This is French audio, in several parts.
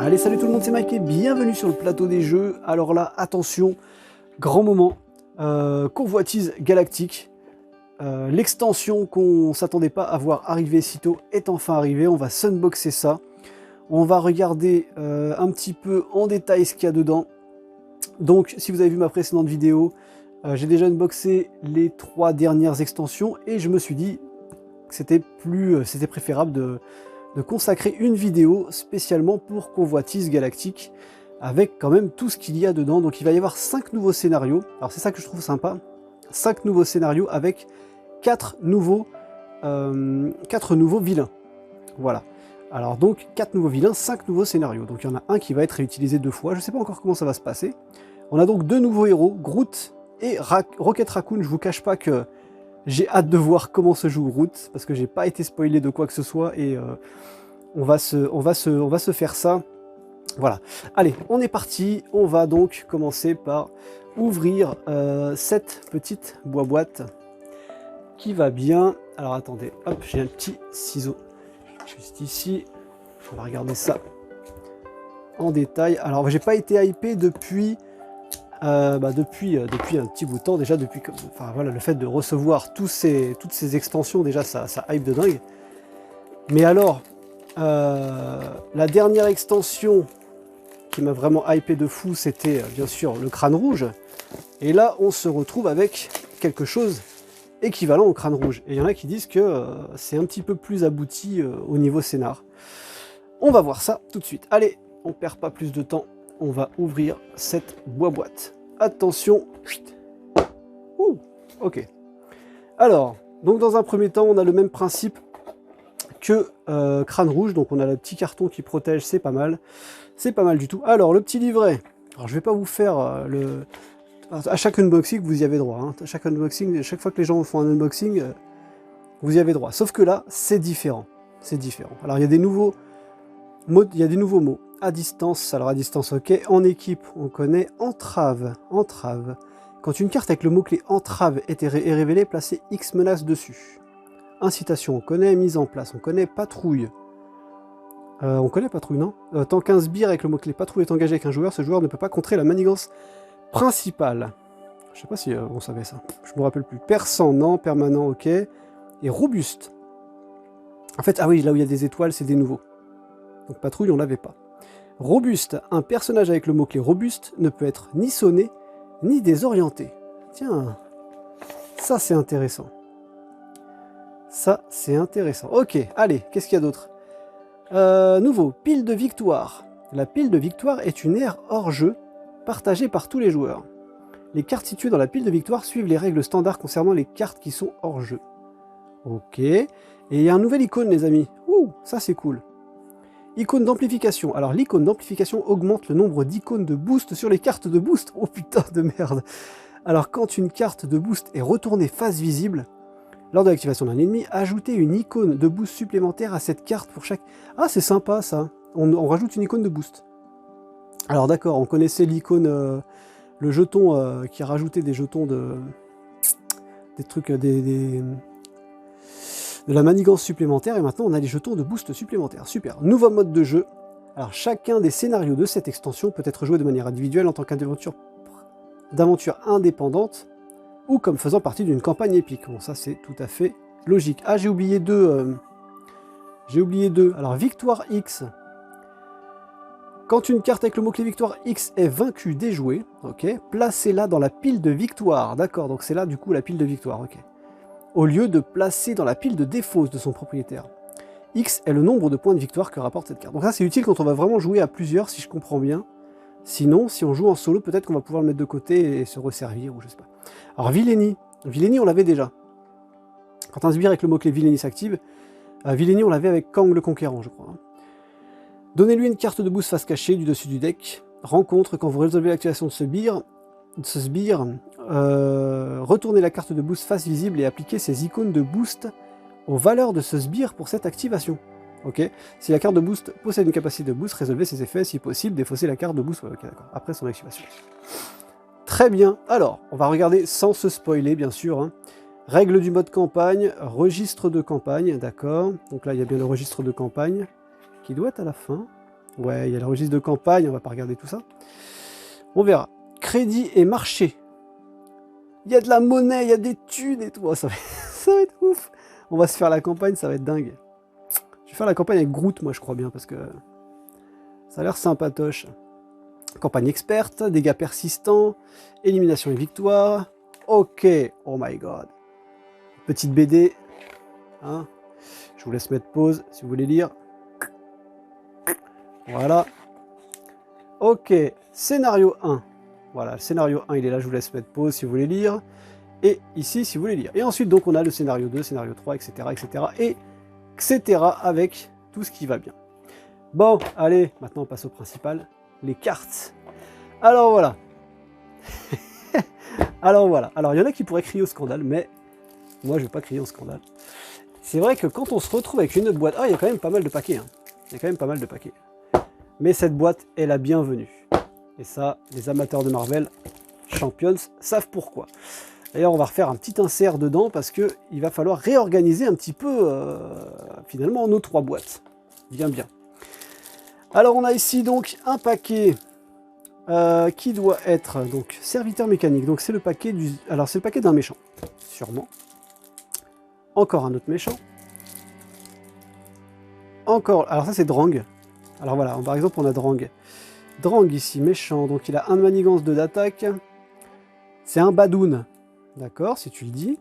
Allez, salut tout le monde, c'est Mike et bienvenue sur le plateau des jeux. Alors là, attention, grand moment, convoitise galactique. L'extension qu'on ne s'attendait pas à voir arriver si tôt est enfin arrivée. On va sunboxer ça. On va regarder un petit peu en détail ce qu'il y a dedans. Donc, si vous avez vu ma précédente vidéo, j'ai déjà unboxé les 3 dernières extensions et je me suis dit que c'était préférable de consacrer une vidéo spécialement pour Convoitise Galactique avec quand même tout ce qu'il y a dedans. Donc il va y avoir 5 nouveaux scénarios. Alors c'est ça que je trouve sympa. 5 nouveaux scénarios avec 4 nouveaux vilains. Voilà. Alors donc 4 nouveaux vilains, 5 nouveaux scénarios. Donc il y en a un qui va être réutilisé 2 fois. Je ne sais pas encore comment ça va se passer. On a donc 2 nouveaux héros, Groot et Rocket Raccoon. Je vous cache pas que j'ai hâte de voir comment se joue Groot, parce que j'ai pas été spoilé de quoi que ce soit, et on va se faire ça. Voilà. Allez, on est parti. On va donc commencer par ouvrir cette petite boîte qui va bien. Alors attendez, hop, j'ai un petit ciseau juste ici. On va regarder ça en détail. Alors j'ai pas été hypé depuis depuis un petit bout de temps déjà, voilà, le fait de recevoir toutes ces extensions, déjà ça hype de dingue. Mais alors, la dernière extension qui m'a vraiment hypé de fou, c'était bien sûr le crâne rouge. Et là, on se retrouve avec quelque chose équivalent au crâne rouge. Et il y en a qui disent que c'est un petit peu plus abouti au niveau scénar. On va voir ça tout de suite. Allez, on perd pas plus de temps. On va ouvrir cette boîte. Attention. Ouh, ok. Alors, donc dans un premier temps, on a le même principe que crâne rouge. Donc on a le petit carton qui protège, c'est pas mal. C'est pas mal du tout. Alors, le petit livret. Alors, je vais pas vous faire à chaque unboxing, vous y avez droit. Hein. À chaque unboxing, chaque fois que les gens font un unboxing, vous y avez droit. Sauf que là, c'est différent. C'est différent. Alors, il y a des nouveaux mots. À distance, alors à distance, ok. En équipe, on connaît entrave. Entrave. Quand une carte avec le mot-clé entrave est révélée, placez X menaces dessus. Incitation, on connaît. Mise en place, on connaît. Patrouille. On connaît patrouille, non? Tant qu'un sbire avec le mot-clé patrouille est engagé avec un joueur, ce joueur ne peut pas contrer la manigance principale. Je sais pas si on savait ça. Je me rappelle plus. Perçant, non. Permanent, ok. Et robuste. En fait, ah oui, là où il y a des étoiles, c'est des nouveaux. Donc patrouille, on l'avait pas. Robuste, un personnage avec le mot-clé robuste ne peut être ni sonné, ni désorienté. Tiens, ça c'est intéressant. Ça c'est intéressant. Ok, allez, qu'est-ce qu'il y a d'autre? Nouveau, pile de victoire. La pile de victoire est une aire hors jeu, partagée par tous les joueurs. Les cartes situées dans la pile de victoire suivent les règles standards concernant les cartes qui sont hors jeu. Ok, et il y a un nouvel icône les amis. Ouh, ça c'est cool. Icône d'amplification. Alors l'icône d'amplification augmente le nombre d'icônes de boost sur les cartes de boost. Oh putain de merde. Alors quand une carte de boost est retournée face visible, lors de l'activation d'un ennemi, ajoutez une icône de boost supplémentaire à cette carte pour chaque... Ah c'est sympa ça. On rajoute une icône de boost. Alors d'accord, on connaissait l'icône, le jeton qui a rajouté des jetons de la manigance supplémentaire, et maintenant on a les jetons de boost supplémentaires. Super. Nouveau mode de jeu. Alors chacun des scénarios de cette extension peut être joué de manière individuelle en tant qu'aventure indépendante ou comme faisant partie d'une campagne épique. Bon, ça c'est tout à fait logique. Ah, j'ai oublié deux. Alors Victoire X. Quand une carte avec le mot-clé Victoire X est vaincue, déjouée, ok, placez-la dans la pile de victoire. D'accord, donc c'est là du coup la pile de victoire, ok. Au lieu de placer dans la pile de défausse de son propriétaire. X est le nombre de points de victoire que rapporte cette carte. Donc ça c'est utile quand on va vraiment jouer à plusieurs, si je comprends bien. Sinon, si on joue en solo, peut-être qu'on va pouvoir le mettre de côté et se resservir, ou je sais pas. Alors Villénie. Villénie, on l'avait déjà. Quand un sbire avec le mot-clé Villénie s'active, Villénie, on l'avait avec Kang le Conquérant, je crois. Donnez-lui une carte de boost face cachée du dessus du deck. Rencontre, quand vous résolvez l'activation de ce sbire, retournez la carte de boost face visible et appliquez ces icônes de boost aux valeurs de ce sbire pour cette activation. Ok. Si la carte de boost possède une capacité de boost, résolvez ses effets, si possible, défaussez la carte de boost. Ouais, ok, d'accord. Après son activation. Très bien. Alors, on va regarder sans se spoiler, bien sûr. Hein. Règles du mode campagne, registre de campagne, d'accord. Donc là, il y a bien le registre de campagne qui doit être à la fin. Ouais, il y a le registre de campagne, on va pas regarder tout ça. On verra. Crédit et marché. Il y a de la monnaie, il y a des thunes et tout. Oh, ça va être ouf. On va se faire la campagne, ça va être dingue. Je vais faire la campagne avec Groot, moi je crois bien, parce que ça a l'air sympatoche. Campagne experte, dégâts persistants, élimination et victoire. Ok, oh my god. Petite BD. Hein. Je vous laisse mettre pause si vous voulez lire. Voilà. Ok, scénario 1. Voilà, le scénario 1, il est là, je vous laisse mettre pause si vous voulez lire. Et ici, si vous voulez lire. Et ensuite, donc, on a le scénario 2, scénario 3, etc., etc., et etc., avec tout ce qui va bien. Bon, allez, maintenant, on passe au principal, les cartes. Alors, voilà. Alors, voilà. Alors, il y en a qui pourraient crier au scandale, mais moi, je ne vais pas crier au scandale. C'est vrai que quand on se retrouve avec une boîte... Ah, il y a quand même pas mal de paquets. Hein. Il y a quand même pas mal de paquets. Mais cette boîte est la bienvenue. Et ça, les amateurs de Marvel Champions savent pourquoi. D'ailleurs, on va refaire un petit insert dedans parce qu'il va falloir réorganiser un petit peu, finalement, nos 3 boîtes. Bien, bien. Alors, on a ici donc un paquet qui doit être donc serviteur mécanique. Donc, c'est le paquet du... Alors, c'est le paquet d'un méchant, sûrement. Encore un autre méchant. Encore... Alors, ça, c'est Drang. Alors, voilà. Par exemple, on a Drang. Drang, ici, méchant. Donc, il a 1 de manigance, 2 d'attaque. C'est un Badoon. D'accord, si tu le dis.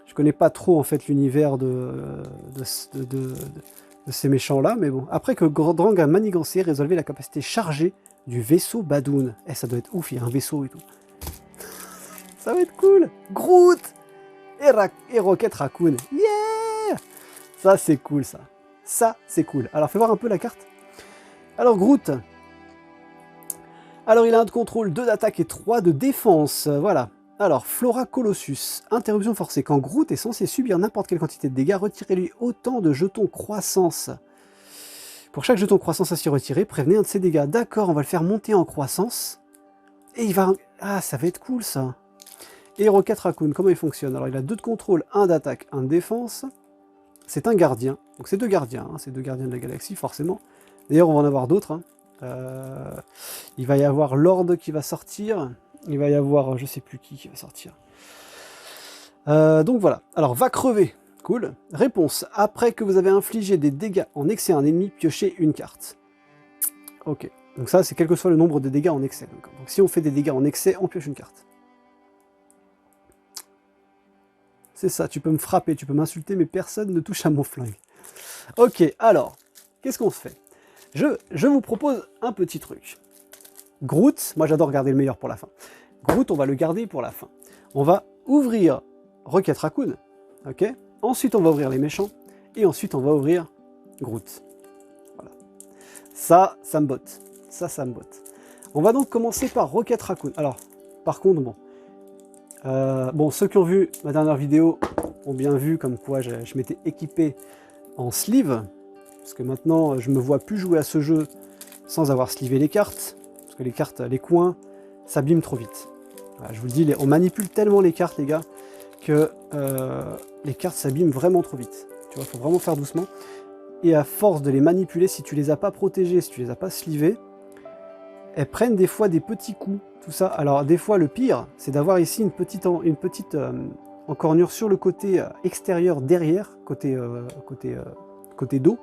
Je connais pas trop en fait l'univers de ces méchants-là, mais bon. Après que Drang a manigancé, résolvé la capacité chargée du vaisseau Badoon. Eh, ça doit être ouf, il y a un vaisseau et tout. Ça va être cool. Groot et Rocket Raccoon. Yeah. Ça, c'est cool, ça. Ça, c'est cool. Alors, fais voir un peu la carte. Alors, Groot. Alors, il a 1 de contrôle, 2 d'attaque et 3 de défense. Voilà. Alors, Flora Colossus, interruption forcée. Quand Groot est censé subir n'importe quelle quantité de dégâts, retirez-lui autant de jetons croissance. Pour chaque jeton croissance ainsi retiré, prévenez un de ses dégâts. D'accord, on va le faire monter en croissance. Et il va... Ah, ça va être cool, ça. Et Rocket Raccoon, comment il fonctionne? Alors, il a 2 de contrôle, 1 d'attaque, 1 de défense. C'est un gardien. Donc, c'est 2 gardiens. Hein. C'est 2 gardiens de la galaxie, forcément. D'ailleurs, on va en avoir d'autres. Hein. Il va y avoir Lord qui va sortir. Il va y avoir, je sais plus qui va sortir. Donc voilà. Alors, va crever. Cool. Réponse. Après que vous avez infligé des dégâts en excès à un ennemi, piochez une carte. Ok. Donc ça, c'est quel que soit le nombre de dégâts en excès. Donc si on fait des dégâts en excès, on pioche une carte. C'est ça. Tu peux me frapper, tu peux m'insulter, mais personne ne touche à mon flingue. Ok. Alors, qu'est-ce qu'on se fait? Je vous propose un petit truc. Groot, moi j'adore garder le meilleur pour la fin. Groot, on va le garder pour la fin. On va ouvrir Rocket Raccoon, ok. Ensuite, on va ouvrir les méchants, et ensuite, on va ouvrir Groot. Voilà. Ça me botte. Ça me botte. On va donc commencer par Rocket Raccoon. Alors, par contre, bon, ceux qui ont vu ma dernière vidéo ont bien vu comme quoi je m'étais équipé en sleeve, parce que maintenant, je me vois plus jouer à ce jeu sans avoir slivé les cartes. Parce que les cartes, les coins, s'abîment trop vite. Voilà, je vous le dis, on manipule tellement les cartes, les gars, que les cartes s'abîment vraiment trop vite. Tu vois, il faut vraiment faire doucement. Et à force de les manipuler, si tu les as pas protégées, si tu les as pas slivées, elles prennent des fois des petits coups, tout ça. Alors des fois, le pire, c'est d'avoir ici une petite encornure sur le côté extérieur, derrière, côté dos.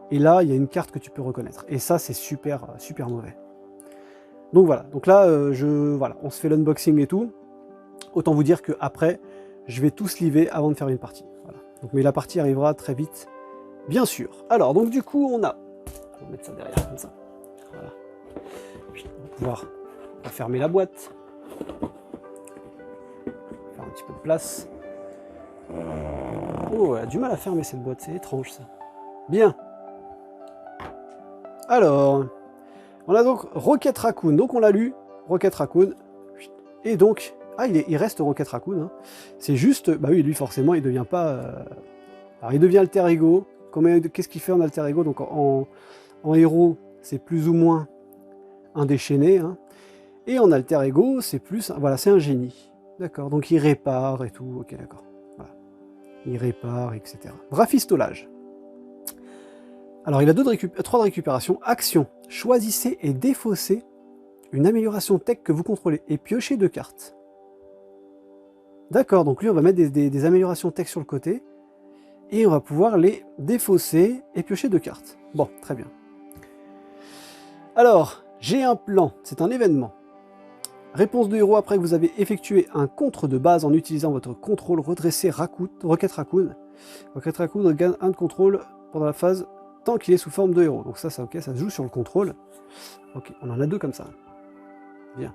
Et là, il y a une carte que tu peux reconnaître. Et ça, c'est super, super mauvais. Donc voilà, donc là, voilà, on se fait l'unboxing et tout. Autant vous dire qu'après, je vais tout sliver avant de faire une partie. Voilà. Donc, mais la partie arrivera très vite, bien sûr. Alors, donc du coup, on va mettre ça derrière, comme ça. Voilà. On va pouvoir fermer la boîte. Faire un petit peu de place. Oh, elle a du mal à fermer cette boîte, c'est étrange ça. Bien. Alors... On a donc Rocket Raccoon, donc on l'a lu, Rocket Raccoon, et donc, il reste Rocket Raccoon, hein. C'est juste, bah oui, lui forcément, il devient pas, alors il devient alter ego, qu'est-ce qu'il fait en alter ego? Donc en héros, c'est plus ou moins un déchaîné, hein. Et en alter ego, c'est plus, voilà, c'est un génie, d'accord, donc il répare et tout, ok, d'accord, voilà. Il répare, etc. Brafistolage. Alors, il a 3 de récupération. Action. Choisissez et défaussez une amélioration tech que vous contrôlez et piochez 2 cartes. D'accord, donc lui, on va mettre des améliorations tech sur le côté et on va pouvoir les défausser et piocher 2 cartes. Bon, très bien. Alors, j'ai un plan. C'est un événement. Réponse de héros après que vous avez effectué un contre de base en utilisant votre contrôle redressé Rocket Raccoon. Rocket Raccoon gagne 1 de contrôle pendant la phase tant qu'il est sous forme de héros. Donc ça ok, ça se joue sur le contrôle. Ok, on en a 2 comme ça. Bien.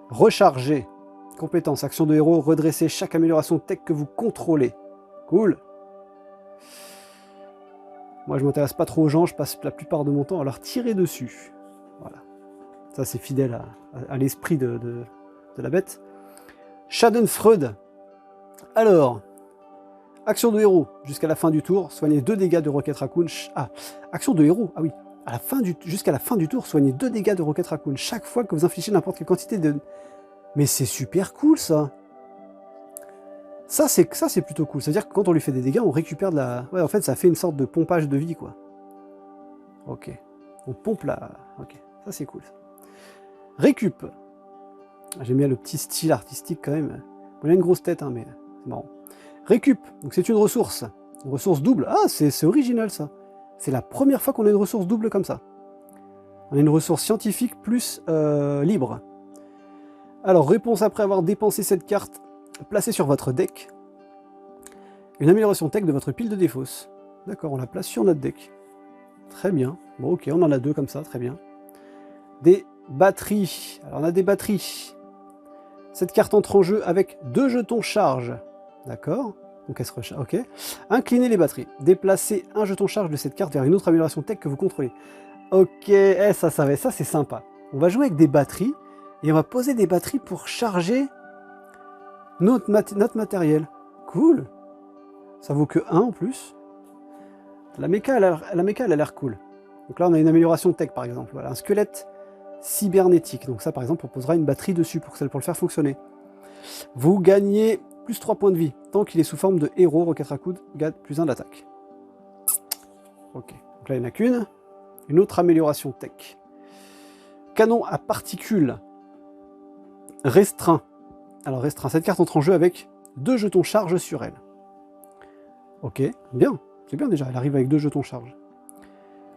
Recharger. Compétence, action de héros, redresser chaque amélioration tech que vous contrôlez. Cool. Moi je m'intéresse pas trop aux gens, je passe la plupart de mon temps à leur tirer dessus. Voilà. Ça c'est fidèle à l'esprit de la bête. Schadenfreude. Alors, action de héros, jusqu'à la fin du tour, soignez 2 dégâts de Rocket Raccoon. Ah, action de héros, ah oui. Jusqu'à la fin du tour, soignez 2 dégâts de Rocket Raccoon chaque fois que vous infligez n'importe quelle quantité de... Mais c'est super cool ça. Ça c'est plutôt cool. C'est-à-dire que quand on lui fait des dégâts, on récupère de la... Ouais, en fait, ça fait une sorte de pompage de vie, quoi. Ok. On pompe la... Ok, ça c'est cool. Récup. J'aime bien le petit style artistique quand même. Bon, il a une grosse tête, hein, mais c'est marrant. Récup. Donc c'est une ressource. Une ressource double. Ah, c'est original ça. C'est la première fois qu'on a une ressource double comme ça. On a une ressource scientifique plus libre. Alors, réponse après avoir dépensé cette carte, placée sur votre deck. Une amélioration tech de votre pile de défausse. D'accord, on la place sur notre deck. Très bien. Bon, ok, on en a 2 comme ça, très bien. Des batteries. Alors, on a des batteries. Cette carte entre en jeu avec 2 jetons charge. D'accord. Donc, elle se recharge. Ok. Inclinez les batteries. Déplacez un jeton charge de cette carte vers une autre amélioration tech que vous contrôlez. Ok, ça c'est sympa. On va jouer avec des batteries. Et on va poser des batteries pour charger notre matériel. Cool. Ça vaut que 1 en plus. La méca, elle a l'air cool. Donc là, on a une amélioration tech, par exemple. Voilà, un squelette cybernétique. Donc ça, par exemple, on posera une batterie dessus pour le faire fonctionner. Vous gagnez plus 3 points de vie. Tant qu'il est sous forme de héros, Rocket Raccoon gagne plus 1 d'attaque. Ok. Donc là, il n'y en a qu'une. Une autre amélioration tech. Canon à particules. Restreint. Alors restreint, cette carte entre en jeu avec 2 jetons charge sur elle. Ok, bien, c'est bien déjà, elle arrive avec 2 jetons charge.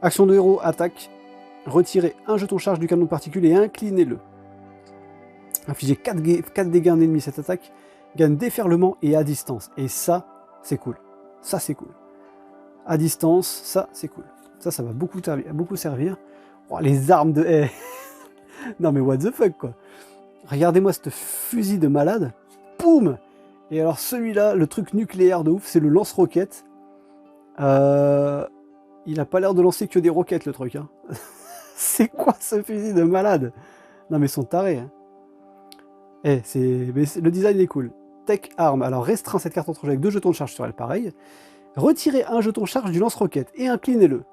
Action de héros, attaque, retirez un jeton charge du canon de particules et inclinez-le. Infligez 4 dégâts à un ennemi, cette attaque gagne déferlement et à distance. Et ça, c'est cool. Ça, c'est cool. À distance, ça, c'est cool. Ça va beaucoup servir. Oh, les armes de... non mais what the fuck, quoi. Regardez-moi ce fusil de malade. Poum. Et alors celui-là, le truc nucléaire de ouf, c'est le lance-roquette. Il a pas l'air de lancer que des roquettes, le truc. Hein. C'est quoi ce fusil de malade? Non mais ils sont tarés. Hein. Le design est cool. Tech arme. Alors restreint cette carte entre jeu avec 2 jetons de charge sur elle, pareil. Retirez un jeton charge du lance-roquette et inclinez-le.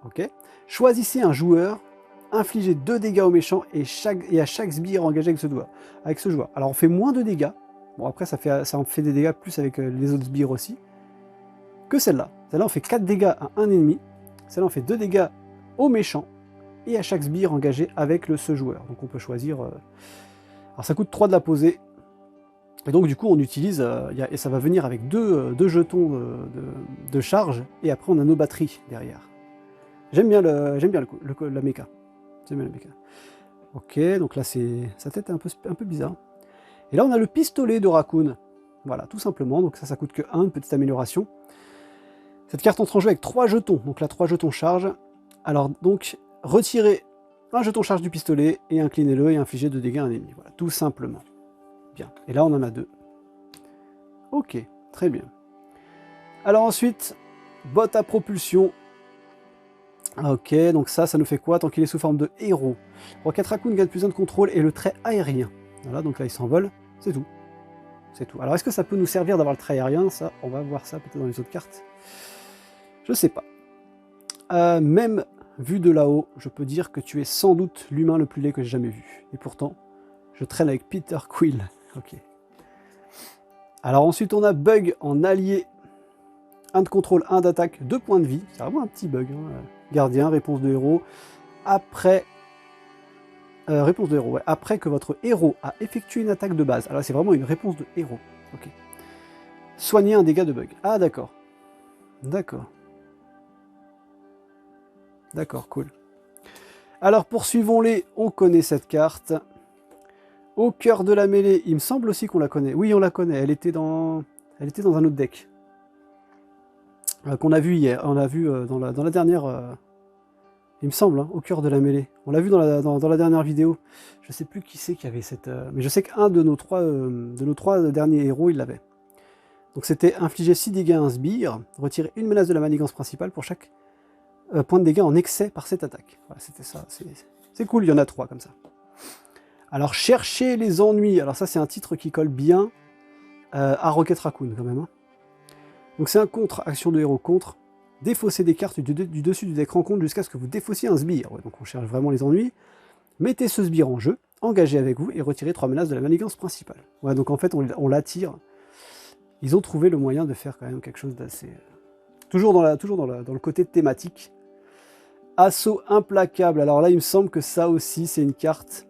Ok. Choisissez un joueur. Infligez 2 dégâts aux méchants et à chaque sbire engagé avec ce joueur. Alors on fait moins de dégâts. Bon après ça en fait des dégâts plus avec les autres sbires aussi. Que celle-là. Celle-là on fait 4 dégâts à un ennemi. Celle-là on fait 2 dégâts aux méchants. Et à chaque sbire engagé avec ce joueur. Donc on peut choisir... Alors ça coûte 3 de la poser. Et donc du coup on utilise... et ça va venir avec 2 jetons de charge. Et après on a nos batteries derrière. J'aime bien la méca. J'aime bien la méca. Ok, donc là sa tête est un peu bizarre. Et là on a le pistolet de Raccoon. Voilà, tout simplement. Donc ça coûte que 1, une petite amélioration. Cette carte entre en jeu avec 3 jetons. Donc là 3 jetons charge. Alors donc retirez un jeton charge du pistolet et inclinez-le et infligez 2 dégâts à un ennemi. Voilà, tout simplement. Bien. Et là on en a 2. Ok, très bien. Alors ensuite, botte à propulsion. Ok, donc ça nous fait quoi tant qu'il est sous forme de héros? Rocket Raccoon gagne plus 1 de contrôle et le trait aérien. Voilà, donc là il s'envole, c'est tout. C'est tout. Alors est-ce que ça peut nous servir d'avoir le trait aérien? Ça, on va voir ça peut-être dans les autres cartes. Je sais pas. Même vu de là-haut, je peux dire que tu es sans doute l'humain le plus laid que j'ai jamais vu. Et pourtant, je traîne avec Peter Quill. Ok. Alors ensuite on a Bug en allié. 1 de contrôle, 1 d'attaque, 2 points de vie. C'est vraiment un petit bug. Hein. Gardien, réponse de héros. Après... réponse de héros, ouais. Après que votre héros a effectué une attaque de base. Alors c'est vraiment une réponse de héros. Ok. Soigner un dégât de bug. Ah d'accord. D'accord. D'accord, cool. Alors poursuivons-les, on connaît cette carte. Au cœur de la mêlée, il me semble aussi qu'on la connaît. Oui, on la connaît, elle était dans un autre deck. Qu'on a vu hier, on l'a vu dans la dernière... il me semble, hein, au cœur de la mêlée. On l'a vu dans la dernière vidéo. Je sais plus qui c'est qui avait cette... mais je sais qu'un de nos trois derniers héros, il l'avait. Donc c'était infliger 6 dégâts à un sbire, retirer une menace de la manigance principale pour chaque point de dégâts en excès par cette attaque. Voilà, c'était ça. C'est cool, il y en a 3 comme ça. Alors, chercher les ennuis. Alors ça, c'est un titre qui colle bien à Rocket Raccoon, quand même. Hein. Donc c'est un contre, action de héros contre. Défausser des cartes du dessus du deck rencontre jusqu'à ce que vous défaussiez un sbire. Ouais, donc on cherche vraiment les ennuis. Mettez ce sbire en jeu, engagez avec vous et retirez 3 menaces de la manigance principale. Ouais, donc en fait, on l'attire. Ils ont trouvé le moyen de faire quand même quelque chose d'assez... Toujours dans le côté thématique. Assaut implacable. Alors là, il me semble que ça aussi, c'est une carte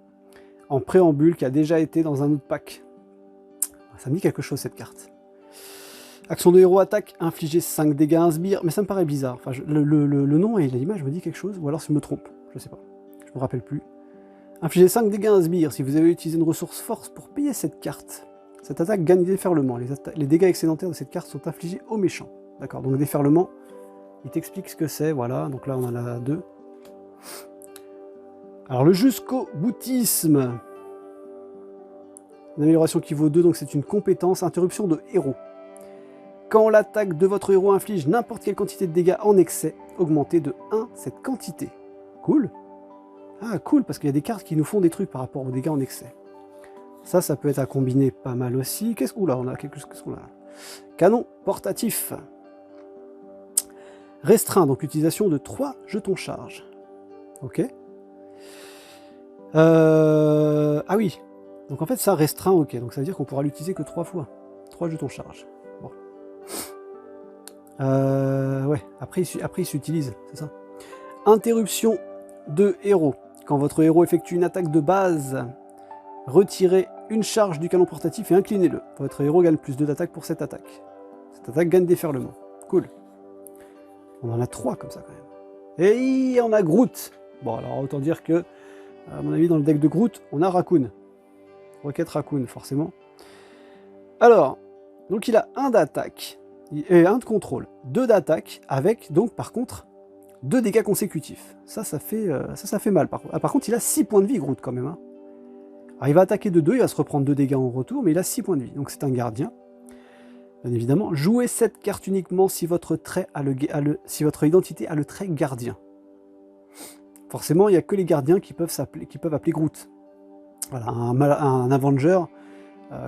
en préambule qui a déjà été dans un autre pack. Ça me dit quelque chose, cette carte. Action de héros attaque, infliger 5 dégâts à un sbire, mais ça me paraît bizarre. Enfin, le nom et l'image me dit quelque chose, ou alors je me trompe, je sais pas, je me rappelle plus. Infliger 5 dégâts à un sbire, si vous avez utilisé une ressource force pour payer cette carte. Cette attaque gagne déferlement. Les dégâts excédentaires de cette carte sont infligés aux méchants. D'accord, donc déferlement, il t'explique ce que c'est, voilà, donc là on en a 2. Alors le jusqu'au boutisme. Une amélioration qui vaut 2, donc c'est une compétence, interruption de héros. Quand l'attaque de votre héros inflige n'importe quelle quantité de dégâts en excès, augmentez de 1 cette quantité. Cool. Ah cool, parce qu'il y a des cartes qui nous font des trucs par rapport aux dégâts en excès. Ça peut être à combiner pas mal aussi. Oula, on a quelque chose, qu'est-ce qu'on a? Canon portatif. Restreint, donc utilisation de 3 jetons charge. Ok. Ah oui. Donc en fait ça restreint, ok. Donc ça veut dire qu'on pourra l'utiliser que 3 fois. 3 jetons charge. Bon. Ouais, après il s'utilise, c'est ça. Interruption de héros. Quand votre héros effectue une attaque de base, retirez une charge du canon portatif et inclinez-le. Votre héros gagne plus 2 d'attaque pour cette attaque. Cette attaque gagne déferlement. Cool. On en a 3 comme ça quand même. Et on a Groot. Bon alors autant dire que, à mon avis dans le deck de Groot, on a Raccoon. Rocket Raccoon forcément. Alors, donc il a 1 d'attaque. Et 1 de contrôle, 2 d'attaque, avec donc par contre 2 dégâts consécutifs. Ça fait mal. Par contre, il a 6 points de vie, Groot, quand même. Hein. Alors, il va attaquer de 2, il va se reprendre 2 dégâts en retour, mais il a 6 points de vie. Donc c'est un gardien. Bien évidemment, jouez cette carte uniquement si votre identité a le trait gardien. Forcément, il n'y a que les gardiens qui peuvent appeler Groot. Voilà, un Avenger,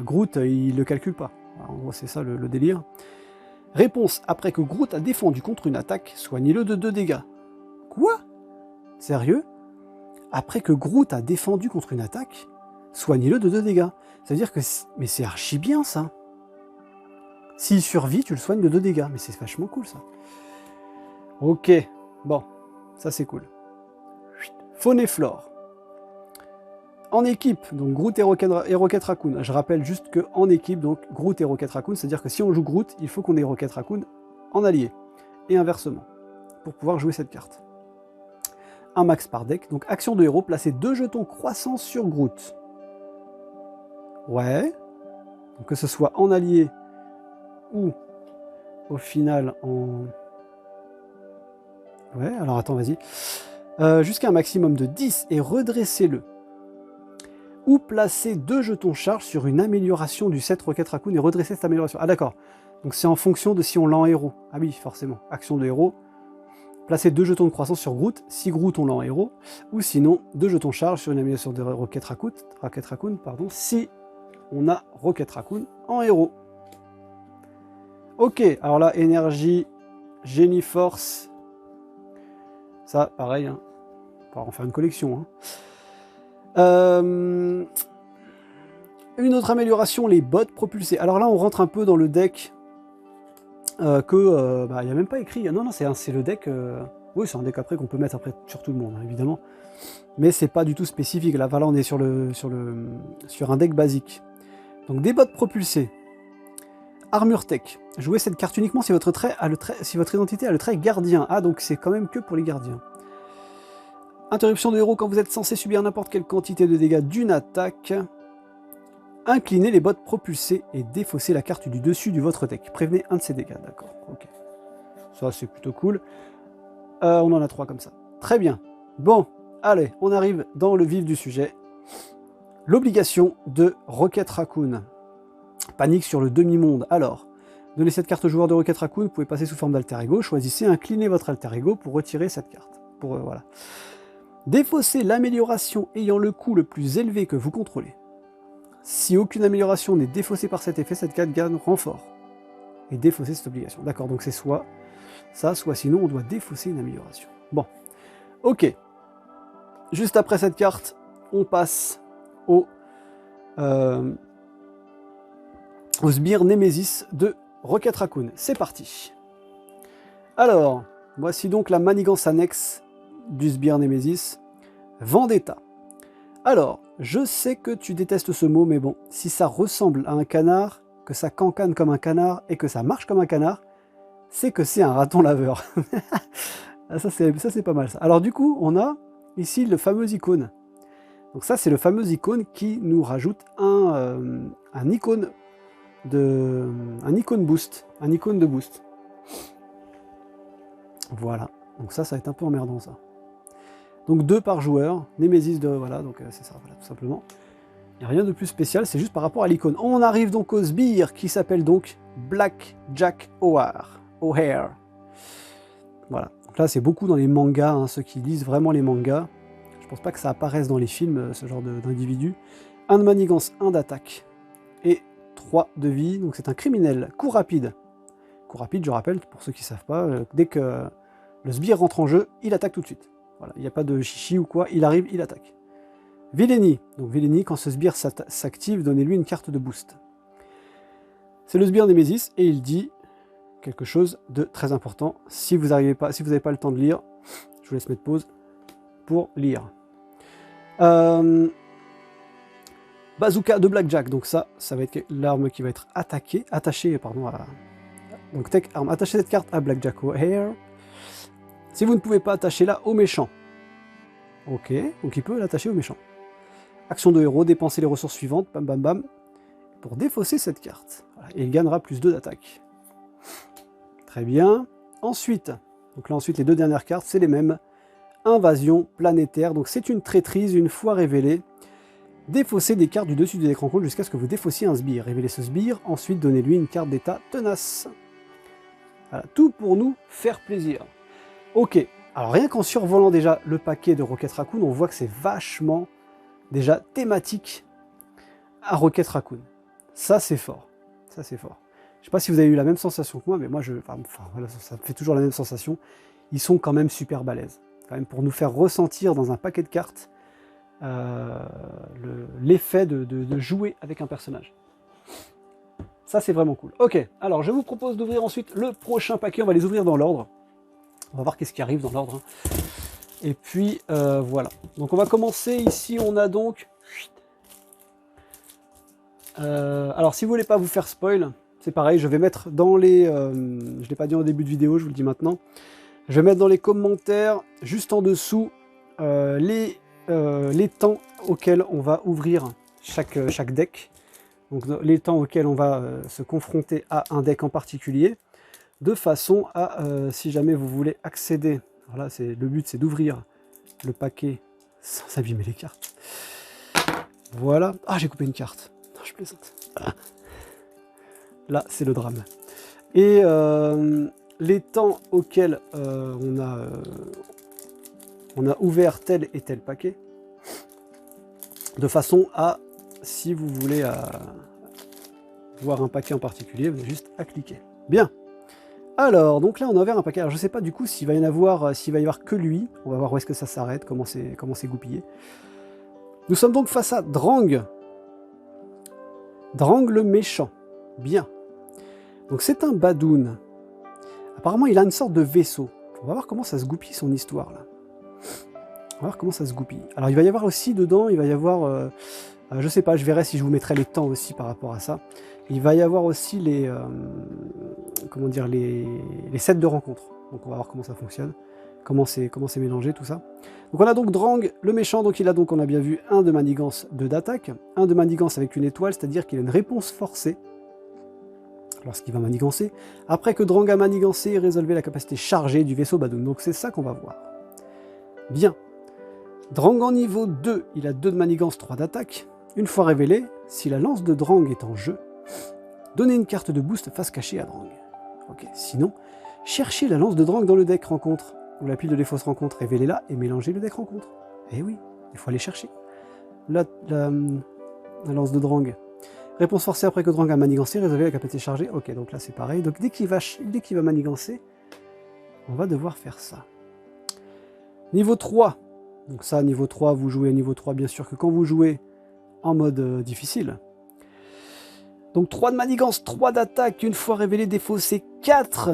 Groot, il ne le calcule pas. Alors, en gros, c'est ça le délire. Réponse, après que Groot a défendu contre une attaque, soignez-le de 2 dégâts. Quoi? Sérieux? Après que Groot a défendu contre une attaque, soignez-le de 2 dégâts. Ça veut dire que... Mais c'est archi bien ça. S'il survit, tu le soignes de 2 dégâts. Mais c'est vachement cool ça. Ok, bon, ça c'est cool. Faune et flore. En équipe, donc Groot et Rocket Raccoon. Je rappelle juste qu'en équipe, donc Groot et Rocket Raccoon, c'est-à-dire que si on joue Groot, il faut qu'on ait Rocket Raccoon en allié. Et inversement, pour pouvoir jouer cette carte. Un max par deck, donc action de héros, placez 2 jetons croissance sur Groot. Ouais. Donc que ce soit en allié ou au final en... Ouais, alors attends, vas-y. Jusqu'à un maximum de 10 et redressez-le. Ou placer 2 jetons charge sur une amélioration du set Rocket Raccoon et redresser cette amélioration. Ah d'accord, donc c'est en fonction de si on l'a en héros. Ah oui, forcément, action de héros. Placer 2 jetons de croissance sur Groot, si Groot on l'a en héros, ou sinon 2 jetons charge sur une amélioration de Rocket Raccoon, pardon, si on a Rocket Raccoon en héros. Ok, alors là, énergie, génie force, ça pareil, hein. On va en faire une collection, hein. Une autre amélioration, les bottes propulsées. Alors là, on rentre un peu dans le deck il n'y a même pas écrit. Non, non, c'est le deck. Oui, c'est un deck après qu'on peut mettre après sur tout le monde, hein, évidemment. Mais c'est pas du tout spécifique. Là, voilà, on est sur un deck basique. Donc des bots propulsés. Armure Tech. Jouez cette carte uniquement si votre identité a le trait gardien. Ah, donc c'est quand même que pour les gardiens. Interruption de héros quand vous êtes censé subir n'importe quelle quantité de dégâts d'une attaque. Inclinez les bots propulsés et défaussez la carte du dessus de votre deck. Prévenez un de ces dégâts, d'accord. Ok. Ça, c'est plutôt cool. On en a 3 comme ça. Très bien. Bon, allez, on arrive dans le vif du sujet. L'obligation de Rocket Raccoon. Panique sur le demi-monde. Alors, donnez cette carte au joueur de Rocket Raccoon, vous pouvez passer sous forme d'alter ego, choisissez, inclinez votre alter ego pour retirer cette carte. Voilà. Défaussez l'amélioration ayant le coût le plus élevé que vous contrôlez. Si aucune amélioration n'est défaussée par cet effet, cette carte gagne renfort. Et défausser cette obligation. D'accord, donc c'est soit ça, soit sinon on doit défausser une amélioration. Bon, ok. Juste après cette carte, on passe au sbire Nemesis de Rocket Raccoon. C'est parti. Alors, voici donc la manigance annexe du sbire Nemesis. Vendetta. Alors, je sais que tu détestes ce mot, mais bon, si ça ressemble à un canard, que ça cancane comme un canard et que ça marche comme un canard, c'est que c'est un raton laveur. Ça c'est pas mal ça. Alors du coup, on a ici le fameux icône. Donc ça, c'est le fameux icône qui nous rajoute un icône boost, un icône de boost. Voilà. Donc ça va être un peu emmerdant ça. Donc 2 par joueur, Nemesis 2, voilà, donc c'est ça, voilà, tout simplement. Il n'y a rien de plus spécial, c'est juste par rapport à l'icône. On arrive donc au sbire qui s'appelle donc Black Jack O'Hare. Voilà, donc là c'est beaucoup dans les mangas, hein, ceux qui lisent vraiment les mangas. Je pense pas que ça apparaisse dans les films, ce genre d'individu. 1 de manigance, 1 d'attaque et 3 de vie, donc c'est un criminel. Coup rapide. Coup rapide, je rappelle, pour ceux qui ne savent pas, dès que le sbire rentre en jeu, il attaque tout de suite. Voilà, il n'y a pas de chichi ou quoi, il arrive, il attaque. Villainy. Donc Villainy, quand ce sbire s'active, donnez-lui une carte de boost. C'est le sbire Nemesis et il dit quelque chose de très important. Si vous n'avez pas le temps de lire, je vous laisse mettre pause pour lire. Bazooka de Blackjack. Donc ça va être l'arme qui va être attachée à... Donc tech arme. Attachez cette carte à Blackjack O'Hare. Si vous ne pouvez pas, attachez-la au méchant. Ok, donc il peut l'attacher au méchant. Action de héros, dépensez les ressources suivantes, bam bam bam, pour défausser cette carte. Voilà, et il gagnera plus 2 d'attaque. Très bien. Ensuite, donc là ensuite les 2 dernières cartes, c'est les mêmes. Invasion planétaire, donc c'est une traîtrise une fois révélée. Défaussez des cartes du dessus de l'écran compte jusqu'à ce que vous défaussiez un sbire. Révélez ce sbire, ensuite donnez-lui une carte d'état tenace. Voilà, tout pour nous faire plaisir. Ok, alors rien qu'en survolant déjà le paquet de Rocket Raccoon, on voit que c'est vachement déjà thématique à Rocket Raccoon. Ça c'est fort, ça c'est fort. Je sais pas si vous avez eu la même sensation que moi, mais moi voilà, ça me fait toujours la même sensation. Ils sont quand même super balèzes, quand même pour nous faire ressentir dans un paquet de cartes l'effet de jouer avec un personnage. Ça c'est vraiment cool. Ok, alors je vous propose d'ouvrir ensuite le prochain paquet, on va les ouvrir dans l'ordre. On va voir qu'est-ce qui arrive dans l'ordre. Et puis voilà. Donc on va commencer ici, on a donc... alors si vous voulez pas vous faire spoil, c'est pareil, je vais mettre dans les... je ne l'ai pas dit en début de vidéo, je vous le dis maintenant. Je vais mettre dans les commentaires, juste en dessous, les temps auxquels on va ouvrir chaque deck. Donc les temps auxquels on va se confronter à un deck en particulier. De façon à, si jamais vous voulez accéder, voilà, le but c'est d'ouvrir le paquet sans abîmer les cartes. Voilà. Ah, j'ai coupé une carte. Non, je plaisante. Là, c'est le drame. Et les temps auxquels on a ouvert tel et tel paquet, de façon à, si vous voulez voir un paquet en particulier, vous avez juste à cliquer. Bien. Alors, donc là, on a ouvert un paquet. Alors, je ne sais pas du coup s'il va y avoir que lui. On va voir où est-ce que ça s'arrête, comment c'est goupillé. Nous sommes donc face à Drang. Drang le méchant. Bien. Donc, c'est un Badoon. Apparemment, il a une sorte de vaisseau. On va voir comment ça se goupille son histoire, là. On va voir comment ça se goupille. Alors, il va y avoir aussi dedans, il va y avoir... je sais pas, je verrai si je vous mettrai les temps aussi par rapport à ça. Il va y avoir aussi les... comment dire, les sets de rencontres. Donc, on va voir comment ça fonctionne. Comment c'est mélangé, tout ça. Donc, on a donc Drang, le méchant. Donc, il a donc, on a bien vu, 1 de manigance, 2 d'attaque. 1 de manigance avec une étoile, c'est-à-dire qu'il a une réponse forcée lorsqu'il va manigancer. Après que Drang a manigancé, résolvez la capacité chargée du vaisseau Badoon. Donc, c'est ça qu'on va voir. Bien. Drang en niveau 2, il a 2 de manigance, 3 d'attaque. Une fois révélé, si la lance de Drang est en jeu, donnez une carte de boost face cachée à Drang. Ok. Sinon, cherchez la lance de Drang dans le deck rencontre, ou la pile de défausse rencontre, révélez-la et mélangez le deck rencontre. Eh oui, il faut aller chercher la lance de Drang. Réponse forcée après que Drang a manigancé, résolvez la capacité chargée. Ok, donc là c'est pareil. Donc dès qu'il va manigancer, on va devoir faire ça. Niveau 3. Donc ça, niveau 3, vous jouez à niveau 3, bien sûr que quand vous jouez en mode difficile. Donc 3 de manigance, 3 d'attaque, une fois révélé, défaussé 4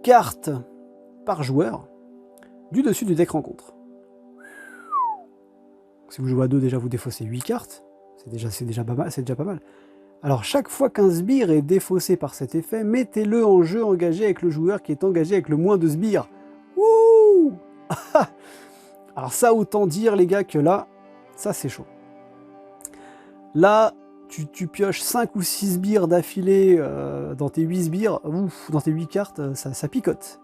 cartes par joueur du dessus du deck rencontre. Si vous jouez à 2, déjà vous défaussez 8 cartes, c'est déjà pas mal. Alors chaque fois qu'un sbire est défaussé par cet effet, mettez-le en jeu engagé avec le joueur qui est engagé avec le moins de sbires. Ouh. Alors ça, autant dire les gars que là, ça c'est chaud. Là, tu pioches 5 ou 6 sbires d'affilée dans tes 8 sbires, ouf, dans tes 8 cartes, ça picote.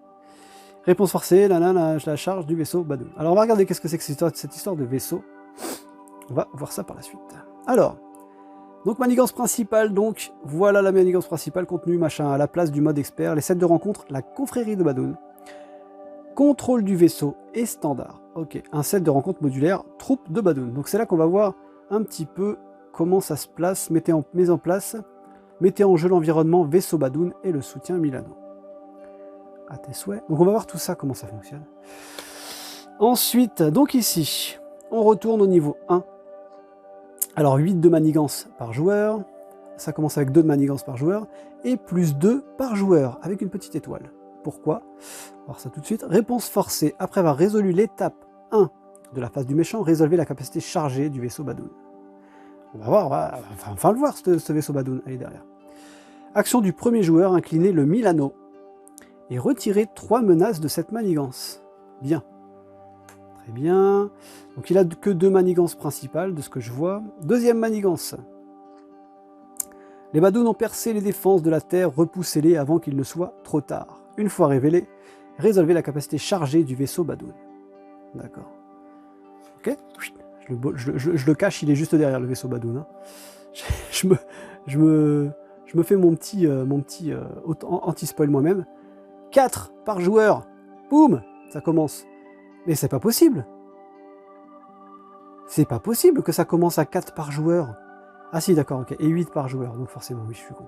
Réponse forcée, la charge du vaisseau Badoon. Alors on va regarder qu'est-ce que c'est que cette histoire de vaisseau. On va voir ça par la suite. Alors, donc manigance principale, donc voilà la manigance principale, contenu machin, à la place du mode expert, les sets de rencontre, la confrérie de Badoon, contrôle du vaisseau et standard. Ok, un set de rencontre modulaire, troupe de Badoon. Donc c'est là qu'on va voir un petit peu comment ça se place, mettez en jeu l'environnement vaisseau Badoon et le soutien Milano. À tes souhaits. Donc on va voir tout ça, comment ça fonctionne. Ensuite, donc ici, on retourne au niveau 1. Alors 8 de manigance par joueur, ça commence avec 2 de manigance par joueur, et plus 2 par joueur, avec une petite étoile. Pourquoi? On va voir ça tout de suite. Réponse forcée, après avoir résolu l'étape 1 de la phase du méchant, résolvez la capacité chargée du vaisseau Badoon. On va voir, on va enfin le voir, ce vaisseau Badoon, allez derrière. Action du premier joueur, incliner le Milano, et retirer 3 menaces de cette manigance. Bien. Très bien. Donc il a que 2 manigances principales, de ce que je vois. Deuxième manigance. Les Badoon ont percé les défenses de la Terre, repoussez-les avant qu'il ne soit trop tard. Une fois révélé, résolvez la capacité chargée du vaisseau Badoon. D'accord. Ok. Je le cache, il est juste derrière le vaisseau Badoon. Hein. Je me fais mon petit anti-spoil moi-même. 4 par joueur. Boum, ça commence. Mais c'est pas possible. C'est pas possible que ça commence à 4 par joueur. Ah si, d'accord, ok. Et 8 par joueur. Donc forcément, oui, je suis con.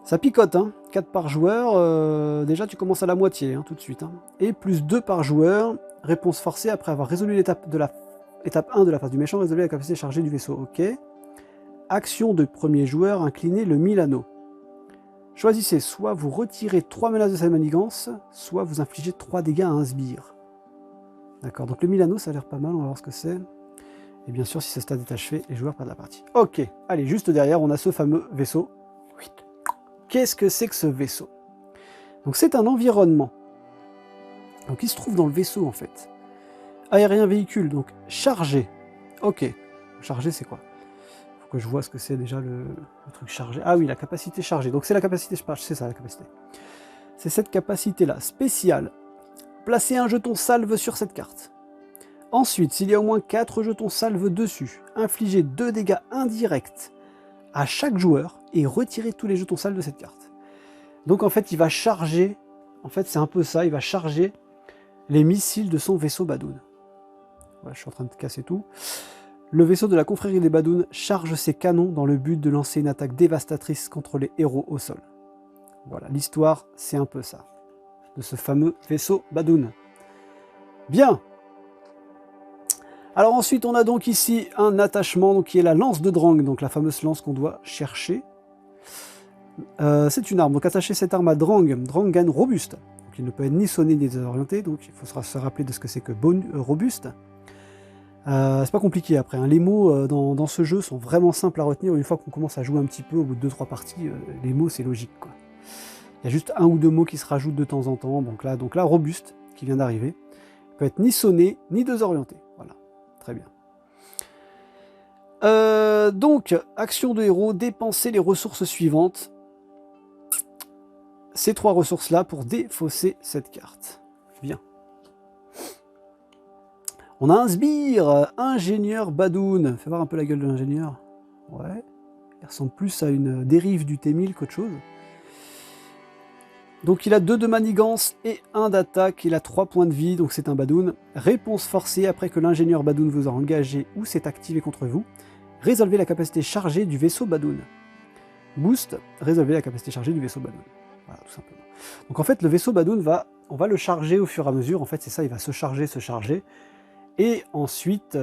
Ça picote, hein. 4 par joueur. Déjà, tu commences à la moitié, hein, tout de suite. Hein. Et plus 2 par joueur. Réponse forcée après avoir résolu l'étape 1 de la phase du méchant, résolver la capacité chargée du vaisseau. Ok. Action de premier joueur, incliner le Milano. Choisissez, soit vous retirez 3 menaces de cette manigance, soit vous infligez 3 dégâts à un sbire. D'accord, donc le Milano, ça a l'air pas mal, on va voir ce que c'est. Et bien sûr, si ce stade est achevé, les joueurs perdent la partie. Ok, allez, juste derrière, on a ce fameux vaisseau. Qu'est-ce que c'est que ce vaisseau? Donc c'est un environnement. Donc il se trouve dans le vaisseau, en fait. Aérien véhicule, donc chargé. Ok, chargé, c'est quoi? Que je vois ce que c'est déjà le truc chargé. Ah oui, la capacité chargée. Donc c'est la capacité, c'est ça la capacité. C'est cette capacité-là, spéciale. Placez un jeton salve sur cette carte. Ensuite, s'il y a au moins 4 jetons salve dessus, infligez 2 dégâts indirects à chaque joueur et retirez tous les jetons salve de cette carte. Donc en fait, il va charger, en fait c'est un peu ça, il va charger les missiles de son vaisseau Badoon. Ouais, je suis en train de casser tout. Le vaisseau de la confrérie des Badoon charge ses canons dans le but de lancer une attaque dévastatrice contre les héros au sol. Voilà, l'histoire, c'est un peu ça, de ce fameux vaisseau Badoon. Bien. Alors ensuite, on a donc ici un attachement donc, qui est la lance de Drang, donc la fameuse lance qu'on doit chercher. C'est une arme. Donc attachez cette arme à Drang. Drang gagne robuste. Donc il ne peut être ni sonné ni désorienté. Donc il faut se rappeler de ce que c'est que robuste. C'est pas compliqué après. Hein. Les mots dans ce jeu sont vraiment simples à retenir. Une fois qu'on commence à jouer un petit peu, au bout de 2-3 parties, les mots c'est logique, quoi. Il y a juste un ou deux mots qui se rajoutent de temps en temps. Donc là robuste, qui vient d'arriver, peut être ni sonné ni désorienté. Voilà, très bien. Donc, action de héros, dépenser les ressources suivantes. Ces 3 ressources-là pour défausser cette carte. Bien. On a un sbire, ingénieur Badoun. Fais voir un peu la gueule de l'ingénieur. Ouais. Il ressemble plus à une dérive du T1000 qu'autre chose. Donc il a 2 de manigance et 1 d'attaque. Il a 3 points de vie, donc c'est un Badoun. Réponse forcée après que l'ingénieur Badoun vous a engagé ou s'est activé contre vous. Résolvez la capacité chargée du vaisseau Badoun. Boost, résolvez la capacité chargée du vaisseau Badoun. Voilà, tout simplement. Donc en fait, le vaisseau Badoun on va le charger au fur et à mesure. En fait, c'est ça, il va se charger. Et ensuite,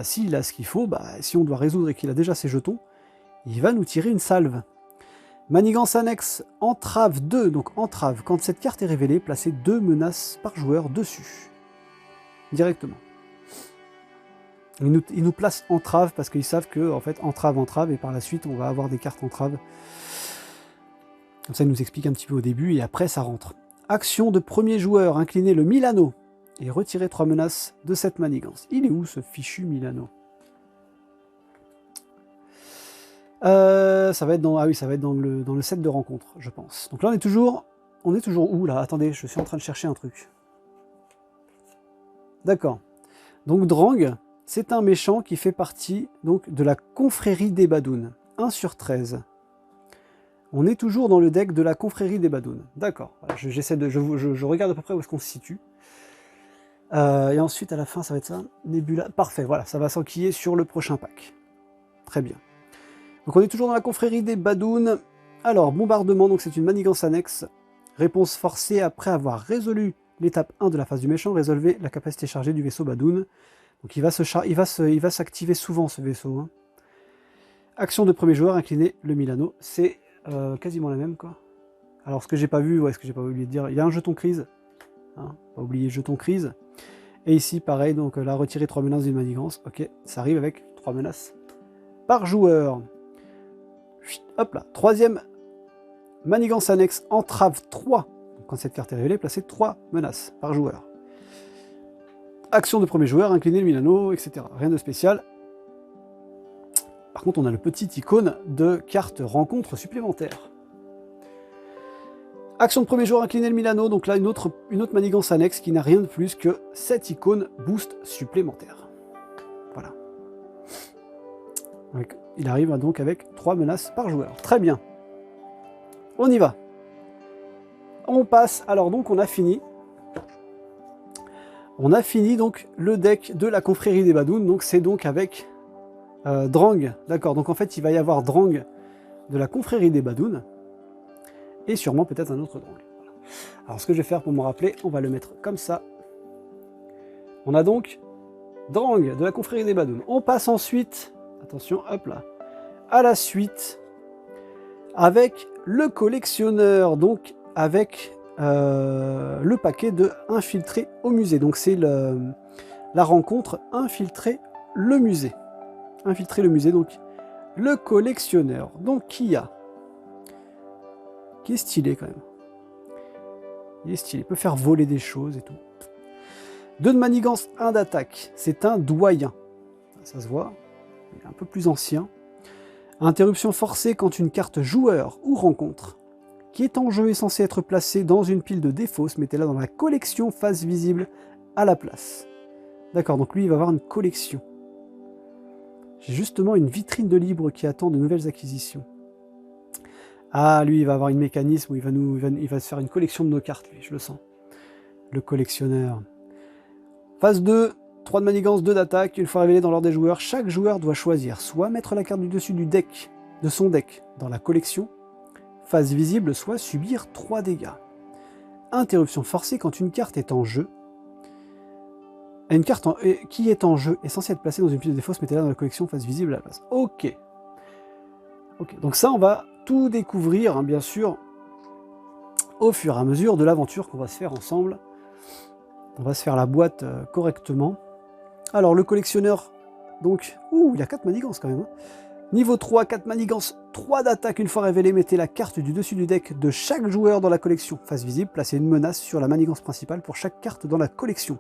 s'il a ce qu'il faut, si on doit résoudre et qu'il a déjà ses jetons, il va nous tirer une salve. Manigance annexe, entrave 2. Donc entrave, quand cette carte est révélée, placez 2 menaces par joueur dessus. Directement. Ils nous placent entrave parce qu'ils savent que, en fait, entrave, et par la suite, on va avoir des cartes entrave. Comme ça, ils nous expliquent un petit peu au début, et après, ça rentre. Action de premier joueur, inclinez le Milano. Et retirer 3 menaces de cette manigance. Il est où ce fichu Milano? Ça va être dans, ça va être dans le set de rencontre, je pense. Donc là, on est toujours où là? Attendez, je suis en train de chercher un truc. D'accord. Donc Drang, c'est un méchant qui fait partie donc de la confrérie des Badouns. 1 sur 13. On est toujours dans le deck de la confrérie des Badouns. D'accord. Voilà, je regarde à peu près où est-ce qu'on se situe. Et ensuite, à la fin, ça va être ça. Nebula. Parfait, voilà, ça va s'enquiller sur le prochain pack. Très bien. Donc on est toujours dans la confrérie des Badouns. Alors, bombardement, donc c'est une manigance annexe. Réponse forcée après avoir résolu l'étape 1 de la phase du méchant. Résolvez la capacité chargée du vaisseau Badoun. Donc il va s'activer souvent, ce vaisseau. Hein. Action de premier joueur, incliner le Milano. C'est quasiment la même, quoi. Alors, ce que j'ai pas vu, ce que j'ai pas oublié de dire, il y a un jeton crise. Hein, pas oublier jeton crise. Et ici, pareil, donc là, retirer 3 menaces d'une manigance. Ok, ça arrive avec 3 menaces par joueur. Hop là, 3e manigance annexe, entrave 3. Donc, quand cette carte est révélée, placez 3 menaces par joueur. Action de premier joueur, incliner le Milano, etc. Rien de spécial. Par contre, on a le petit icône de carte rencontre supplémentaire. Action de premier joueur, incliner le Milano, donc là une autre manigance annexe qui n'a rien de plus que cette icône boost supplémentaire. Voilà. Donc, il arrive donc avec 3 menaces par joueur. Très bien. On y va. On passe, alors donc on a fini. On a fini donc le deck de la confrérie des Badouns, donc c'est donc avec Drang. D'accord, donc en fait il va y avoir Drang de la confrérie des Badouns. Et sûrement peut-être un autre Drang. Voilà. Alors ce que je vais faire pour me rappeler, on va le mettre comme ça. On a donc Drang de la confrérie des Badouns. On passe ensuite, attention, hop là, à la suite avec le collectionneur, donc avec le paquet de infiltrer au musée. Donc c'est la rencontre infiltrer le musée. Infiltrer le musée, donc le collectionneur. Donc qui est stylé quand même. Il est stylé, il peut faire voler des choses et tout. 2 de manigance, 1 d'attaque. C'est un doyen. Ça se voit. Il est un peu plus ancien. Interruption forcée quand une carte joueur ou rencontre qui est en jeu est censée être placée dans une pile de défausse. Mettez-la dans la collection face visible à la place. D'accord, donc lui il va avoir une collection. J'ai justement une vitrine de libre qui attend de nouvelles acquisitions. Ah, lui, il va avoir une mécanisme où il va se faire une collection de nos cartes, lui, je le sens. Le collectionneur. Phase 2, 3 de manigance, 2 d'attaque. Une fois révélé dans l'ordre des joueurs, chaque joueur doit choisir soit mettre la carte du dessus du deck, de son deck, dans la collection, phase visible, soit subir 3 dégâts. Interruption forcée quand une carte est en jeu. Une carte qui est en jeu est censée être placée dans une pile de défausse, mettez-la dans la collection face visible à la place. Ok. Ok, donc ça, on va tout découvrir, hein, bien sûr, au fur et à mesure de l'aventure qu'on va se faire ensemble. On va se faire la boîte correctement. Alors, le collectionneur, donc, il a 4 manigances quand même. Hein. Niveau 3, 4 manigances, 3 d'attaque. Une fois révélé, mettez la carte du dessus du deck de chaque joueur dans la collection. Face visible, placez une menace sur la manigance principale pour chaque carte dans la collection.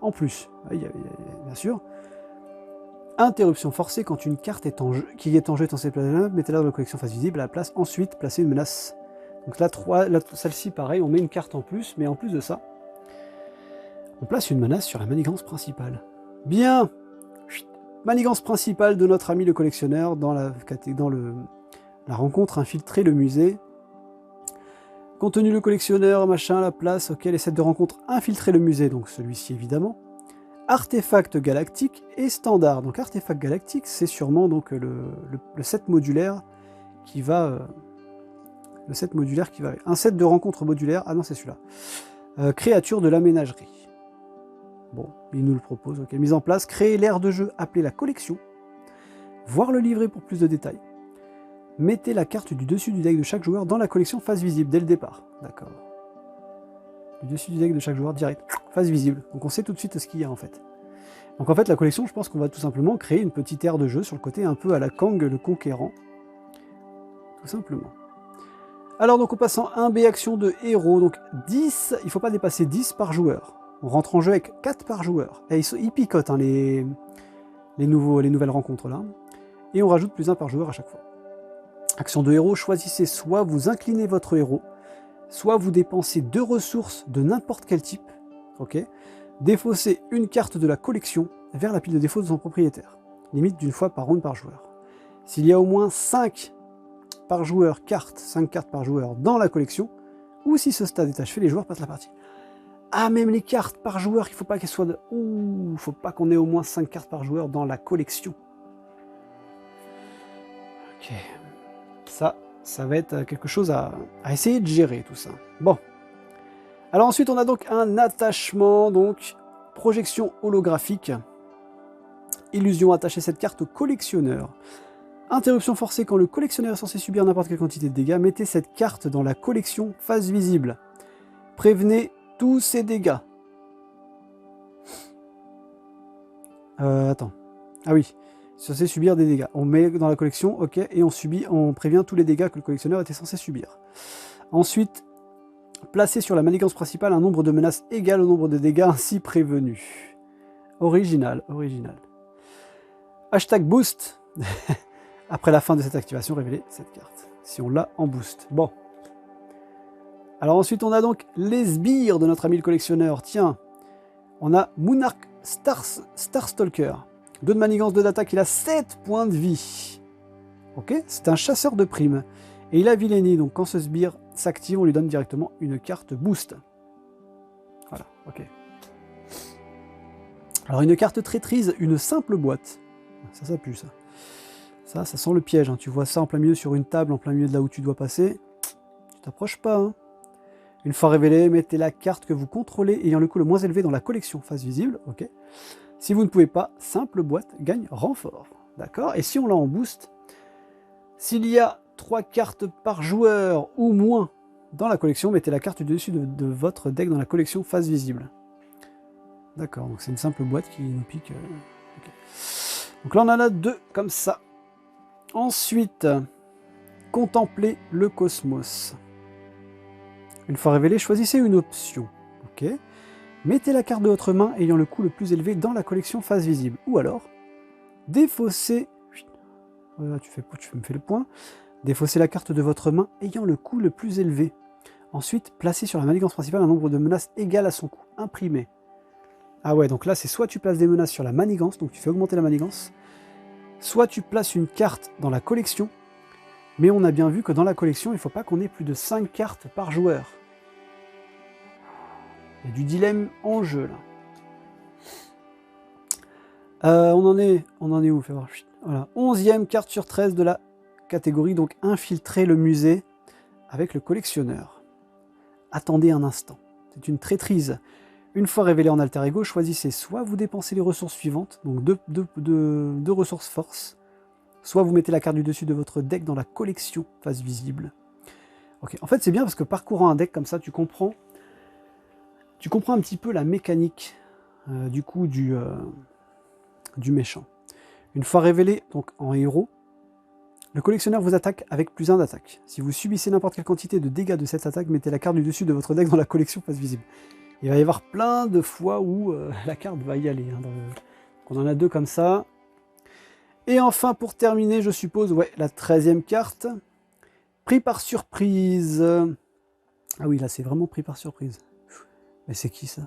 En plus, bien sûr. Interruption forcée quand une carte qui est en jeu est censée placer, mettez-la dans la collection face visible. À la place, ensuite, placez une menace. Donc là, celle-ci, pareil, on met une carte en plus, mais en plus de ça, on place une menace sur la manigance principale. Bien. Manigance principale de notre ami le collectionneur dans la rencontre infiltrer le musée. Contenu le collectionneur, machin, la place, ok, les sets de rencontre infiltrer le musée, donc celui-ci évidemment. Artefact galactique et standard. Donc artefact galactique, c'est sûrement donc le set modulaire qui va... Un set de rencontre modulaire, ah non c'est celui-là. Créature de la ménagerie. Bon, il nous le propose. Ok. Mise en place, créer l'aire de jeu appelée la collection. Voir le livret pour plus de détails. Mettez la carte du dessus du deck de chaque joueur dans la collection face visible dès le départ. D'accord. Du dessus du deck de chaque joueur direct. Face visible. Donc on sait tout de suite ce qu'il y a en fait. Donc en fait la collection, je pense qu'on va tout simplement créer une petite aire de jeu sur le côté un peu à la Kang le Conquérant. Tout simplement. Alors donc on passe en 1B action de héros. Donc 10, il ne faut pas dépasser 10 par joueur. On rentre en jeu avec 4 par joueur. Et ils picotent hein, les nouvelles rencontres là. Et on rajoute plus 1 par joueur à chaque fois. Action de héros, choisissez soit vous inclinez votre héros, soit vous dépensez 2 ressources de n'importe quel type. Ok. Défaussez une carte de la collection vers la pile de défauts de son propriétaire. Limite d'une fois par round par joueur. S'il y a au moins 5 par joueur 5 cartes par joueur dans la collection, ou si ce stade est achevé, les joueurs passent la partie. Ah, même les cartes par joueur, il ne faut pas qu'elles soient de... Ouh, faut pas qu'on ait au moins 5 cartes par joueur dans la collection. Ok. Ça va être quelque chose à essayer de gérer, tout ça. Bon. Alors ensuite, on a donc un attachement, donc projection holographique. Illusion, attachez cette carte au collectionneur. Interruption forcée, quand le collectionneur est censé subir n'importe quelle quantité de dégâts, mettez cette carte dans la collection face visible. Prévenez tous ces dégâts. Attends. Ah oui, censé subir des dégâts. On met dans la collection, ok, et on prévient tous les dégâts que le collectionneur était censé subir. Ensuite, placez sur la manigance principale un nombre de menaces égal au nombre de dégâts ainsi prévenus. Original. Hashtag boost. Après la fin de cette activation, révélez cette carte. Si on l'a en boost. Bon. Alors ensuite, on a donc les sbires de notre ami le collectionneur. Tiens, on a Monarch Starstalker. 2 de manigance, 2 d'attaque, il a 7 points de vie. Ok, c'est un chasseur de primes. Et il a Villainy, donc quand ce sbire s'active, on lui donne directement une carte boost. Voilà, ok. Alors une carte traîtrise, une simple boîte. Ça pue ça. Ça sent le piège. Hein. Tu vois ça en plein milieu sur une table, en plein milieu de là où tu dois passer. Tu t'approches pas. Hein. Une fois révélée, mettez la carte que vous contrôlez ayant le coût le moins élevé dans la collection face visible. Ok. Si vous ne pouvez pas, simple boîte gagne renfort. D'accord. Et si on l'a en boost, s'il y a 3 cartes par joueur ou moins dans la collection, mettez la carte du dessus de votre deck dans la collection face visible. D'accord, donc c'est une simple boîte qui nous pique. Okay. Donc là on en a 2 comme ça. Ensuite, contempler le cosmos. Une fois révélé, choisissez une option. Ok. Mettez la carte de votre main ayant le coût le plus élevé dans la collection face visible. Ou alors, défaussez... Voilà, tu me fais le point. Défaussez la carte de votre main ayant le coût le plus élevé. Ensuite, placez sur la manigance principale un nombre de menaces égal à son coût. Imprimé. Ah ouais, donc là, c'est soit tu places des menaces sur la manigance, donc tu fais augmenter la manigance, soit tu places une carte dans la collection, mais on a bien vu que dans la collection, il ne faut pas qu'on ait plus de 5 cartes par joueur. Il y a du dilemme en jeu, là. On en est où? Fais voir. Voilà. 11e carte sur 13 de la catégorie, donc infiltrer le musée avec le collectionneur. Attendez un instant. C'est une traîtrise. Une fois révélé en alter ego, choisissez soit vous dépensez les ressources suivantes, donc deux ressources force, soit vous mettez la carte du dessus de votre deck dans la collection face visible. Ok, en fait c'est bien parce que parcourant un deck comme ça, tu comprends un petit peu la mécanique du coup du méchant. Une fois révélé donc en héros, le collectionneur vous attaque avec +1 d'attaque. Si vous subissez n'importe quelle quantité de dégâts de cette attaque, mettez la carte du dessus de votre deck dans la collection face visible. Il va y avoir plein de fois où la carte va y aller. Hein, on en a 2 comme ça. Et enfin, pour terminer, je suppose, ouais, la 13e carte. Pris par surprise. Ah oui, là, c'est vraiment pris par surprise. Mais c'est qui, ça?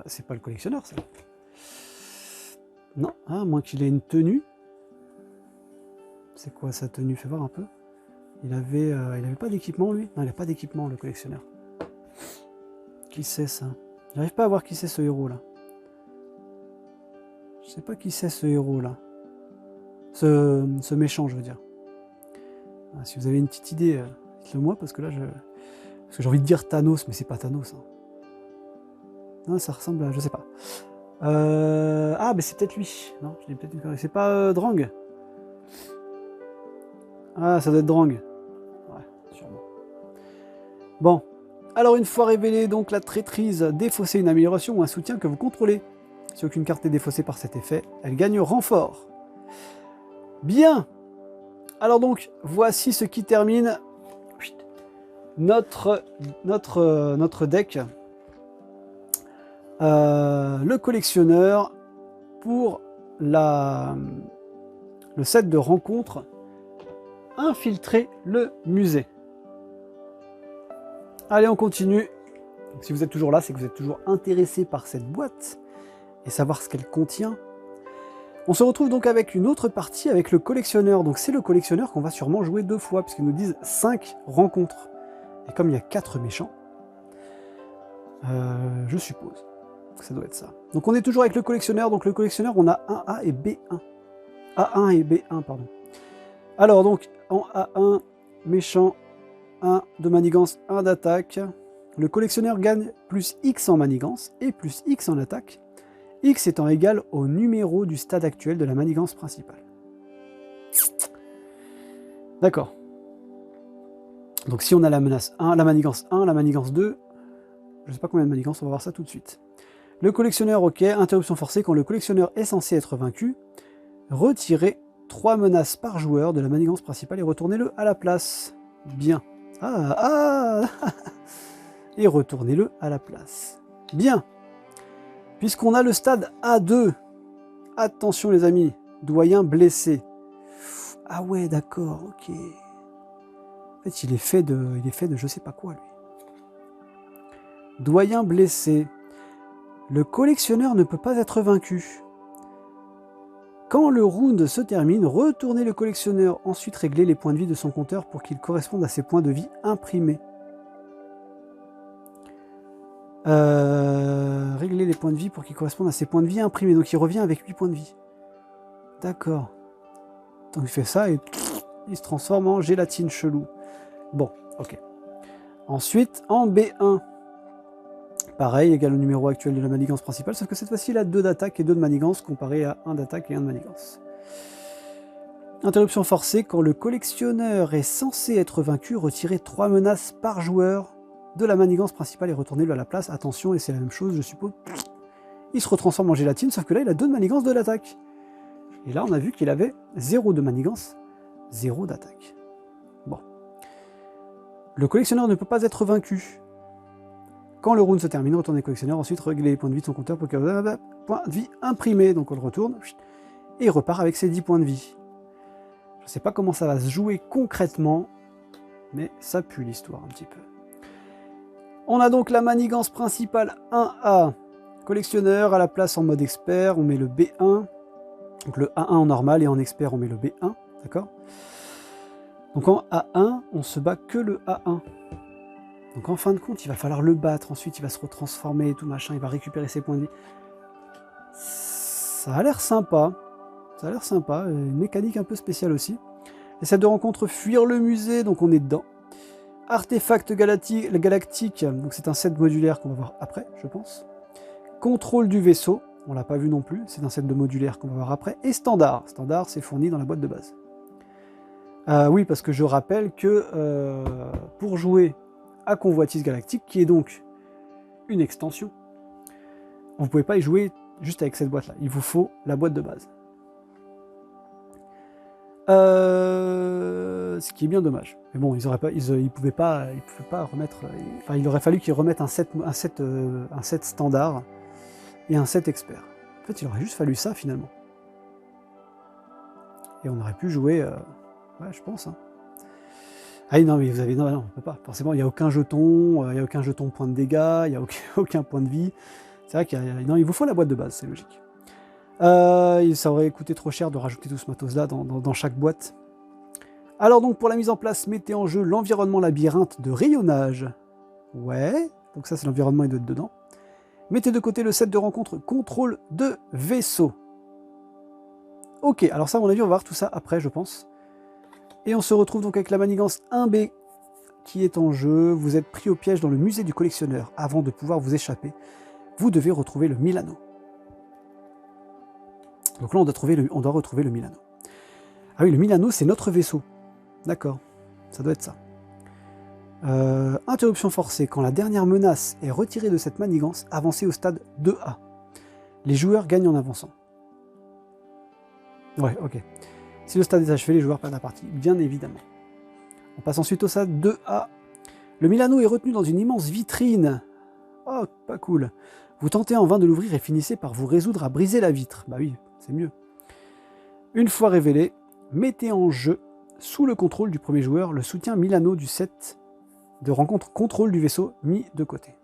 C'est pas le collectionneur, ça. Non, à moins qu'il ait une tenue. C'est quoi sa tenue? Fais voir un peu. Il avait pas d'équipement, lui? Non, il n'a pas d'équipement, le collectionneur. Qui c'est, ça? J'arrive pas à voir qui c'est, ce héros-là. Je sais pas qui c'est, ce héros-là. Ce méchant, je veux dire. Ah, si vous avez une petite idée, dites-le moi, parce que là, j'ai envie de dire Thanos, mais c'est pas Thanos. Hein. Non, ça ressemble à... Je sais pas. Ah, mais c'est peut-être lui. Non, je dis peut-être une connerie. C'est pas Drang? Ah, ça doit être Drang. Ouais, sûrement. Bon. Alors, une fois révélée, donc, la traîtrise, défausser une amélioration ou un soutien que vous contrôlez. Si aucune carte n'est défaussée par cet effet, elle gagne renfort. Bien. Alors donc, voici ce qui termine notre deck. Le collectionneur pour le set de rencontre infiltrer le musée. Allez, on continue. Donc, si vous êtes toujours là, c'est que vous êtes toujours intéressé par cette boîte et savoir ce qu'elle contient. On se retrouve donc avec une autre partie avec le collectionneur. Donc c'est le collectionneur qu'on va sûrement jouer 2 fois, puisqu'ils nous disent 5 rencontres. Et comme il y a 4 méchants, je suppose que ça doit être ça. Donc on est toujours avec le collectionneur. Donc le collectionneur, on a 1A et B1. A1 et B1, pardon. Alors donc, en A1, méchant, 1 de manigance, 1 d'attaque. Le collectionneur gagne plus X en manigance et plus X en attaque. X étant égal au numéro du stade actuel de la manigance principale. D'accord. Donc si on a la menace 1, la manigance 1, la manigance 2, je ne sais pas combien de manigances, on va voir ça tout de suite. Le collectionneur, ok, interruption forcée, quand le collectionneur est censé être vaincu, retirez 3 menaces par joueur de la manigance principale et retournez-le à la place. Bien. Et retournez-le à la place. Bien. Puisqu'on a le stade A2, attention les amis, doyen blessé. Ah ouais, d'accord, ok. En fait, il est fait de je sais pas quoi, lui. Doyen blessé. Le collectionneur ne peut pas être vaincu. Quand le round se termine, retournez le collectionneur, ensuite réglez les points de vie de son compteur pour qu'ils correspondent à ses points de vie imprimés. Régler les points de vie pour qu'ils correspondent à ses points de vie imprimés. Donc il revient avec 8 points de vie. D'accord. Donc il fait ça et il se transforme en gélatine chelou. Bon, ok. Ensuite, en B1, pareil, égal au numéro actuel de la manigance principale, sauf que cette fois-ci, il a 2 d'attaque et 2 de manigance, comparé à 1 d'attaque et 1 de manigance. Interruption forcée, quand le collectionneur est censé être vaincu, retirez 3 menaces par joueur de la manigance principale et retournez-le à la place. Attention, et c'est la même chose, je suppose. Il se retransforme en gélatine, sauf que là, il a 2 de manigance, 2 d'attaque. Et là, on a vu qu'il avait 0 de manigance, 0 d'attaque. Bon. Le collectionneur ne peut pas être vaincu. Quand le round se termine, retournez le collectionneur, ensuite réglez les points de vie de son compteur pour qu'il ait points de vie imprimés. Donc on le retourne, et il repart avec ses 10 points de vie. Je ne sais pas comment ça va se jouer concrètement, mais ça pue l'histoire un petit peu. On a donc la manigance principale 1A. Collectionneur, à la place en mode expert, on met le B1. Donc le A1 en normal et en expert, on met le B1. D'accord? Donc en A1, on se bat que le A1. Donc en fin de compte, il va falloir le battre. Ensuite, il va se retransformer et tout machin. Il va récupérer ses points de vie. Ça a l'air sympa. Ça a l'air sympa. Une mécanique un peu spéciale aussi. Les sets de rencontre, fuir le musée. Donc on est dedans. Artefact galactique. Donc c'est un set modulaire qu'on va voir après, je pense. Contrôle du vaisseau. on l'a pas vu non plus, c'est un set de modulaire qu'on va voir après, et standard. Standard, c'est fourni dans la boîte de base. Oui, parce que je rappelle que pour jouer à Convoitise Galactique, qui est donc une extension, vous ne pouvez pas y jouer juste avec cette boîte-là. Il vous faut la boîte de base. Ce qui est bien dommage. Mais bon, ils pouvaient pas remettre. Enfin, il aurait fallu qu'ils remettent un set standard et un set expert. En fait, il aurait juste fallu ça finalement. Et on aurait pu jouer. Ouais, je pense. Hein. Ah non, mais vous avez non, on peut pas. Forcément, il n'y a aucun jeton, il y a aucun jeton point de dégâts, il n'y a aucun point de vie. C'est vrai non, il vous faut la boîte de base, c'est logique. Ça aurait coûté trop cher de rajouter tout ce matos-là dans chaque boîte. Alors donc, pour la mise en place, mettez en jeu l'environnement labyrinthe de rayonnage. Ouais, donc ça c'est l'environnement et d'autres dedans. Mettez de côté le set de rencontre contrôle de vaisseau. Ok, alors ça, à mon avis, on va voir tout ça après, je pense. Et on se retrouve donc avec la manigance 1B qui est en jeu. Vous êtes pris au piège dans le musée du collectionneur. Avant de pouvoir vous échapper, vous devez retrouver le Milano. Donc là, on doit retrouver le Milano. Ah oui, le Milano, c'est notre vaisseau. D'accord, ça doit être ça. Interruption forcée. Quand la dernière menace est retirée de cette manigance, avancez au stade 2A. Les joueurs gagnent en avançant. Ouais, ok. Si le stade est achevé, les joueurs perdent la partie, bien évidemment. On passe ensuite au stade 2A. Le Milano est retenu dans une immense vitrine. Oh, pas cool. Vous tentez en vain de l'ouvrir et finissez par vous résoudre à briser la vitre. Bah oui, c'est mieux. Une fois révélé, mettez en jeu, sous le contrôle du premier joueur, le soutien Milano du set de rencontre contrôle du vaisseau mis de côté.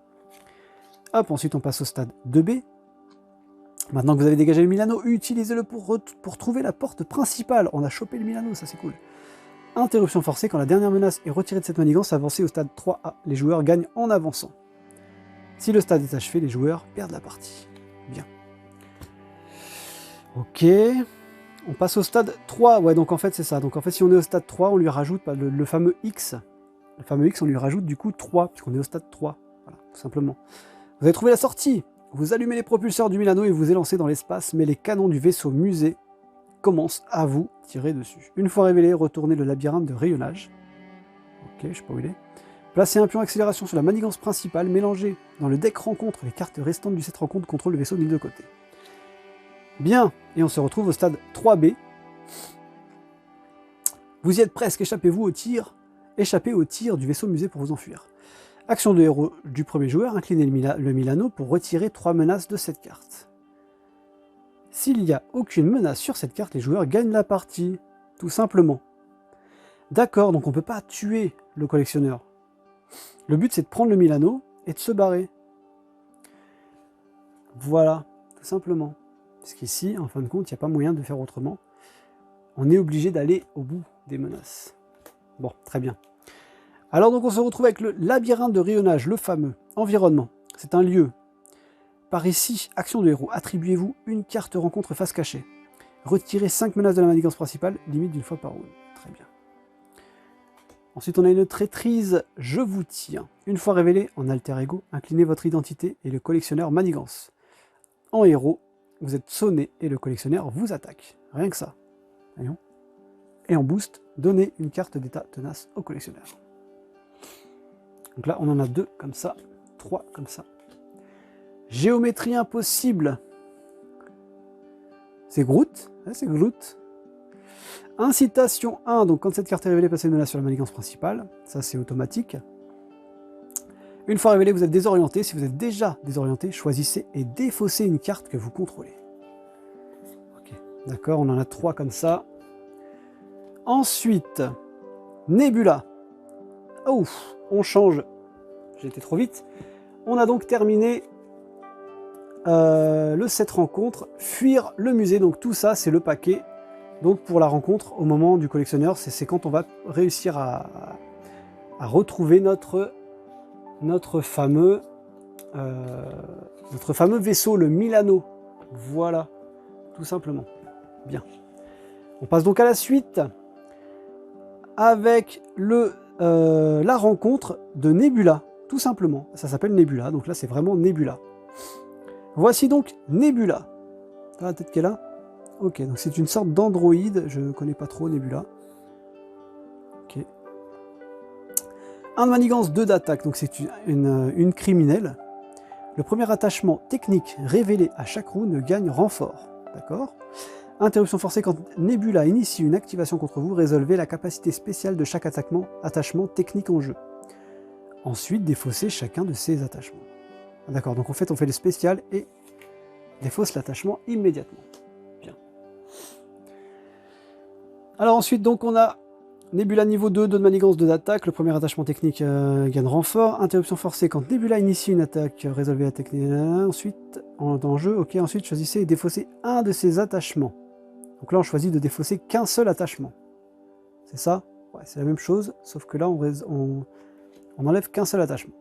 Hop, ensuite on passe au stade 2B. Maintenant que vous avez dégagé le Milano, utilisez-le pour trouver la porte principale. On a chopé le Milano, ça c'est cool. Interruption forcée, quand la dernière menace est retirée de cette manigance, avancez au stade 3A. Les joueurs gagnent en avançant. Si le stade est achevé, les joueurs perdent la partie. Bien. Ok. On passe au stade 3. Ouais, donc en fait c'est ça. Donc en fait si on est au stade 3, on lui rajoute le fameux X. Le fameux X, on lui rajoute du coup 3, puisqu'on est au stade 3. Voilà, tout simplement. Vous avez trouvé la sortie. Vous allumez les propulseurs du Milano et vous élancez dans l'espace, mais les canons du vaisseau musée commencent à vous tirer dessus. Une fois révélé, retournez le labyrinthe de rayonnage. Ok, je sais pas où il est. Placez un pion accélération sur la manigance principale, mélangez dans le deck rencontre les cartes restantes du set rencontre contrôle le vaisseau mis de côté. Bien, et on se retrouve au stade 3B. Vous y êtes presque, échappez au tir du vaisseau musée pour vous enfuir. Action de héros du premier joueur, inclinez le Milano pour retirer 3 menaces de cette carte. S'il n'y a aucune menace sur cette carte, les joueurs gagnent la partie, tout simplement. D'accord, donc on ne peut pas tuer le collectionneur. Le but c'est de prendre le Milano et de se barrer. Voilà, tout simplement. Parce qu'ici, en fin de compte, il n'y a pas moyen de faire autrement. On est obligé d'aller au bout des menaces. Bon, très bien. Alors donc on se retrouve avec le labyrinthe de rayonnage, le fameux environnement. C'est un lieu. Par ici, action de héros, attribuez-vous une carte rencontre face cachée. Retirez 5 menaces de la manigance principale, limite d'une fois par round. Très bien. Ensuite on a une traîtrise, je vous tiens. Une fois révélé, en alter ego, inclinez votre identité et le collectionneur manigance. En héros, vous êtes sonné et le collectionneur vous attaque. Rien que ça. Voyons. Et en boost, donnez une carte d'état tenace au collectionneur. Donc là, on en a 2 comme ça, 3 comme ça. Géométrie impossible. C'est Groot. Ouais, c'est Groot. Incitation 1. Donc quand cette carte est révélée, passez une menace sur la manigance principale. Ça, c'est automatique. Une fois révélé, vous êtes désorienté. Si vous êtes déjà désorienté, choisissez et défaussez une carte que vous contrôlez. Ok, d'accord, on en a 3 comme ça. Ensuite, Nebula. Ouf, on change. J'ai été trop vite. On a donc terminé le set rencontre, fuir le musée. Donc tout ça, c'est le paquet. Donc pour la rencontre, au moment du collectionneur, c'est quand on va réussir à retrouver notre fameux vaisseau, le Milano. Voilà, tout simplement. Bien. On passe donc à la suite avec la rencontre de Nebula, tout simplement. Ça s'appelle Nebula, donc là c'est vraiment Nebula. Voici donc Nebula. pas la tête qu'elle a. Ok, donc c'est une sorte d'androïde, je ne connais pas trop Nebula. Ok. 1 de manigance, 2 d'attaque, donc c'est une criminelle. Le premier attachement technique révélé à chaque roue ne gagne renfort. D'accord. Interruption forcée quand Nebula initie une activation contre vous, résolvez la capacité spéciale de chaque attachement technique en jeu. Ensuite, défaussez chacun de ces attachements. D'accord, donc en fait on fait le spécial et défausse l'attachement immédiatement. Bien. Alors ensuite, donc on a Nebula niveau 2, 2 de manigance, 2 d'attaque. Le premier attachement technique gagne renfort. Interruption forcée quand Nebula initie une attaque, résolvez la technique. Ensuite, en jeu, ok, ensuite choisissez et défaussez un de ces attachements. Donc là, on choisit de défausser qu'un seul attachement. C'est ça? Ouais, c'est la même chose, sauf que là, on enlève qu'un seul attachement.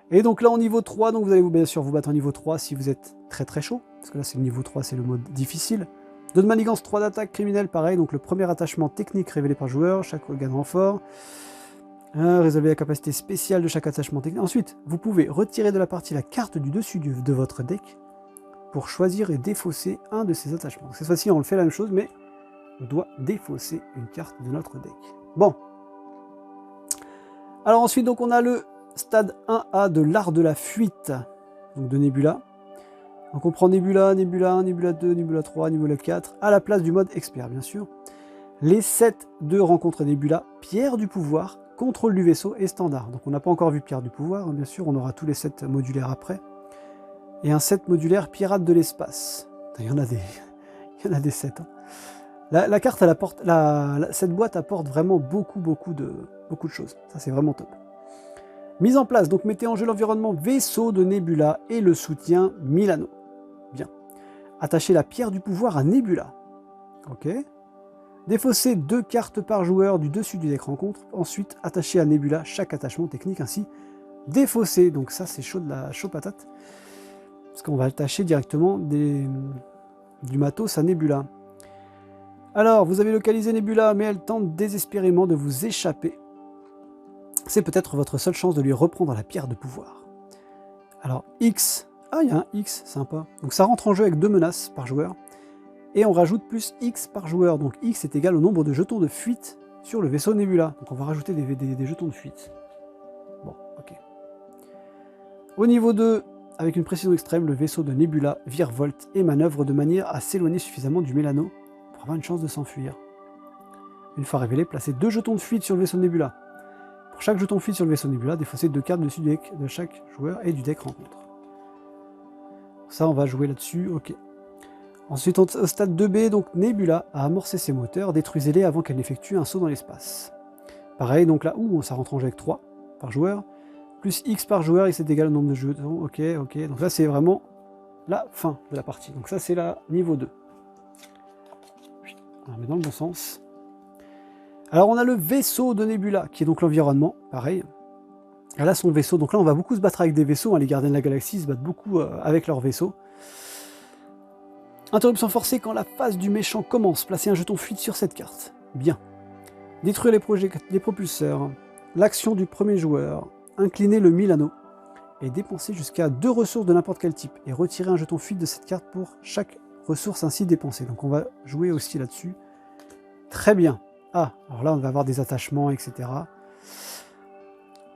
Et donc là, en niveau 3, donc vous allez bien sûr vous battre en niveau 3 si vous êtes très très chaud. Parce que là, c'est le niveau 3, c'est le mode difficile. 2 de manigance, 3 d'attaque criminelle, pareil. Donc le premier attachement technique révélé par joueur, chaque gagne renfort. Résolvez la capacité spéciale de chaque attachement technique. Ensuite, vous pouvez retirer de la partie la carte du dessus de votre deck pour choisir et défausser un de ces attachements. Donc cette fois-ci, on le fait la même chose, mais on doit défausser une carte de notre deck. Bon. Alors ensuite, donc on a le stade 1A de l'art de la fuite, donc de Nebula. Donc on prend Nebula, Nebula 1, Nebula 2, Nebula 3, Nebula 4, à la place du mode expert, bien sûr. Les 7 de rencontre Nebula, pierre du pouvoir, contrôle du vaisseau et standard. Donc on n'a pas encore vu pierre du pouvoir, hein, bien sûr, on aura tous les 7 modulaires après. Et un set modulaire pirate de l'espace. Il y en a des 7. Hein. La carte, elle apporte, cette boîte apporte vraiment beaucoup de choses. Ça, c'est vraiment top. Mise en place, donc mettez en jeu l'environnement vaisseau de Nebula et le soutien Milano. Bien. Attachez la pierre du pouvoir à Nebula. Ok. Défaussez 2 cartes par joueur du dessus du deck rencontre. Ensuite, attachez à Nebula chaque attachement technique ainsi défaussé. Donc ça, c'est chaud patate. Parce qu'on va attacher directement du matos à Nebula. Alors, vous avez localisé Nebula, mais elle tente désespérément de vous échapper. C'est peut-être votre seule chance de lui reprendre la pierre de pouvoir. Alors, X. Ah, il y a un X, sympa. Donc ça rentre en jeu avec 2 menaces par joueur. Et on rajoute plus X par joueur. Donc X est égal au nombre de jetons de fuite sur le vaisseau Nebula. Donc on va rajouter des jetons de fuite. Bon, ok. Au niveau 2, avec une précision extrême, le vaisseau de Nebula virevolte et manœuvre de manière à s'éloigner suffisamment du Mélano pour avoir une chance de s'enfuir. Une fois révélé, placez 2 jetons de fuite sur le vaisseau Nebula. Pour chaque jeton de fuite sur le vaisseau Nebula, défaussez 2 cartes dessus du deck de chaque joueur et du deck rencontre. Ça, on va jouer là-dessus, ok. Ensuite, au stade 2B, donc Nebula a amorcé ses moteurs, détruisez-les avant qu'elle n'effectue un saut dans l'espace. Pareil, donc là, ça rentre en jeu avec 3 par joueur, plus X par joueur, et c'est égal au nombre de jetons, ok. Donc là, c'est vraiment la fin de la partie. Donc ça, c'est la niveau 2. On la met dans le bon sens. Alors, on a le vaisseau de Nebula, qui est donc l'environnement, pareil. Elle a son vaisseau, donc là, on va beaucoup se battre avec des vaisseaux, hein. Les gardiens de la galaxie se battent beaucoup avec leurs vaisseaux. Interruption forcée quand la phase du méchant commence. Placez un jeton fuite sur cette carte. Bien. Détruire les propulseurs. L'action du premier joueur. Incliner le Milano. Et dépenser jusqu'à 2 ressources de n'importe quel type. Et retirer un jeton fuite de cette carte pour chaque ressource ainsi dépensée. Donc on va jouer aussi là-dessus. Très bien. Ah, alors là on va avoir des attachements, etc.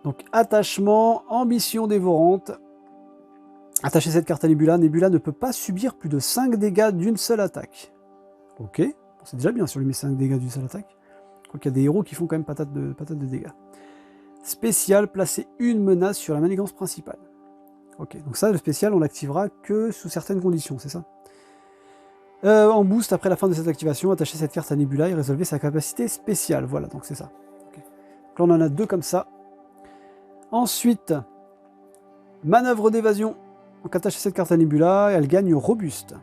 Donc attachement, ambition dévorante. Attachez cette carte à Nebula. Nebula ne peut pas subir plus de 5 dégâts d'une seule attaque. Ok, c'est déjà bien si on lui met 5 dégâts d'une seule attaque. Donc il y a des héros qui font quand même patate de dégâts. Spécial, placez une menace sur la manigance principale. Ok, donc ça, le spécial, on l'activera que sous certaines conditions, c'est ça. En boost, après la fin de cette activation, attachez cette carte à Nebula et résolvez sa capacité spéciale. Voilà, donc c'est ça. Okay. Donc là, on en a 2 comme ça. Ensuite, manœuvre d'évasion. Donc attachez cette carte à Nebula et elle gagne robuste.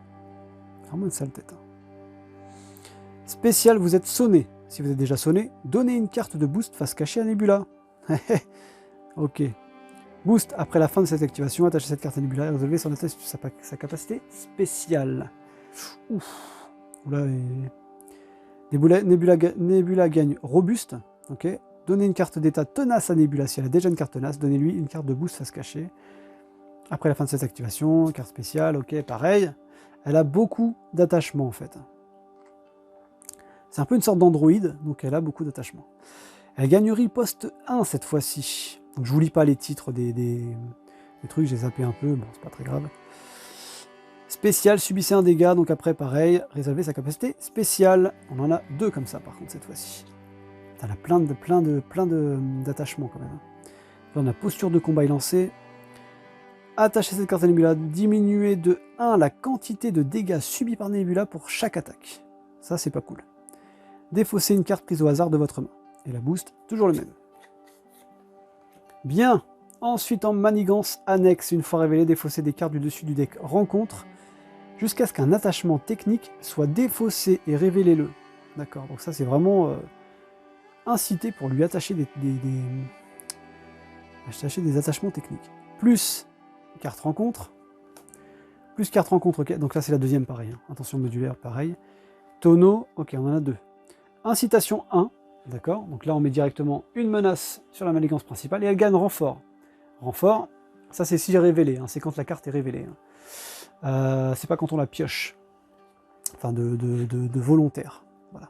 Vraiment une sale tête. Spécial, vous êtes sonné. Si vous êtes déjà sonné, donnez une carte de boost face cachée à Nebula. Ok. Boost, après la fin de cette activation, attachez cette carte à Nebula et résolvez sa capacité spéciale. Ouf. Oula, Nebula gagne robuste. Ok. Donnez une carte d'état tenace à Nebula si elle a déjà une carte tenace. Donnez-lui une carte de boost face cachée. Après la fin de cette activation, carte spéciale, ok, pareil. Elle a beaucoup d'attachement en fait. C'est un peu une sorte d'androïde, donc elle a beaucoup d'attachement. Elle gagne riposte 1 cette fois-ci. Donc je vous lis pas les titres des trucs, j'ai zappé un peu, bon c'est pas très grave. Spécial, subissez un dégât, donc après pareil, résolvez sa capacité spéciale. On en a 2 comme ça par contre cette fois-ci. Elle a plein d'attachements quand même. Là, on a posture de combat et lancé. Attachez cette carte à Nebula, diminuez de 1 la quantité de dégâts subis par Nebula pour chaque attaque. Ça c'est pas cool. Défaussez une carte prise au hasard de votre main. Et la boost, toujours le même. Bien. Ensuite en manigance annexe, une fois révélé, défaussez des cartes du dessus du deck rencontre, jusqu'à ce qu'un attachement technique soit défaussé et révélez-le. D'accord, donc ça c'est vraiment incité pour lui attacher des attachements techniques. Plus carte rencontre, plus carte rencontre, ok, donc là c'est la deuxième pareil, hein. Attention modulaire pareil. Tonneau, ok on en a 2. Incitation 1, d'accord, donc là on met directement une menace sur la manigance principale et elle gagne renfort. Renfort, ça c'est si révélé, hein, c'est quand la carte est révélée. Hein. C'est pas quand on la pioche, enfin de volontaire. Voilà.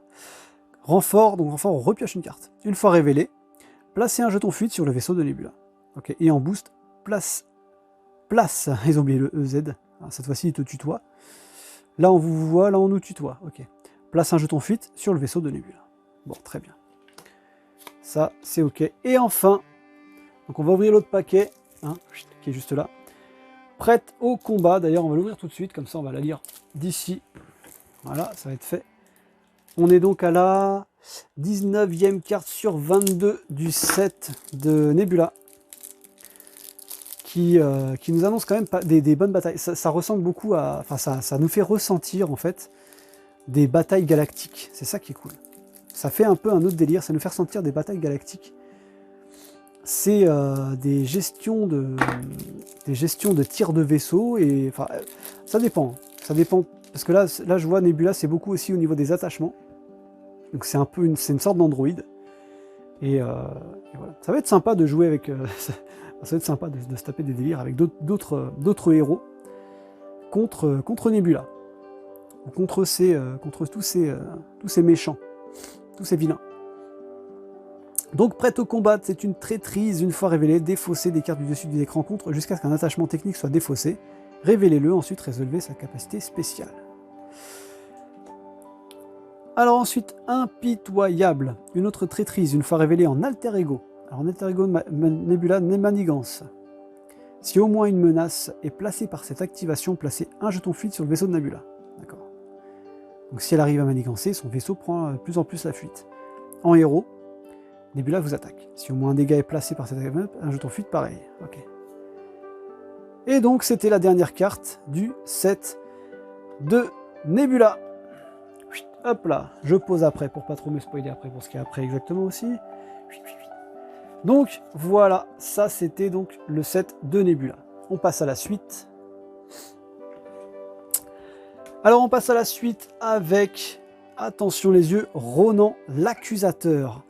Renfort, donc renfort on repioche une carte. Une fois révélée, placez un jeton fuite sur le vaisseau de Nebula. Okay. Et en boost, place, ils ont oublié le EZ, alors, cette fois-ci il te tutoie. Là on vous voit, là on nous tutoie. Ok. Place un jeton fuite sur le vaisseau de Nebula. Bon, très bien. Ça c'est ok. Et enfin, donc on va ouvrir l'autre paquet, hein, qui est juste là. Prête au combat, d'ailleurs on va l'ouvrir tout de suite, comme ça on va la lire d'ici. Voilà, ça va être fait. On est donc à la 19e carte sur 22 du set de Nebula, qui nous annonce quand même des bonnes batailles. Ça ressemble beaucoup à... Enfin, ça nous fait ressentir, en fait, des batailles galactiques. C'est ça qui est cool. Ça fait un peu un autre délire, ça nous fait ressentir des batailles galactiques. C'est des gestions de tir de vaisseau, et enfin, ça dépend, parce que là je vois Nebula, c'est beaucoup aussi au niveau des attachements, donc c'est une sorte d'androïde, et voilà. Ça va être sympa de jouer avec, ça va être sympa de se taper des délires avec d'autres héros contre Nebula, ou contre tous ces méchants, tous ces vilains. Donc prête au combat, c'est une traîtrise, une fois révélée, défaussez des cartes du dessus du deck rencontre jusqu'à ce qu'un attachement technique soit défaussé. Révélez-le, ensuite résolvez sa capacité spéciale. Alors ensuite, impitoyable, une autre traîtrise, une fois révélée en alter ego. Alors en alter ego Nebula manigance. Si au moins une menace est placée par cette activation, placez un jeton fuite sur le vaisseau de Nebula. D'accord. Donc si elle arrive à manigancer, son vaisseau prend de plus en plus la fuite. En héros, Nebula vous attaque. Si au moins un dégât est placé par cette attaque, un jeton fuite, pareil. Ok. Et donc, c'était la dernière carte du set de Nebula. Hop là, je pose après pour pas trop me spoiler après pour ce qu'il y a après exactement aussi. Donc, voilà, ça c'était donc le set de Nebula. On passe à la suite. Alors, on passe à la suite avec, attention les yeux, Ronan l'accusateur.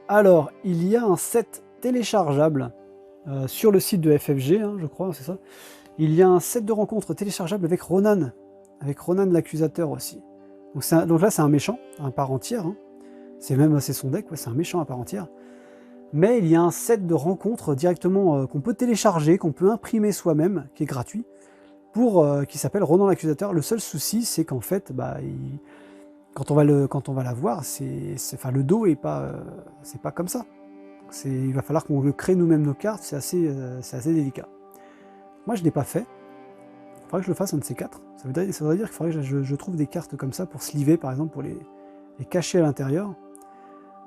Alors, il y a un set téléchargeable sur le site de FFG, hein, je crois, c'est ça. Il y a un set de rencontres téléchargeable avec Ronan l'accusateur aussi. Donc là, c'est un méchant, à part entière. Hein. C'est son deck, ouais, c'est un méchant à part entière. Mais il y a un set de rencontres directement qu'on peut télécharger, qu'on peut imprimer soi-même, qui est gratuit, qui s'appelle Ronan l'accusateur. Le seul souci, c'est qu'en fait, quand on va la voir, le dos est pas, c'est pas comme ça. Il va falloir qu'on le crée nous-mêmes nos cartes, c'est assez délicat. Moi, je ne l'ai pas fait. Il faudrait que je le fasse un de ces quatre. Ça voudrait dire qu'il faudrait que je trouve des cartes comme ça pour sleever, par exemple, pour les cacher à l'intérieur.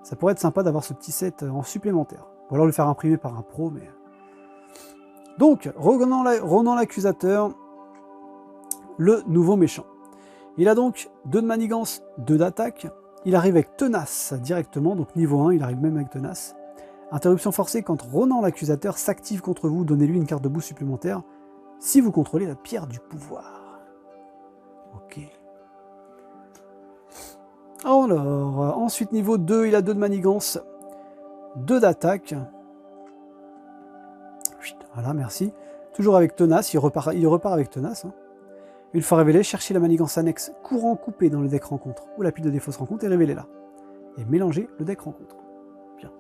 Ça pourrait être sympa d'avoir ce petit set en supplémentaire. Ou alors le faire imprimer par un pro, mais... Donc, Ronan l'accusateur, le nouveau méchant. Il a donc 2 de manigance, 2 d'attaque. Il arrive avec tenace directement, donc niveau 1, il arrive même avec tenace. Interruption forcée, quand Ronan l'accusateur s'active contre vous, donnez-lui une carte de boost supplémentaire si vous contrôlez la pierre du pouvoir. Ok. Alors, ensuite niveau 2, il a 2 de manigance, 2 d'attaque. Voilà, merci. Toujours avec tenace, il repart avec tenace. Hein. Une fois révélé, cherchez la manigance annexe courant coupé dans le deck rencontre ou la pile de défausse rencontre et révélez-la. Et mélangez le deck rencontre. Bien.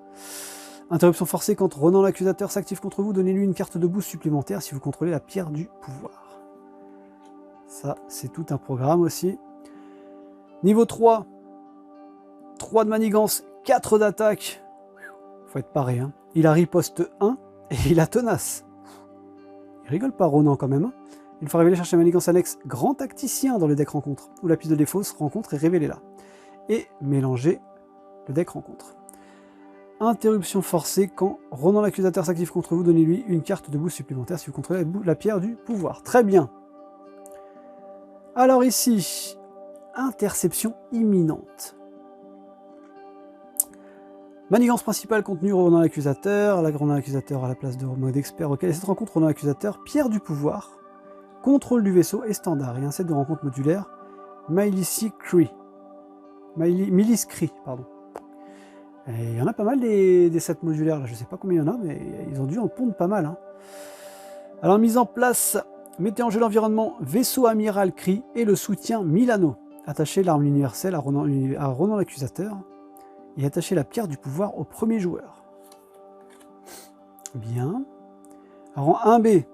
Interruption forcée, quand Ronan l'accusateur s'active contre vous, donnez-lui une carte de boost supplémentaire si vous contrôlez la pierre du pouvoir. Ça, c'est tout un programme aussi. Niveau 3, 3 de manigance, 4 d'attaque. Faut être paré, hein. Il a riposte 1 et il a tenace. Il rigole pas, Ronan, quand même. Hein. Une fois révélé, cherchez manigance annexe grand tacticien dans le deck rencontre ou la piste de défausse rencontre et révélez-la. Et mélangez le deck rencontre. Interruption forcée, quand Ronan l'accusateur s'active contre vous, donnez-lui une carte de boost supplémentaire si vous contrôlez la pierre du pouvoir. Très bien. Alors ici, interception imminente. Manigance principale contenue Ronan l'accusateur. La Ronan l'accusateur à la place de mode expert. Ok, cette rencontre Ronan l'accusateur, pierre du pouvoir, contrôle du vaisseau et standard. Et un set de rencontres modulaires. Milice Cree, pardon. Et il y en a pas mal des sets modulaires, là. Je sais pas combien il y en a, mais ils ont dû en pondre pas mal. Hein. Alors, mise en place, mettez en jeu l'environnement vaisseau amiral Cree et le soutien Milano. Attachez l'arme universelle à Ronan l'accusateur et attachez la pierre du pouvoir au premier joueur. Bien. Alors, en 1B,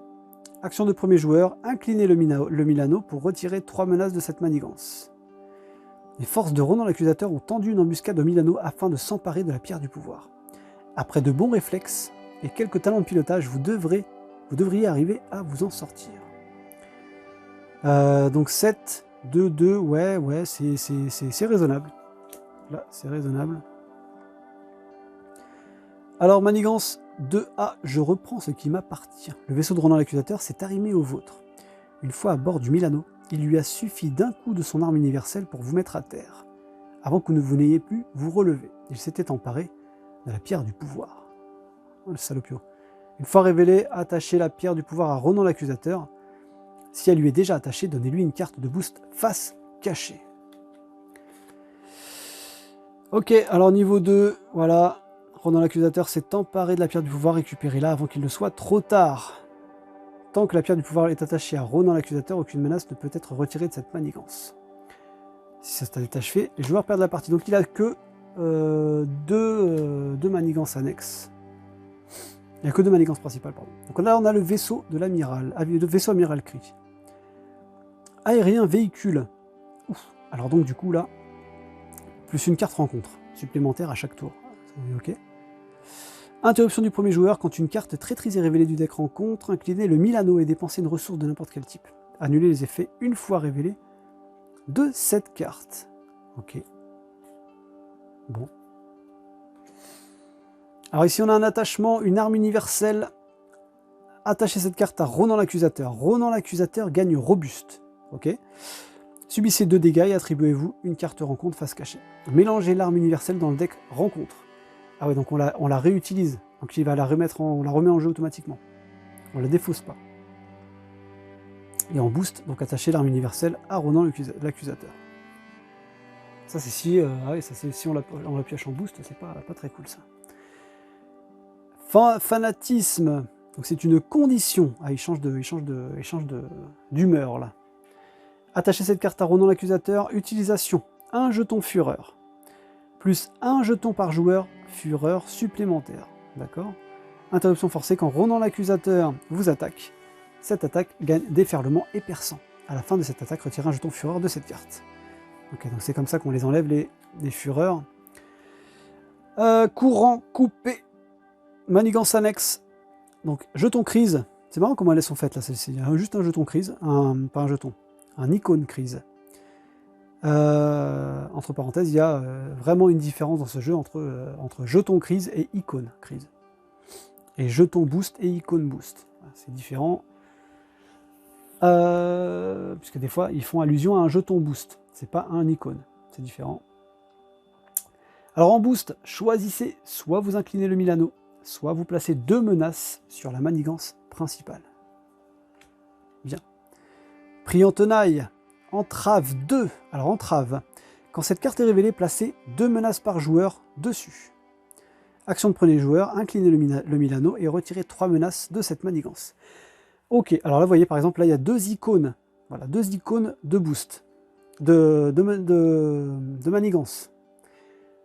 action de premier joueur, inclinez le Milano pour retirer 3 menaces de cette manigance. Les forces de Ronan l'accusateur ont tendu une embuscade au Milano afin de s'emparer de la pierre du pouvoir. Après de bons réflexes et quelques talents de pilotage, vous devriez arriver à vous en sortir. Donc 7, 2, 2, ouais, c'est raisonnable. Là, c'est raisonnable. Alors, manigance 2A, je reprends ce qui m'appartient. Le vaisseau de Ronan l'accusateur s'est arrimé au vôtre. Une fois à bord du Milano, il lui a suffi d'un coup de son arme universelle pour vous mettre à terre. Avant que vous n'ayez pu vous relever, il s'était emparé de la pierre du pouvoir. Oh, le salopio. Une fois révélé, attachez la pierre du pouvoir à Ronan l'accusateur. Si elle lui est déjà attachée, donnez-lui une carte de boost face cachée. Ok, alors niveau 2, voilà. Ronan l'accusateur s'est emparé de la pierre du pouvoir, récupérez-la avant qu'il ne soit trop tard. Tant que la pierre du pouvoir est attachée à Ronan l'accusateur, aucune menace ne peut être retirée de cette manigance. Si ça est achevé, les joueurs perdent la partie. Donc il a que deux manigances annexes. Il n'y a que 2 manigances principales, pardon. Donc là, on a le vaisseau de l'amiral, le vaisseau amiral Cree. Aérien véhicule. Ouf. Alors donc du coup là, plus une carte rencontre supplémentaire à chaque tour. Ok. Interruption du premier joueur, quand une carte traîtrise est révélée du deck rencontre, inclinez le Milano et dépensez une ressource de n'importe quel type. Annulez les effets une fois révélés de cette carte. Ok. Bon. Alors ici on a un attachement, une arme universelle. Attachez cette carte à Ronan l'accusateur. Ronan l'accusateur gagne robuste. Ok. Subissez 2 dégâts et attribuez-vous une carte rencontre face cachée. Mélangez l'arme universelle dans le deck rencontre. Ah ouais, donc on la réutilise. Donc il va la remettre on la remet en jeu automatiquement. On la défausse pas. Et en boost, donc attachez l'arme universelle à Ronan l'accusateur. Ça c'est si, si on la pioche en boost, c'est pas très cool ça. Fanatisme. Donc c'est une condition. Ah, il change d'humeur là. Attachez cette carte à Ronan l'accusateur. Utilisation. 1 jeton fureur. Plus 1 jeton par joueur fureur supplémentaire. D'accord. Interruption forcée, quand Ronan l'accusateur vous attaque. Cette attaque gagne déferlement et perçant. À la fin de cette attaque, retirez un jeton fureur de cette carte. Ok, donc c'est comme ça qu'on les enlève les fureurs. Courant coupé. Manigance annexe. Donc jeton crise. C'est marrant comment elles sont faites là, celle-ci. Juste un jeton crise. Pas un jeton. Un icône crise. Entre parenthèses, il y a vraiment une différence dans ce jeu entre jeton crise et icône crise. Et jeton boost et icône boost. C'est différent. Puisque des fois, ils font allusion à un jeton boost. C'est pas un icône. C'est différent. Alors en boost, choisissez soit vous inclinez le Milano, soit vous placez 2 menaces sur la manigance principale. Bien. Prix en tenaille. Entrave 2. Alors entrave. Quand cette carte est révélée, placez 2 menaces par joueur dessus. Action de premier joueur, inclinez le Milano et retirez 3 menaces de cette manigance. Ok, alors là vous voyez par exemple, là il y a 2 icônes. Voilà, 2 icônes de boost, de manigance.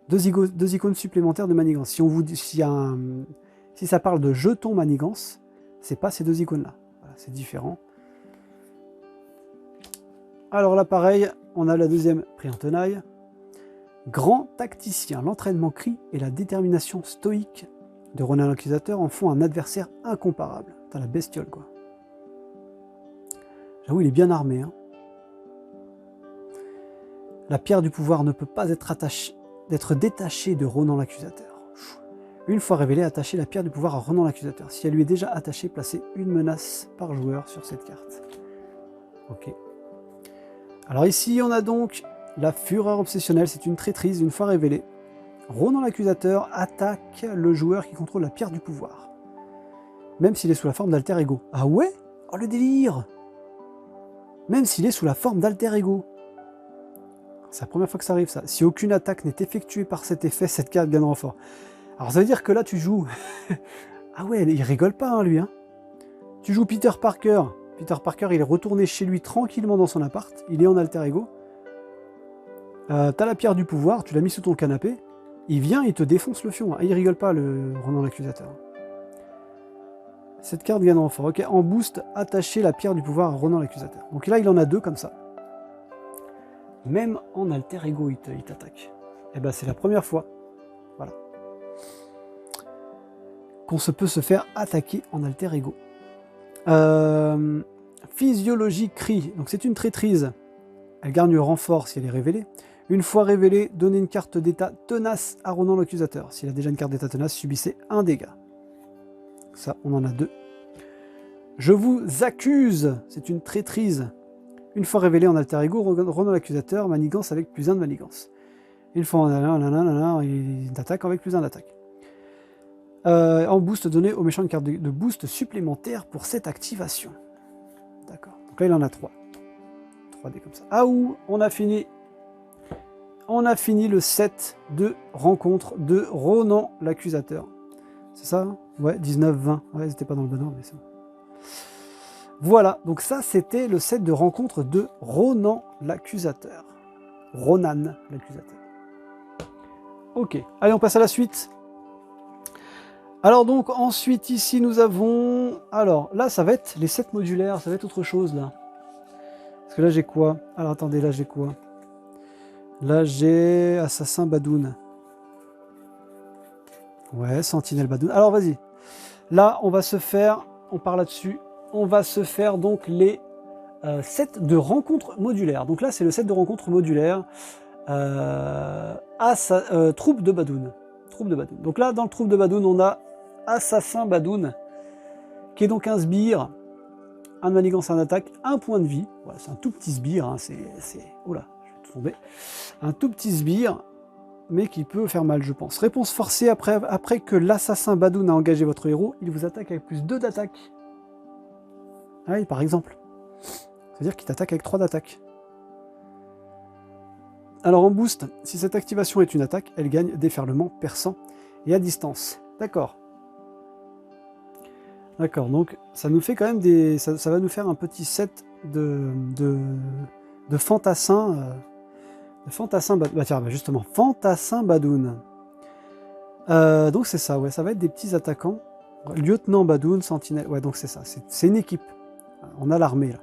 2 icônes supplémentaires de manigance. Si on vous dit, si ça parle de jetons manigance, c'est pas ces 2 icônes-là. Voilà, c'est différent. Alors là, pareil, on a la deuxième pris en tenaille. Grand tacticien, l'entraînement cri et la détermination stoïque de Ronan l'Accusateur en font un adversaire incomparable. T'as la bestiole, quoi. J'avoue, il est bien armé. Hein. La pierre du pouvoir ne peut pas d'être détachée de Ronan l'Accusateur. Une fois révélée, attachez la pierre du pouvoir à Ronan l'Accusateur. Si elle lui est déjà attachée, placez une menace par joueur sur cette carte. Ok. Alors ici, on a donc la fureur obsessionnelle. C'est une traîtrise. Une fois révélée, Ronan l'Accusateur attaque le joueur qui contrôle la pierre du pouvoir. Même s'il est sous la forme d'alter ego. Ah ouais? Oh le délire! Même s'il est sous la forme d'alter ego. C'est la première fois que ça arrive, ça. Si aucune attaque n'est effectuée par cet effet, cette carte gagne renfort. Alors ça veut dire que là, tu joues... ah ouais, il rigole pas, hein, lui. Hein. Tu joues Peter Parker. Peter Parker, il est retourné chez lui tranquillement dans son appart. Il est en alter ego. T'as la pierre du pouvoir, tu l'as mis sous ton canapé. Il vient, il te défonce le fion. Ah, il rigole pas, le Ronan l'Accusateur. Cette carte gagne renfort. Ok, en boost, attachez la pierre du pouvoir à Ronan l'Accusateur. Donc là, il en a 2 comme ça. Même en alter ego, il t'attaque. Et ben, c'est la première fois. Voilà. Qu'on peut se faire attaquer en alter ego. Physiologie cri. Donc c'est une traîtrise. Elle gagne renfort si elle est révélée. Une fois révélée, donnez une carte d'état tenace à Ronan l'Accusateur. S'il a déjà une carte d'état tenace, subissez un dégât. Ça, on en a 2. Je vous accuse. C'est une traîtrise. Une fois révélé en alter ego, Ronan l'Accusateur, manigance avec +1 de manigance. Une fois il attaque avec +1 d'attaque. En boost, donné au méchant une carte de boost supplémentaire pour cette activation. D'accord. Donc là, il en a 3. 3D comme ça. Ah ouh, on a fini. On a fini le set de rencontre de Ronan l'Accusateur. C'est ça, hein? Ouais, 19-20. Ouais, c'était pas dans le bon ordre, mais c'est bon. Voilà, donc ça, c'était le set de rencontre de Ronan l'Accusateur. Ronan l'Accusateur. Ok, allez, on passe à la suite. Alors donc, ensuite, ici, nous avons... Alors, là, ça va être les sets modulaires, ça va être autre chose, là. Parce que là, j'ai quoi? Alors, attendez, là, j'ai quoi? Là, j'ai Assassin Badoun. Ouais, Sentinelle Badoun. Alors, vas-y. Là, on va se faire... On part là-dessus. On va se faire donc les sets de rencontres modulaires. Donc là, c'est le set de rencontres modulaires troupe de Badoun. Troupe de Badoun. Donc là, dans le troupe de Badoun, on a Assassin Badoun, qui est donc un sbire, un de manigance, un attaque, 1 point de vie. Voilà, c'est un tout petit sbire, hein, oula, je vais tout tomber. Un tout petit sbire, mais qui peut faire mal, je pense. Réponse forcée, après que l'assassin Badoun a engagé votre héros, il vous attaque avec +2 d'attaque. Ah oui, par exemple. C'est-à-dire qu'il t'attaque avec 3 d'attaque. Alors en boost, si cette activation est une attaque, elle gagne déferlement perçant et à distance. D'accord. D'accord, donc ça nous fait quand même des... Ça va nous faire un petit set de fantassins. De fantassins Badoun. Bah tiens, bah justement, fantassin Badoun. Donc c'est ça, ouais, ça va être des petits attaquants. Lieutenant Badoun, sentinelle. Ouais, donc c'est ça, c'est une équipe. On a l'armée là.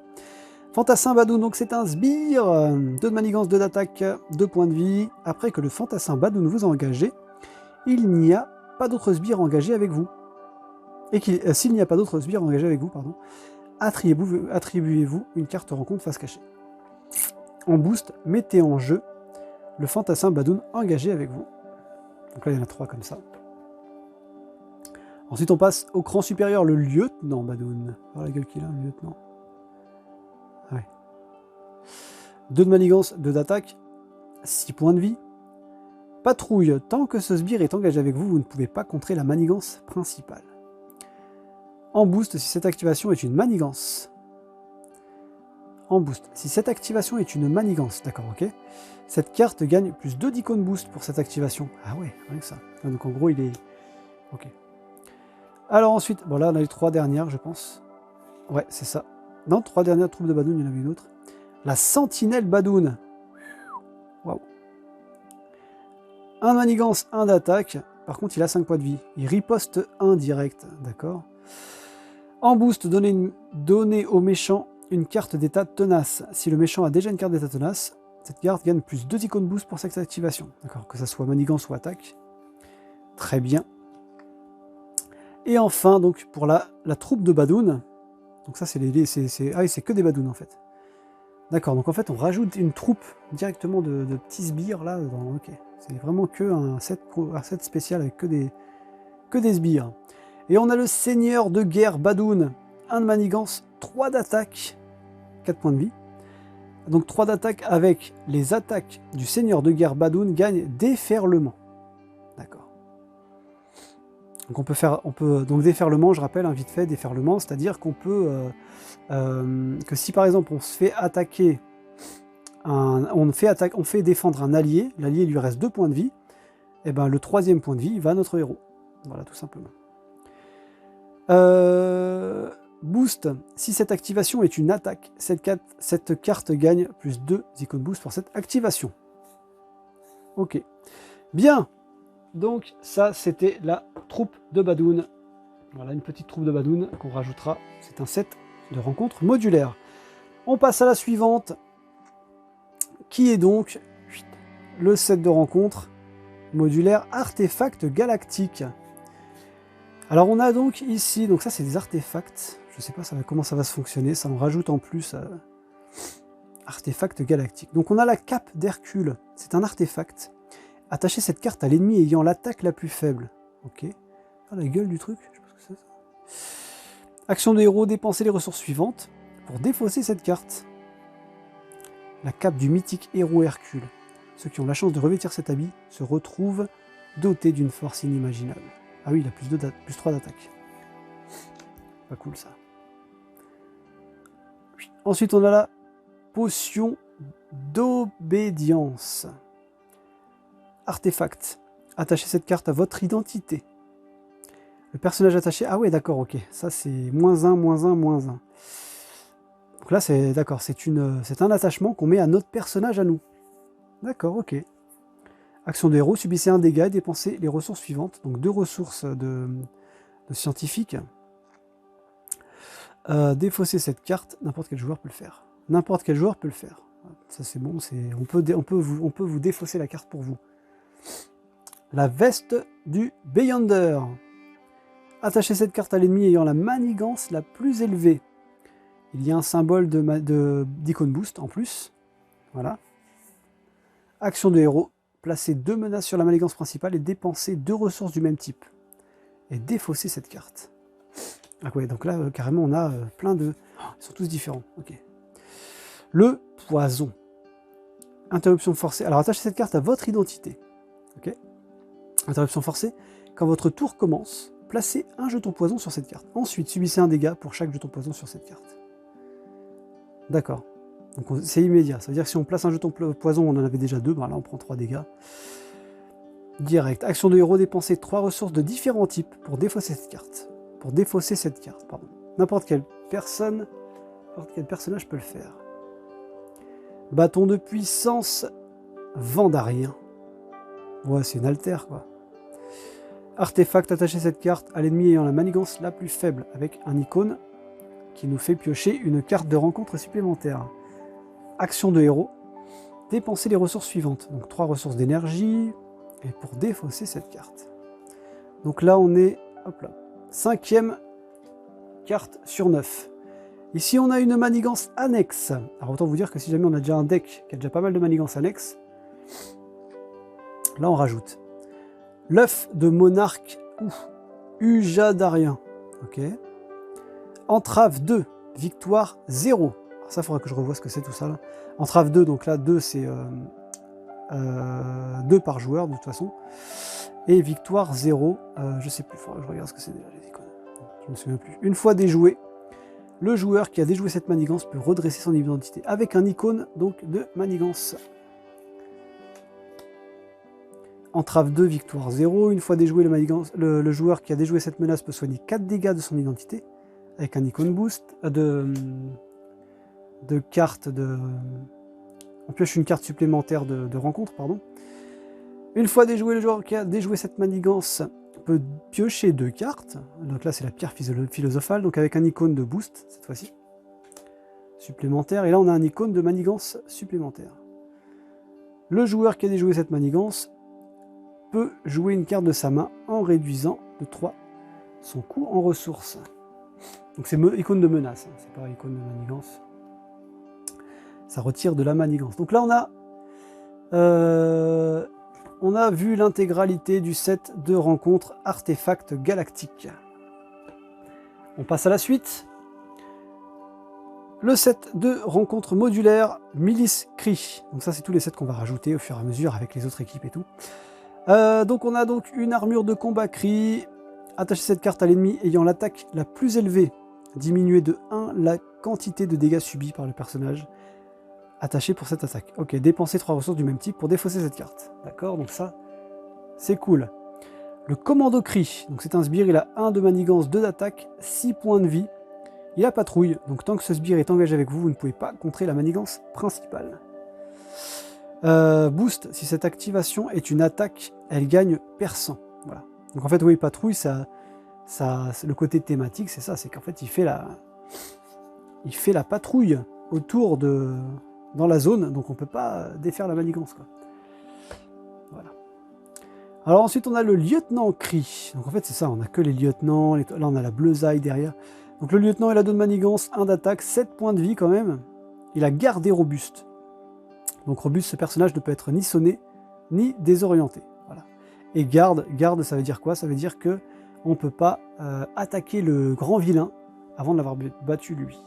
Fantassin Badoun, donc c'est un sbire, 2 de manigance, 2 d'attaque, 2 points de vie. Après que le fantassin Badoun vous a engagé, il n'y a pas d'autres sbires engagés avec vous. Et s'il n'y a pas d'autres sbires engagés avec vous, pardon, attribuez-vous une carte rencontre face cachée. En boost, mettez en jeu le fantassin Badoun engagé avec vous. Donc là, il y en a 3 comme ça. Ensuite, on passe au cran supérieur, le lieutenant Badoun. Voilà la gueule qu'il a, le lieutenant. Ouais. 2 de manigance, 2 d'attaque, 6 points de vie. Patrouille, tant que ce sbire est engagé avec vous, vous ne pouvez pas contrer la manigance principale. En boost, si cette activation est une manigance. En boost, si cette activation est une manigance, d'accord, ok. Cette carte gagne +2 d'icône boost pour cette activation. Ah ouais, rien que ça. Donc en gros, il est... Ok. Alors ensuite, bon là, on a les 3 dernières, je pense. Ouais, c'est ça. Non, 3 dernières troupes de Badoun, il y en avait une autre. La sentinelle Badoun. Waouh. Un manigance, un d'attaque. Par contre, il a 5 points de vie. Il riposte 1 direct. D'accord. En boost, donnez au méchant une carte d'état tenace. Si le méchant a déjà une carte d'état tenace, cette carte gagne plus 2 icônes boost pour cette activation. D'accord. Que ça soit manigance ou attaque. Très bien. Et enfin, donc, pour la troupe de Badoun. Donc ça, c'est que des Badoun, en fait. D'accord, donc en fait, on rajoute une troupe directement de petits sbires, là. Ok, c'est vraiment que un set spécial avec que des sbires. Et on a le seigneur de guerre Badoun. 1 de manigance, 3 d'attaque, 4 points de vie. Donc 3 d'attaque avec les attaques du seigneur de guerre Badoun gagnent déferlement. D'accord. Donc donc déferlement, je rappelle, vite fait, déferlement, c'est-à-dire qu'on peut que si par exemple on se fait attaquer, on fait défendre un allié, l'allié lui reste 2 points de vie, et ben le 3e point de vie va à notre héros. Voilà, tout simplement. Boost, si cette activation est une attaque, cette carte gagne plus 2 icônes boost pour cette activation. Ok. Bien. Donc ça, c'était la troupe de Badoun. Voilà, une petite troupe de Badoun qu'on rajoutera. C'est un set de rencontres modulaires. On passe à la suivante, qui est donc le set de rencontres modulaires artefacts galactiques. Alors on a donc ici, donc ça c'est des artefacts. Je ne sais pas comment ça va se fonctionner, ça en rajoute en plus artefacts galactiques. Donc on a la cape d'Hercule, c'est un artefact. Attachez cette carte à l'ennemi ayant l'attaque la plus faible. Ok. Ah, la gueule du truc, je sais pas ce que c'est ça. Action de héros, dépensez les ressources suivantes pour défausser cette carte. La cape du mythique héros Hercule. Ceux qui ont la chance de revêtir cet habit se retrouvent dotés d'une force inimaginable. Ah oui, il a plus 3 d'attaque. Pas cool ça. Ensuite, on a la potion d'obédience. Artefact. Attachez cette carte à votre identité. Le personnage attaché... Ah ouais, d'accord, ok. Ça, c'est -1, -1, -1. Donc là, c'est d'accord. C'est un attachement qu'on met à notre personnage à nous. D'accord, ok. Action de héros. Subissez un dégât et dépensez les ressources suivantes. Donc 2 ressources de scientifique. Défausser cette carte. N'importe quel joueur peut le faire. N'importe quel joueur peut le faire. Ça, c'est bon. On peut vous défausser la carte pour vous. La veste du Beyonder. Attachez cette carte à l'ennemi ayant la manigance la plus élevée. Il y a un symbole d'icône boost en plus. Voilà. Action de héros. Placez 2 menaces sur la manigance principale et dépensez 2 ressources du même type. Et défausser cette carte. Ah ouais, donc là, carrément, on a plein de... Ils sont tous différents. Ok. Le poison. Interruption forcée. Alors, attachez cette carte à votre identité. Ok. Interruption forcée. Quand votre tour commence, placez un jeton poison sur cette carte. Ensuite, subissez un dégât pour chaque jeton poison sur cette carte. D'accord. Donc c'est immédiat. Ça veut dire que si on place un jeton poison, on en avait déjà 2. Ben là, on prend 3 dégâts. Direct. Action de héros, dépensez 3 ressources de différents types pour défausser cette carte. Pardon. N'importe quel personnage peut le faire. Bâton de puissance vandarien. Ouais, c'est une altère, quoi. Artefact, attachez cette carte à l'ennemi ayant la manigance la plus faible, avec un icône qui nous fait piocher une carte de rencontre supplémentaire. Action de héros, dépensez les ressources suivantes. Donc 3 ressources d'énergie, et pour défausser cette carte. Donc là, on est, hop là, 5e carte sur 9. Ici, on a une manigance annexe. Alors autant vous dire que si jamais on a déjà un deck qui a déjà pas mal de manigances annexes, là on rajoute l'œuf de monarque Ujadarien. Ok. Entrave 2, victoire 0. Alors ça, il faudra que je revoie ce que c'est tout ça. Là. Entrave 2, donc là 2 c'est 2 par joueur de toute façon. Et victoire 0, je sais plus, il faudra que je regarde ce que c'est déjà les icônes. Je me souviens plus. Une fois déjoué, le joueur qui a déjoué cette manigance peut redresser son identité avec un icône donc de manigance. Entrave 2, victoire 0. Une fois déjoué le joueur qui a déjoué cette menace peut soigner 4 dégâts de son identité avec un icône boost de cartes de... On pioche une carte supplémentaire de rencontre, pardon. Une fois déjoué, le joueur qui a déjoué cette manigance peut piocher 2 cartes. Donc là, c'est la pierre philosophale, donc avec un icône de boost, cette fois-ci. Supplémentaire. Et là, on a un icône de manigance supplémentaire. Le joueur qui a déjoué cette manigance peut jouer une carte de sa main en réduisant de 3 son coût en ressources. Donc c'est icône de menace, hein, c'est pas icône de manigance. Ça retire de la manigance. Donc là, on a vu l'intégralité du set de rencontres artefacts galactiques. On passe à la suite. Le set de rencontres modulaires Milice Cri. Donc ça, c'est tous les sets qu'on va rajouter au fur et à mesure avec les autres équipes et tout. Donc on a donc une armure de combat Cri. Attachez cette carte à l'ennemi ayant l'attaque la plus élevée. Diminuez de 1 la quantité de dégâts subis par le personnage attaché pour cette attaque. Ok, dépensez 3 ressources du même type pour défausser cette carte. D'accord, donc ça, c'est cool. Le commando Cri, donc c'est un sbire, il a 1 de manigance, 2 d'attaque, 6 points de vie. Il a patrouille, donc tant que ce sbire est engagé avec vous, vous ne pouvez pas contrer la manigance principale. Boost, si cette activation est une attaque, elle gagne perçant. Voilà. Donc en fait, oui, patrouille, le côté thématique, c'est ça, c'est qu'en fait, il fait la patrouille autour dans la zone, donc on ne peut pas défaire la manigance, quoi. Voilà. Alors ensuite, on a le lieutenant Cri. Donc en fait, c'est ça, on n'a que les lieutenants. Là, on a la bleusaille derrière. Donc le lieutenant, il a 2 de manigance, 1 d'attaque, 7 points de vie quand même. Il a gardé robuste. Donc robuste, ce personnage ne peut être ni sonné, ni désorienté. Voilà. Et garde, ça veut dire quoi? Ça veut dire que on ne peut pas attaquer le grand vilain avant de l'avoir battu lui.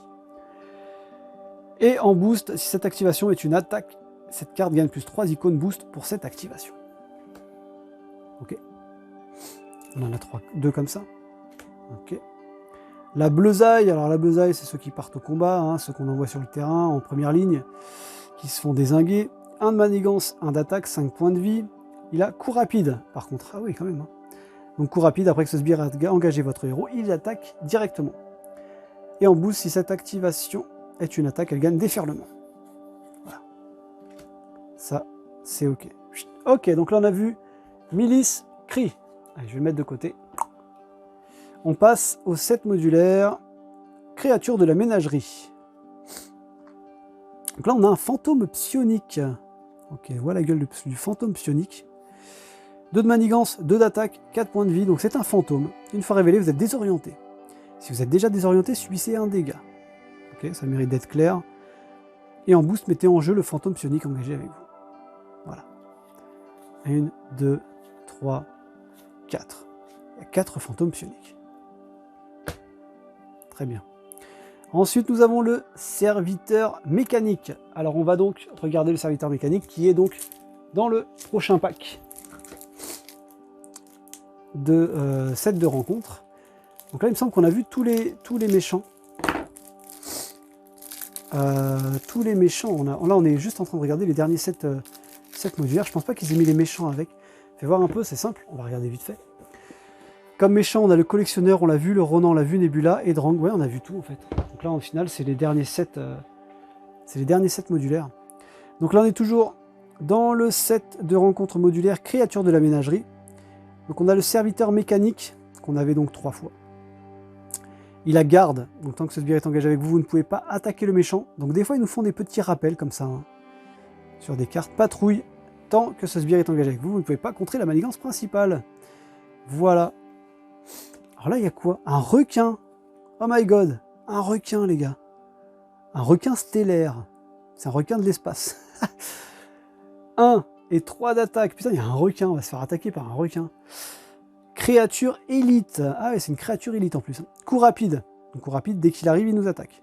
Et en boost, si cette activation est une attaque, cette carte gagne plus 3 icônes boost pour cette activation. Ok. On en a 2 comme ça. Ok. La bleusaille, alors la bleusaille, c'est ceux qui partent au combat, hein, ceux qu'on envoie sur le terrain en première ligne, qui se font dézinguer. 1 de manigance, 1 d'attaque, 5 points de vie. Il a coup rapide, par contre. Ah oui, quand même. Hein. Donc coup rapide, après que ce sbire a engagé votre héros, il attaque directement. Et en boost, si cette activation est une attaque, elle gagne déferlement. Voilà. Ça, c'est ok. Ok, donc là on a vu Milice Cri. Allez, je vais le mettre de côté. On passe au set modulaire créature de la ménagerie. Donc là on a un fantôme psionique. Ok, voilà la gueule du fantôme psionique. 2 de manigance, 2 d'attaque, 4 points de vie. Donc c'est un fantôme. Une fois révélé, vous êtes désorienté. Si vous êtes déjà désorienté, subissez un dégât. Ok, ça mérite d'être clair. Et en boost, mettez en jeu le fantôme psionique engagé avec vous. Voilà. 1, 2, 3, 4. Il y a 4 fantômes psioniques. Très bien. Ensuite, nous avons le serviteur mécanique. Alors, on va donc regarder le serviteur mécanique qui est donc dans le prochain pack de set de rencontre. Donc là, il me semble qu'on a vu tous les méchants. Tous les méchants. Là, on est juste en train de regarder les derniers sets modulaires. Je pense pas qu'ils aient mis les méchants avec. Fais voir un peu, c'est simple. On va regarder vite fait. Comme méchant, on a le collectionneur, on l'a vu, le Ronan, on l'a vu, Nebula et Drang. Ouais, on a vu tout en fait. Donc là, au final, c'est les derniers sets modulaires. Donc là, on est toujours dans le set de rencontre modulaire créature de la ménagerie. Donc on a le serviteur mécanique, qu'on avait donc 3 fois. Il a garde, donc tant que ce sbire est engagé avec vous, vous ne pouvez pas attaquer le méchant. Donc des fois, ils nous font des petits rappels comme ça, hein, sur des cartes patrouille. Tant que ce sbire est engagé avec vous, vous ne pouvez pas contrer la manigance principale. Voilà. Alors là, il y a quoi? Un requin. Oh my god. Un requin, les gars. Un requin stellaire. C'est un requin de l'espace. 1 et 3 d'attaque. Putain, il y a un requin. On va se faire attaquer par un requin. Créature élite. Ah ouais, c'est une créature élite en plus. Coup rapide. Donc coup rapide, dès qu'il arrive, il nous attaque.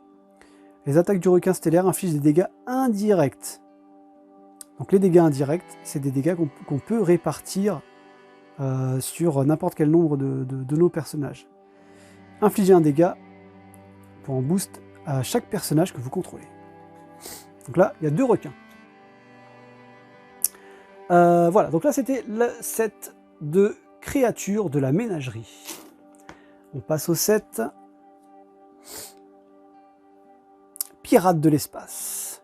Les attaques du requin stellaire infligent des dégâts indirects. Donc les dégâts indirects, c'est des dégâts qu'on peut répartir sur n'importe quel nombre de nos personnages. Infligez un dégât pour en boost à chaque personnage que vous contrôlez. Donc là, il y a 2 requins. Voilà, donc là c'était le set de créatures de la ménagerie. On passe au set pirate de l'espace.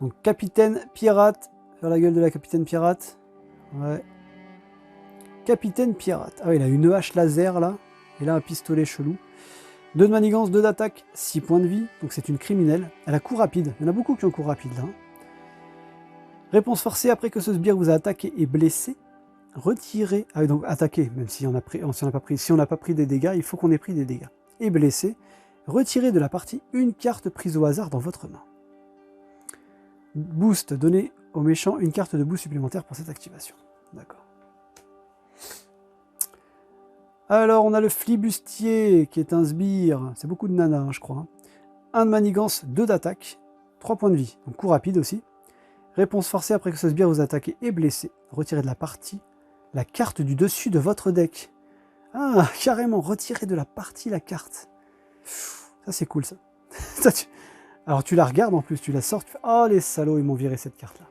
Donc capitaine pirate, faire la gueule de la capitaine pirate. Ouais. Capitaine pirate. Ah oui, il a une hache laser là, et là un pistolet chelou. 2 de manigance, 2 d'attaque, 6 points de vie, donc c'est une criminelle. Elle a coup rapide, il y en a beaucoup qui ont coup rapide là. Réponse forcée, après que ce sbire vous a attaqué et blessé, retirez... Ah oui, donc attaqué, même si on n'a pas pris... Si on n'a pas pris des dégâts, il faut qu'on ait pris des dégâts. Et blessé, retirez de la partie une carte prise au hasard dans votre main. Boost, donnez au méchant une carte de boost supplémentaire pour cette activation. D'accord. Alors, on a le flibustier, qui est un sbire. C'est beaucoup de nanas, hein, je crois. 1 de manigance, 2 d'attaque, 3 points de vie. Donc, coup rapide aussi. Réponse forcée, après que ce sbire vous a attaqué et blessé. Retirez de la partie la carte du dessus de votre deck. Ah, carrément, retirez de la partie la carte. Ça, c'est cool, ça. Alors, tu la regardes en plus, tu la sors. Tu fais... Oh, les salauds, ils m'ont viré cette carte-là.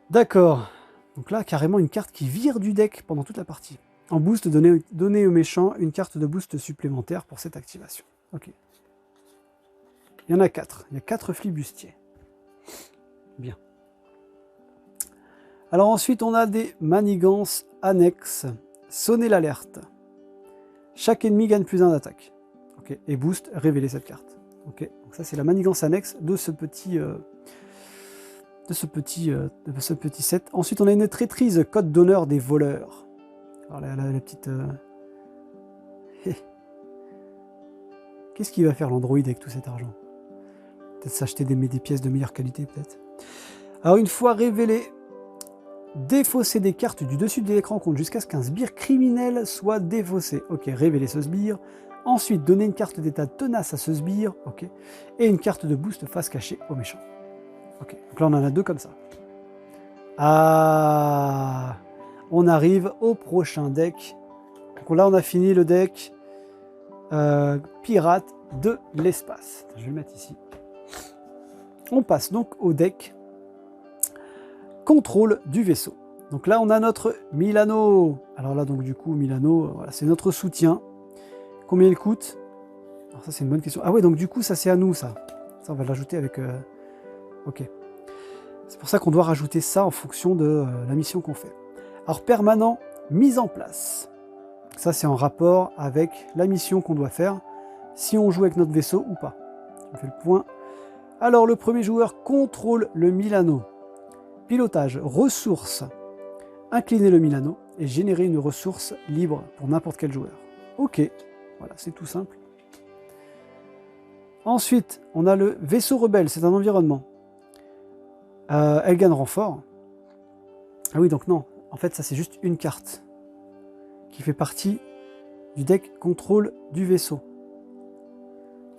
D'accord. Donc là, carrément, une carte qui vire du deck pendant toute la partie. En boost, donnez au méchant une carte de boost supplémentaire pour cette activation. Ok. Il y en a 4. Il y a 4 flibustiers. Bien. Alors ensuite, on a des manigances annexes. Sonnez l'alerte. Chaque ennemi gagne +1 d'attaque. Ok. Et boost, révélez cette carte. Ok. Donc ça, c'est la manigance annexe de ce petit... de ce petit set. Ensuite, on a une traîtrise, code d'honneur des voleurs. Alors la petite... Qu'est-ce qu'il va faire l'Android avec tout cet argent? Peut-être s'acheter des pièces de meilleure qualité, peut-être. Alors, une fois révélé, défausser des cartes du dessus de l'écran compte jusqu'à ce qu'un sbire criminel soit défaussé. Ok, révélez ce sbire. Ensuite, donner une carte d'état tenace à ce sbire. Ok. Et une carte de boost face cachée au méchant. Ok, donc là on en a 2 comme ça. Ah, on arrive au prochain deck. Donc là on a fini le deck pirate de l'espace. Je vais le mettre ici. On passe donc au deck contrôle du vaisseau. Donc là on a notre Milano. Alors là donc du coup Milano, voilà, c'est notre soutien. Combien il coûte? Alors ça c'est une bonne question. Ah ouais, donc du coup ça c'est à nous ça. Ça on va l'ajouter avec... Ok. C'est pour ça qu'on doit rajouter ça en fonction de la mission qu'on fait. Alors, permanent, mise en place. Ça, c'est en rapport avec la mission qu'on doit faire, si on joue avec notre vaisseau ou pas. On fait le point. Alors, le premier joueur contrôle le Milano. Pilotage, ressources. Incliner le Milano et générer une ressource libre pour n'importe quel joueur. Ok, voilà, c'est tout simple. Ensuite, on a le vaisseau rebelle, c'est un environnement. Elle gagne renfort. Ah oui, donc non. En fait, ça, c'est juste une carte qui fait partie du deck contrôle du vaisseau.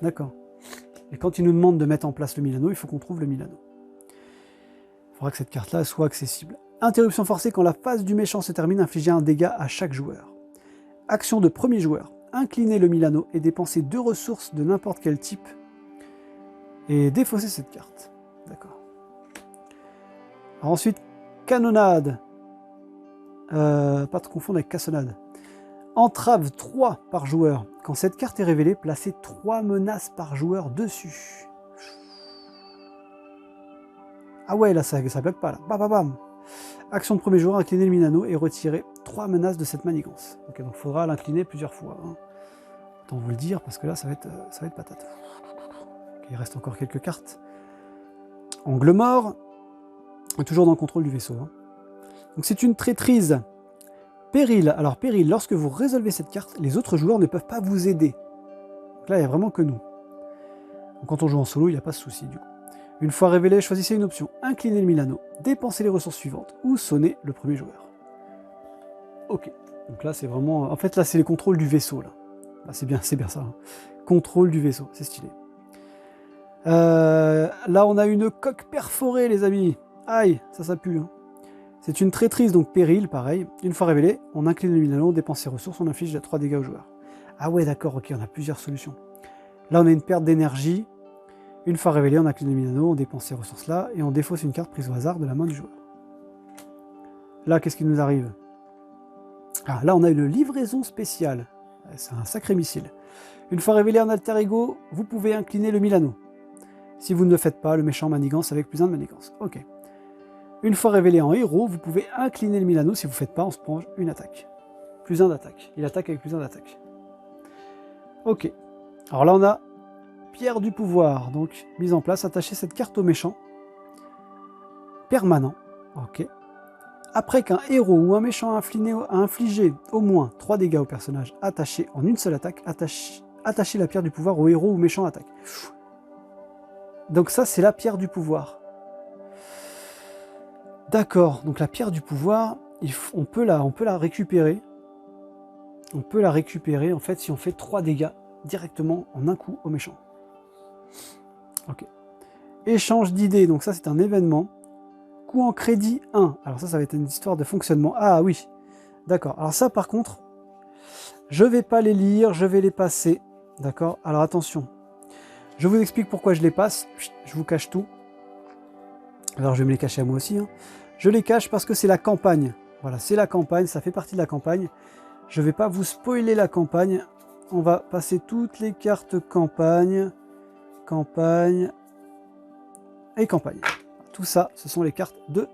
D'accord. Et quand il nous demande de mettre en place le Milano, il faut qu'on trouve le Milano. Il faudra que cette carte-là soit accessible. Interruption forcée, quand la phase du méchant se termine, infliger un dégât à chaque joueur. Action de premier joueur. Incliner le Milano et dépenser 2 ressources de n'importe quel type. Et défausser cette carte. D'accord. Ensuite, canonnade. Pas de confondre avec cassonade. Entrave 3 par joueur. Quand cette carte est révélée, placez 3 menaces par joueur dessus. Ah ouais, là, ça bloque pas. Là. Bam, bam, bam. Action de premier joueur, incliner le Milano et retirer 3 menaces de cette manigance. Ok, donc il faudra l'incliner plusieurs fois. Hein. Autant vous le dire, parce que là, ça va être patate. Okay, il reste encore quelques cartes. Angle mort. Toujours dans le contrôle du vaisseau. Hein. Donc c'est une traîtrise. Péril. Alors péril, lorsque vous résolvez cette carte, les autres joueurs ne peuvent pas vous aider. Donc là, il n'y a vraiment que nous. Donc, quand on joue en solo, il n'y a pas de souci du coup. Une fois révélé, choisissez une option. Incliner le Milano, dépenser les ressources suivantes ou sonner le premier joueur. Ok. Donc là, c'est vraiment... En fait, là, c'est les contrôles du vaisseau. Là, c'est bien ça. Hein. Contrôle du vaisseau, c'est stylé. Là, on a une coque perforée, les amis. Aïe, ça pue. Hein. C'est une traîtrise, donc péril, pareil. Une fois révélé, on incline le Milano, on dépense ses ressources, on inflige 3 dégâts au joueur. Ah ouais, d'accord, ok, on a plusieurs solutions. Là, on a une perte d'énergie. Une fois révélé, on incline le Milano, on dépense ces ressources-là, et on défausse une carte prise au hasard de la main du joueur. Là, qu'est-ce qui nous arrive? Ah, là, on a une livraison spéciale. C'est un sacré missile. Une fois révélé en alter ego, vous pouvez incliner le Milano. Si vous ne le faites pas, le méchant manigance avec +1 de manigance. Ok. Une fois révélé en héros, vous pouvez incliner le Milano. Si vous ne faites pas, on se prend une attaque. +1 d'attaque. Il attaque avec +1 d'attaque. Ok. Alors là, on a pierre du pouvoir. Donc, mise en place. Attachez cette carte au méchant. Permanent. Ok. Après qu'un héros ou un méchant a infligé au moins 3 dégâts au personnage attaché en une seule attaque, attachez la pierre du pouvoir au héros ou méchant attaque. Donc ça, c'est la pierre du pouvoir. D'accord, donc la pierre du pouvoir, on peut la récupérer. On peut la récupérer, en fait, si on fait 3 dégâts directement en un coup au méchant. Ok. Échange d'idées, donc ça, c'est un événement. Coût en crédit 1. Alors ça va être une histoire de fonctionnement. Ah oui, d'accord. Alors ça, par contre, je vais pas les lire, je vais les passer. D'accord. Alors attention. Je vous explique pourquoi je les passe. Je vous cache tout. Alors je vais me les cacher à moi aussi. Hein. Je les cache parce que c'est la campagne. Voilà, c'est la campagne, ça fait partie de la campagne. Je ne vais pas vous spoiler la campagne. On va passer toutes les cartes campagne, campagne et campagne. Tout ça, ce sont les cartes de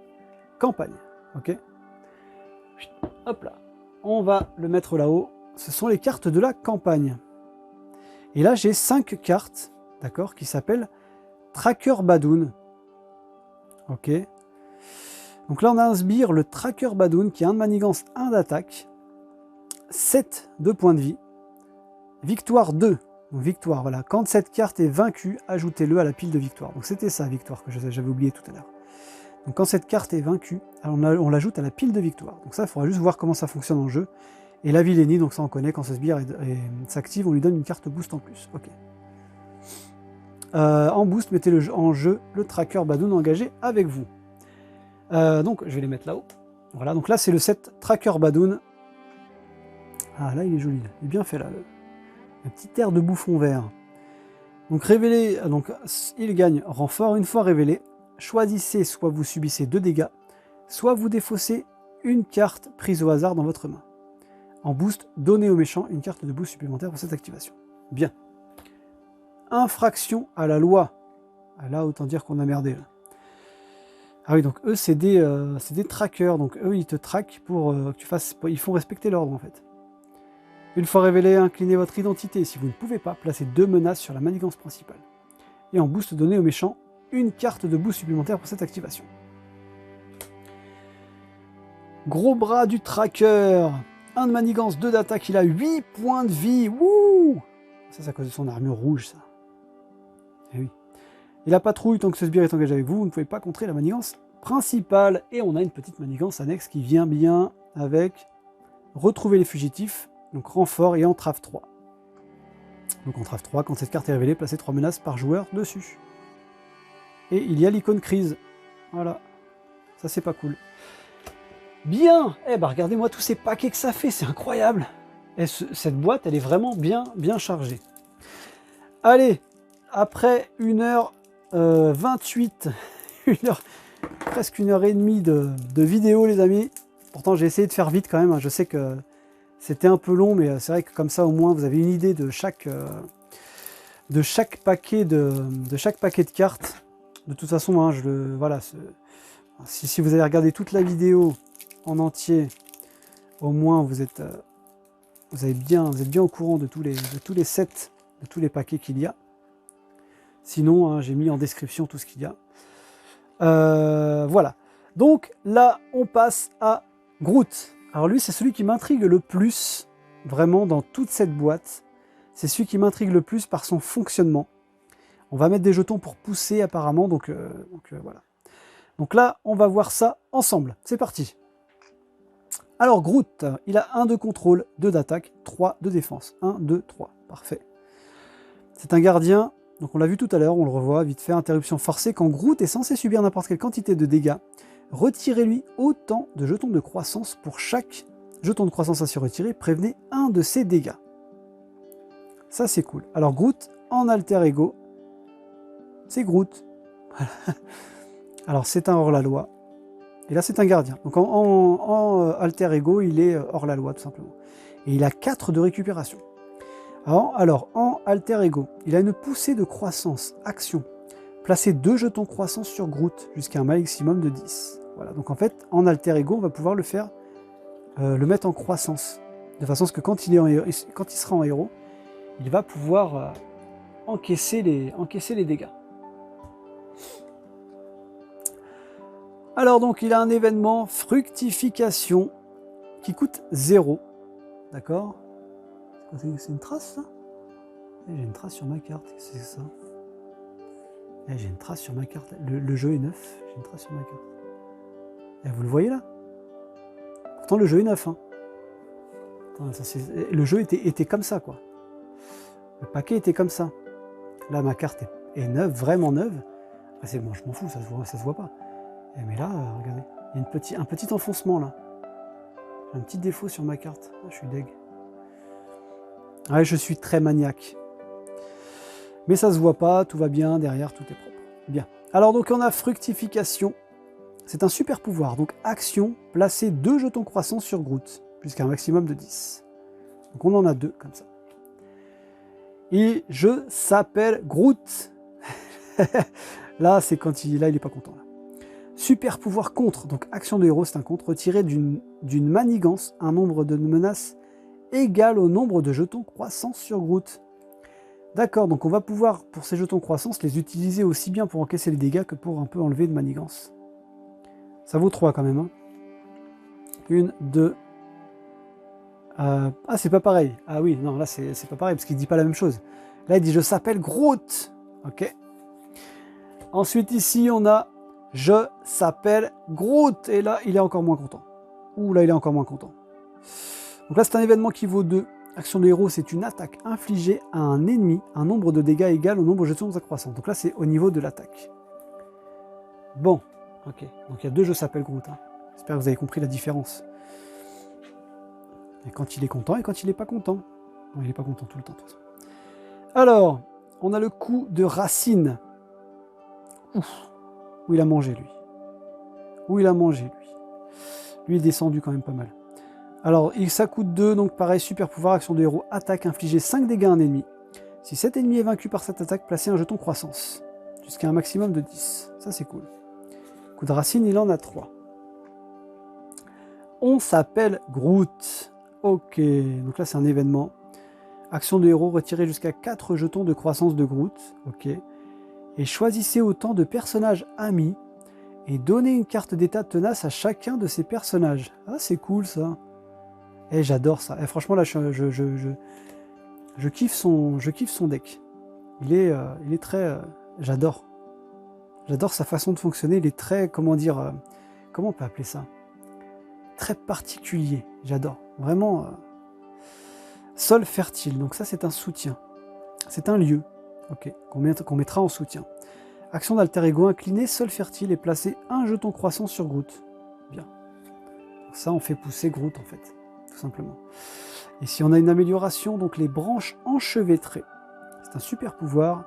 campagne. Ok. Hop là. On va le mettre là-haut. Ce sont les cartes de la campagne. Et là, j'ai 5 cartes, d'accord, qui s'appellent Tracker Badoon. Ok. Donc là, on a un sbire, le Tracker Badoon, qui a 1 de manigance, 1 d'attaque, 7 de points de vie, victoire 2. Donc victoire, voilà. Quand cette carte est vaincue, ajoutez-le à la pile de victoire. Donc c'était ça, victoire, que j'avais oublié tout à l'heure. Donc quand cette carte est vaincue, on l'ajoute à la pile de victoire. Donc ça, il faudra juste voir comment ça fonctionne en jeu. Et la vilainie, donc ça on connaît, quand ce sbire s'active, on lui donne une carte boost en plus. Ok. En boost, mettez en jeu le Tracker Badoon engagé avec vous. Donc je vais les mettre là-haut. Voilà, donc là c'est le set Tracker Badoon. Ah là il est joli, il est bien fait là. Un petit air de bouffon vert. Donc révélé, donc il gagne renfort. Une fois révélé, choisissez soit vous subissez 2 dégâts, soit vous défaussez une carte prise au hasard dans votre main. En boost, donnez au méchant une carte de boost supplémentaire pour cette activation. Bien. Infraction à la loi. Ah là, autant dire qu'on a merdé. Là. Ah oui, donc eux, c'est des trackers. Donc eux, ils te traquent pour que tu fasses... Ils font respecter l'ordre, en fait. Une fois révélé, inclinez votre identité. Si vous ne pouvez pas, placez 2 menaces sur la manigance principale. Et en boost, donnez au méchant une carte de boost supplémentaire pour cette activation. Gros bras du tracker. 1 de manigance, 2 d'attaque, il a 8 points de vie. Wouh! Ça, c'est à cause de son armure rouge, ça. Eh oui. Et la patrouille, tant que ce sbire est engagé avec vous, vous ne pouvez pas contrer la manigance principale. Et on a une petite manigance annexe qui vient bien avec retrouver les fugitifs, donc renfort et entrave 3. Donc entrave 3, quand cette carte est révélée, placez 3 menaces par joueur dessus. Et il y a l'icône crise. Voilà. Ça, c'est pas cool. Bien. Eh ben, regardez-moi tous ces paquets que ça fait, c'est incroyable. Et cette boîte, elle est vraiment bien chargée. Allez, après 1h28, presque 1h30 de vidéo, les amis. Pourtant, j'ai essayé de faire vite quand même. Hein. Je sais que c'était un peu long, mais c'est vrai que comme ça, au moins, vous avez une idée de chaque paquet de cartes. De toute façon, hein, voilà. Si vous avez regardé toute la vidéo en entier, au moins vous êtes bien au courant de tous les sets, de tous les paquets qu'il y a. Sinon, hein, j'ai mis en description tout ce qu'il y a. Voilà. Donc là, on passe à Groot. Alors lui, c'est celui qui m'intrigue le plus, vraiment, dans toute cette boîte. C'est celui qui m'intrigue le plus par son fonctionnement. On va mettre des jetons pour pousser, apparemment, donc voilà. Donc là, on va voir ça ensemble. C'est parti. Alors Groot, il a 1 de contrôle, 2 d'attaque, 3 de défense. 1, 2, 3. Parfait. C'est un gardien, donc on l'a vu tout à l'heure, on le revoit, vite fait, interruption forcée. Quand Groot est censé subir n'importe quelle quantité de dégâts, retirez-lui autant de jetons de croissance pour chaque jeton de croissance ainsi retiré, prévenez 1 de ses dégâts. Ça c'est cool. Alors Groot, en alter ego, c'est Groot. Alors c'est un hors-la-loi. Et là c'est un gardien. Donc en alter ego, il est hors-la-loi tout simplement. Et il a 4 de récupération. Alors, en alter ego, il a une poussée de croissance, action. Placez 2 jetons croissance sur Groot jusqu'à un maximum de 10. Voilà, donc en fait, en alter ego, on va pouvoir le faire, le mettre en croissance. De façon à ce que quand il sera en héros, il va pouvoir encaisser les dégâts. Alors donc, il a un événement fructification qui coûte 0. D'accord? C'est une trace, ça? J'ai une trace sur ma carte. C'est ça. J'ai une trace sur ma carte. Le jeu est neuf. J'ai une trace sur ma carte. Et vous le voyez là? Pourtant, le jeu est neuf. Hein. Attends, le jeu était comme ça, quoi. Le paquet était comme ça. Là, ma carte est neuve, vraiment neuve. Ah, c'est bon, je m'en fous, ça se voit pas. Mais là, regardez, il y a un petit enfoncement là. J'ai un petit défaut sur ma carte. Ah, je suis deg. Ouais, je suis très maniaque. Mais ça se voit pas, tout va bien, derrière tout est propre. Bien. Alors donc on a fructification. C'est un super pouvoir. Donc action, placer 2 jetons croissants sur Groot, jusqu'à un maximum de 10. Donc on en a 2 comme ça. Et je s'appelle Groot. Là, c'est quand il est pas content. Là. Super pouvoir contre. Donc action de héros, c'est un contre. Retirer d'une manigance un nombre de menaces égal au nombre de jetons croissance sur Groot. D'accord, donc on va pouvoir, pour ces jetons croissance, les utiliser aussi bien pour encaisser les dégâts que pour un peu enlever de manigance. Ça vaut 3 quand même. Hein. 1, 2... Ah, c'est pas pareil. Ah oui, non, là, c'est pas pareil, parce qu'il dit pas la même chose. Là, il dit « Je s'appelle Groot ». Ok. Ensuite, ici, on a « Je s'appelle Groot ». Et là, il est encore moins content. Ouh, là, il est encore moins content. Donc là, c'est un événement qui vaut 2. Action de héros, c'est une attaque infligée à un ennemi, un nombre de dégâts égal au nombre de jetons de sa croissance. Donc là, c'est au niveau de l'attaque. Bon, ok. Donc il y a 2 Je s'appelle Groot. Hein. J'espère que vous avez compris la différence. Et quand il est content et quand il n'est pas content. Non, il n'est pas content tout le temps. De toute façon. Alors, on a le coup de racine. Ouf. Où il a mangé, lui. Où il a mangé, lui. Lui est descendu quand même pas mal. Alors, ça coûte 2, donc pareil, super pouvoir, action de héros, attaque, infliger 5 dégâts à un ennemi. Si cet ennemi est vaincu par cette attaque, placez un jeton croissance, jusqu'à un maximum de 10. Ça, c'est cool. Coup de racine, il en a 3. On s'appelle Groot. Ok, donc là, c'est un événement. Action de héros, retirez jusqu'à 4 jetons de croissance de Groot. Ok. Et choisissez autant de personnages amis et donnez une carte d'état tenace à chacun de ces personnages. Ah, c'est cool, ça. Eh, j'adore ça. Et franchement, là, je kiffe son deck. Il est très... j'adore. J'adore sa façon de fonctionner. Il est très, comment dire... comment on peut appeler ça? Très particulier. J'adore. Vraiment... sol fertile. Donc ça, c'est un soutien. C'est un lieu. Ok. Qu'on mettra en soutien. Action d'alter ego incliné, sol fertile et placer un jeton croissant sur Groot. Bien. Donc ça, on fait pousser Groot, en fait. Tout simplement. Ici, on a une amélioration, donc les branches enchevêtrées. C'est un super pouvoir.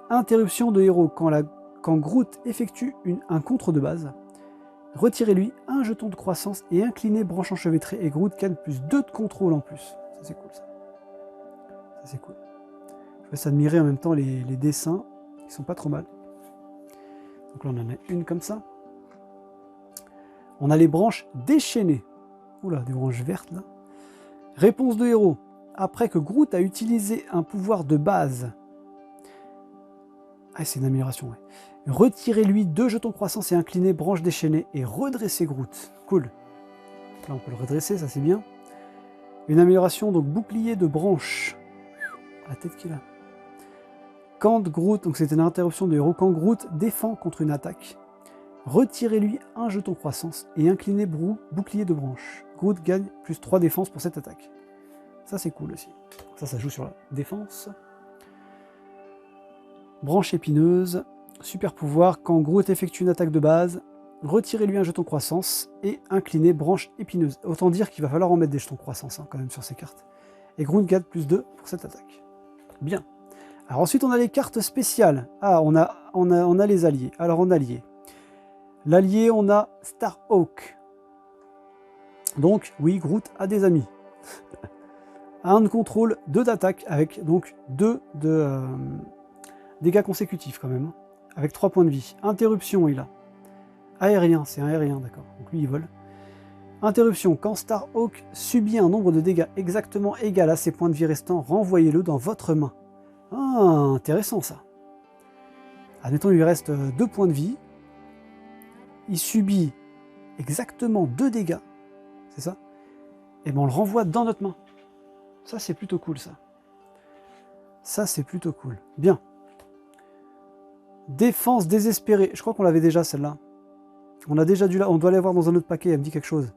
Interruption de héros. Quand Groot effectue un contre de base, retirez-lui un jeton de croissance et inclinez branche enchevêtrée et Groot gagne plus 2 de contrôle en plus. Ça, c'est cool, ça. Ça, c'est cool. Je vais s'admirer en même temps les dessins. Ils sont pas trop mal. Donc là, on en a une comme ça. On a les branches déchaînées. Oula, des branches vertes, là. Réponse de héros. Après que Groot a utilisé un pouvoir de base. Ah, c'est une amélioration, ouais. Retirez-lui 2 jetons croissance et inclinez branche déchaînée et redressez Groot. Cool. Là, on peut le redresser, ça c'est bien. Une amélioration, donc bouclier de branche. La tête qu'il a. Quand Groot, donc c'était une interruption de héros, quand Groot défend contre une attaque, retirez-lui un jeton croissance et inclinez bouclier de branche. Groot gagne plus 3 défense pour cette attaque. Ça c'est cool aussi. Ça joue sur la défense. Branche épineuse. Super pouvoir, quand Groot effectue une attaque de base, retirez-lui un jeton croissance et inclinez branche épineuse. Autant dire qu'il va falloir en mettre des jetons croissance quand même sur ces cartes. Et Groot gagne plus 2 pour cette attaque. Bien. Alors ensuite on a les cartes spéciales. Ah, on a les alliés. Alors en allié. L'allié, on a Starhawk. Donc, oui, Groot a des amis. 1 de contrôle, 2 d'attaque, avec donc 2 de dégâts consécutifs quand même, hein, avec 3 points de vie. Interruption, il a. Aérien, c'est un aérien, d'accord. Donc lui, il vole. Interruption, quand Starhawk subit un nombre de dégâts exactement égal à ses points de vie restants, renvoyez-le dans votre main. Ah, intéressant ça. Admettons, il lui reste 2 points de vie. Il subit exactement 2 dégâts. C'est ça? Et bien on le renvoie dans notre main. Ça, c'est plutôt cool, ça. Ça, c'est plutôt cool. Bien. Défense désespérée. Je crois qu'on l'avait déjà, celle-là. On a déjà dû on doit l'avoir dans un autre paquet, elle me dit quelque chose.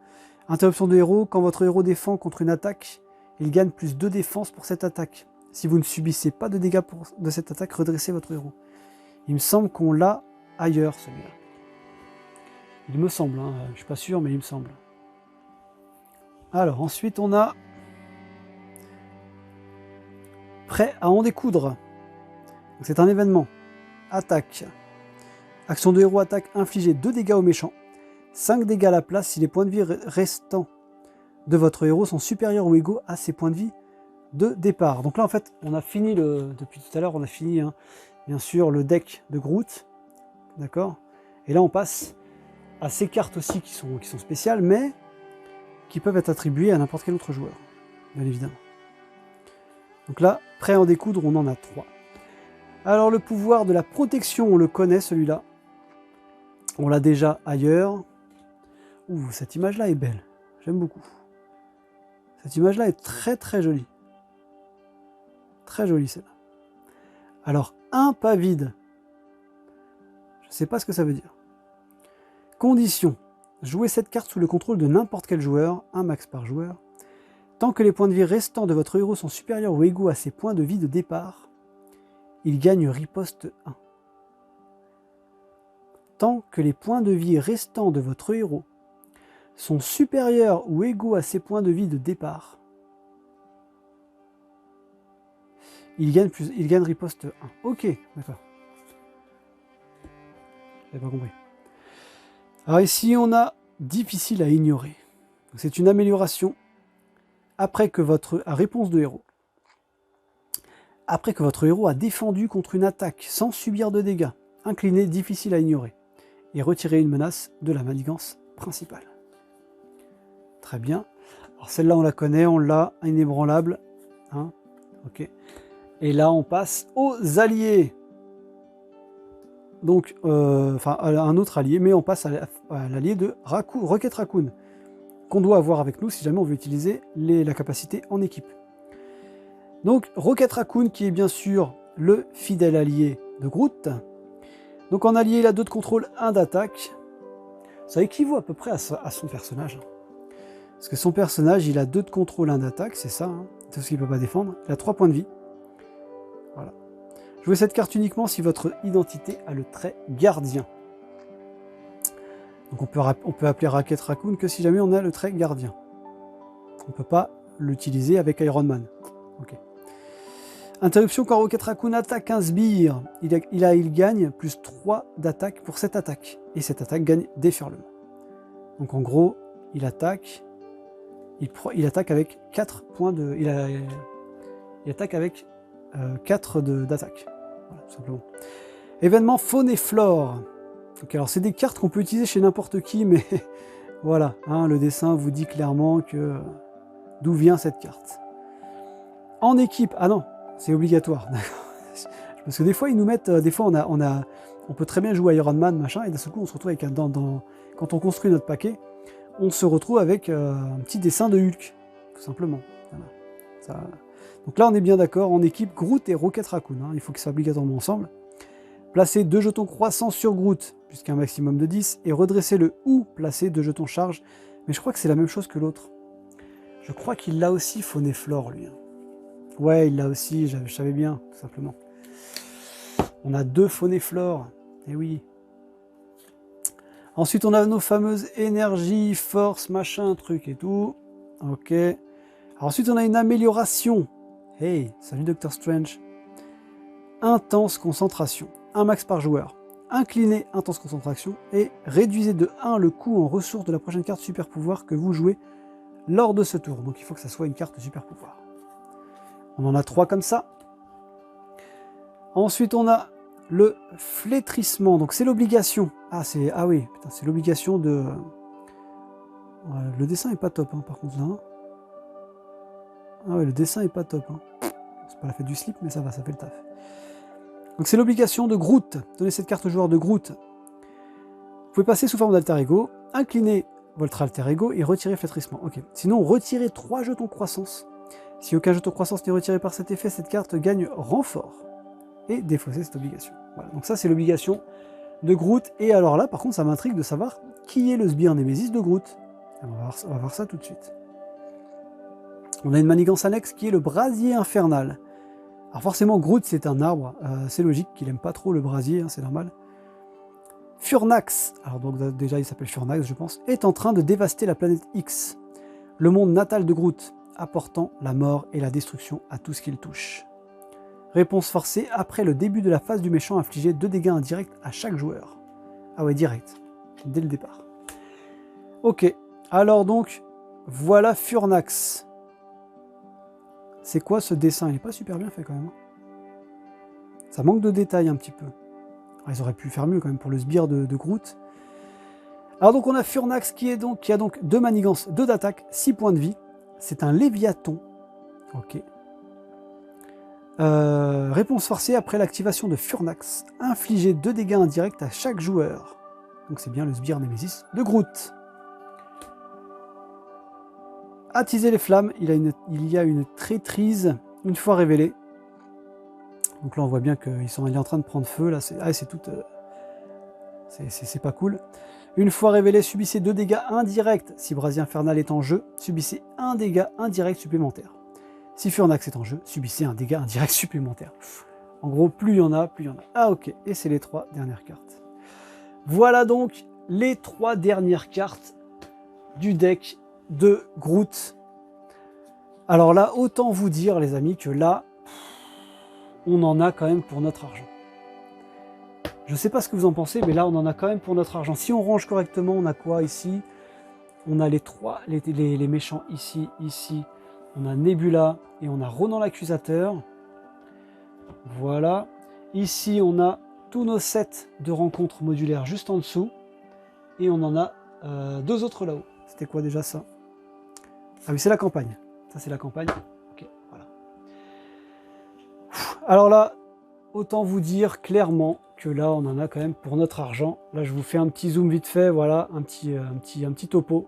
Interruption de héros, quand votre héros défend contre une attaque, il gagne plus 2 défense pour cette attaque. Si vous ne subissez pas de dégâts de cette attaque, redressez votre héros. Il me semble qu'on l'a ailleurs, celui-là. Il me semble, hein, je ne suis pas sûr, mais il me semble. Alors, ensuite, on a prêt à en découdre. C'est un événement. Attaque. Action de héros attaque, infliger 2 dégâts aux méchants. 5 dégâts à la place si les points de vie restants de votre héros sont supérieurs ou égaux à ses points de vie de départ. Donc là, en fait, on a fini, depuis tout à l'heure, on a fini, hein, bien sûr, le deck de Groot. D'accord? Et là, on passe à ces cartes aussi qui sont spéciales, mais qui peuvent être attribuées à n'importe quel autre joueur, bien évidemment. Donc là, prêt à en découdre, on en a 3. Alors, le pouvoir de la protection, on le connaît, celui-là. On l'a déjà ailleurs. Ouh, cette image-là est belle. J'aime beaucoup. Cette image-là est très très jolie. Très jolie celle-là. Alors, un pas vide. Je ne sais pas ce que ça veut dire. Condition. Jouez cette carte sous le contrôle de n'importe quel joueur, un max par joueur. Tant que les points de vie restants de votre héros sont supérieurs ou égaux à ses points de vie de départ, il gagne riposte 1. Tant que les points de vie restants de votre héros sont supérieurs ou égaux à ses points de vie de départ, il gagne riposte 1. Ok, d'accord. J'avais pas compris. Alors ici, on a difficile à ignorer. C'est une amélioration après que votre réponse de héros. Après que votre héros a défendu contre une attaque sans subir de dégâts, incliné, difficile à ignorer, et retirer une menace de la manigance principale. Très bien. Alors celle-là, on la connaît, on l'a, inébranlable. Hein, ok. Et là, on passe aux alliés. Donc, enfin, à un autre allié, mais on passe à l'allié de Rocket Raccoon, qu'on doit avoir avec nous si jamais on veut utiliser la capacité en équipe. Donc, Rocket Raccoon, qui est bien sûr le fidèle allié de Groot. Donc, en allié, il a 2 de contrôle, 1 d'attaque. Ça équivaut à peu près à son personnage. Parce que son personnage, il a 2 de contrôle, 1 d'attaque, c'est ça, hein, tout ce qu'il ne peut pas défendre. Il a 3 points de vie. Voilà. Jouez cette carte uniquement si votre identité a le trait gardien. Donc on peut appeler Rocket Raccoon que si jamais on a le trait gardien. On ne peut pas l'utiliser avec Iron Man. Okay. Interruption, quand Rocket Raccoon attaque un sbire, il gagne plus 3 d'attaque pour cette attaque. Et cette attaque gagne déferlement. Donc en gros, il attaque avec 4 points de... Il attaque avec 4 d'attaque. Voilà, tout simplement. Événement faune et flore. Okay, alors c'est des cartes qu'on peut utiliser chez n'importe qui, mais voilà, hein, le dessin vous dit clairement que d'où vient cette carte. En équipe, ah non, c'est obligatoire. Parce que des fois ils nous mettent, des fois on peut très bien jouer Iron Man, machin, et d'un seul coup on se retrouve avec quand on construit notre paquet, on se retrouve avec un petit dessin de Hulk, tout simplement. Voilà. Ça... Donc là on est bien d'accord, en équipe, Groot et Rocket Raccoon, hein, il faut qu'ils soient obligatoirement ensemble. Placez 2 jetons croissants sur Groot, jusqu'à un maximum de 10, et redressez le ou placez 2 jetons charge. Mais je crois que c'est la même chose que l'autre. Je crois qu'il l'a aussi, faune et flore, lui. Ouais, il l'a aussi, je savais bien, tout simplement. On a 2 faune et flore, et oui. Ensuite, on a nos fameuses énergies, force, machin, truc et tout. Ok. Alors, ensuite, on a une amélioration. Hey, salut Doctor Strange. Intense concentration. 1 max par joueur. Inclinez intense concentration et réduisez de 1 le coût en ressources de la prochaine carte super pouvoir que vous jouez lors de ce tour. Donc il faut que ça soit une carte super pouvoir. On en a 3 comme ça. Ensuite, on a le flétrissement. Donc, c'est l'obligation. Ah oui, c'est l'obligation de... Ouais, le dessin est pas top, hein, par contre, là. Ah ouais, le dessin est pas top. Hein. C'est pas la fête du slip, mais ça va, ça fait le taf. Donc, c'est l'obligation de Groot. Donnez cette carte au joueur de Groot. Vous pouvez passer sous forme d'alter ego, incliner votre alter ego et retirer flétrissement. Ok. Sinon, retirez 3 jetons croissance. Si aucun jeton croissance n'est retiré par cet effet, cette carte gagne renfort. Et défausser cette obligation. Voilà. Donc ça, c'est l'obligation de Groot. Et alors là, par contre, ça m'intrigue de savoir qui est le sbire Némésis de Groot. On va voir ça tout de suite. On a une manigance annexe qui est le brasier infernal. Alors forcément, Groot, c'est un arbre. C'est logique qu'il aime pas trop le brasier, hein, c'est normal. Furnax, alors donc déjà il s'appelle Furnax, je pense, est en train de dévaster la planète X, le monde natal de Groot, apportant la mort et la destruction à tout ce qu'il touche. Réponse forcée, après le début de la phase du méchant, infliger 2 dégâts indirects à chaque joueur. Ah ouais, direct, dès le départ. Ok, alors donc, voilà Furnax. C'est quoi ce dessin? Il n'est pas super bien fait quand même. Ça manque de détails un petit peu. Ils auraient pu faire mieux quand même pour le sbire de Groot. Alors donc on a Furnax qui a donc 2 manigances, 2 d'attaque, 6 points de vie. C'est un Léviathan. Ok. Réponse forcée après l'activation de Furnax. Infliger 2 dégâts indirects à chaque joueur. Donc c'est bien le sbire Némésis de Groot. Attiser les flammes, il y a une traîtrise une fois révélée. Donc là on voit bien qu'il est en train de prendre feu. Là, c'est tout. C'est pas cool. Une fois révélé, subissez 2 dégâts indirects. Si Brasier Infernal est en jeu, subissez 1 dégât indirect supplémentaire. Si Furnax est en jeu, subissez un dégât indirect supplémentaire. En gros, plus il y en a, plus il y en a. Ah ok, et c'est les 3 dernières cartes. Voilà donc les 3 dernières cartes du deck de Groot. Alors là, autant vous dire les amis que là, on en a quand même pour notre argent. Je sais pas ce que vous en pensez, mais là on en a quand même pour notre argent. Si on range correctement, on a quoi ici? On a les méchants ici, ici. On a Nebula et on a Ronan l'Accusateur. Voilà. Ici on a tous nos sets de rencontres modulaires juste en dessous. Et on en a 2 autres là-haut. C'était quoi déjà ça? Ah oui, c'est la campagne. Ça c'est la campagne. Ok, voilà. Alors là, autant vous dire clairement que là, on en a quand même pour notre argent. Là, je vous fais un petit zoom vite fait, voilà, un petit topo.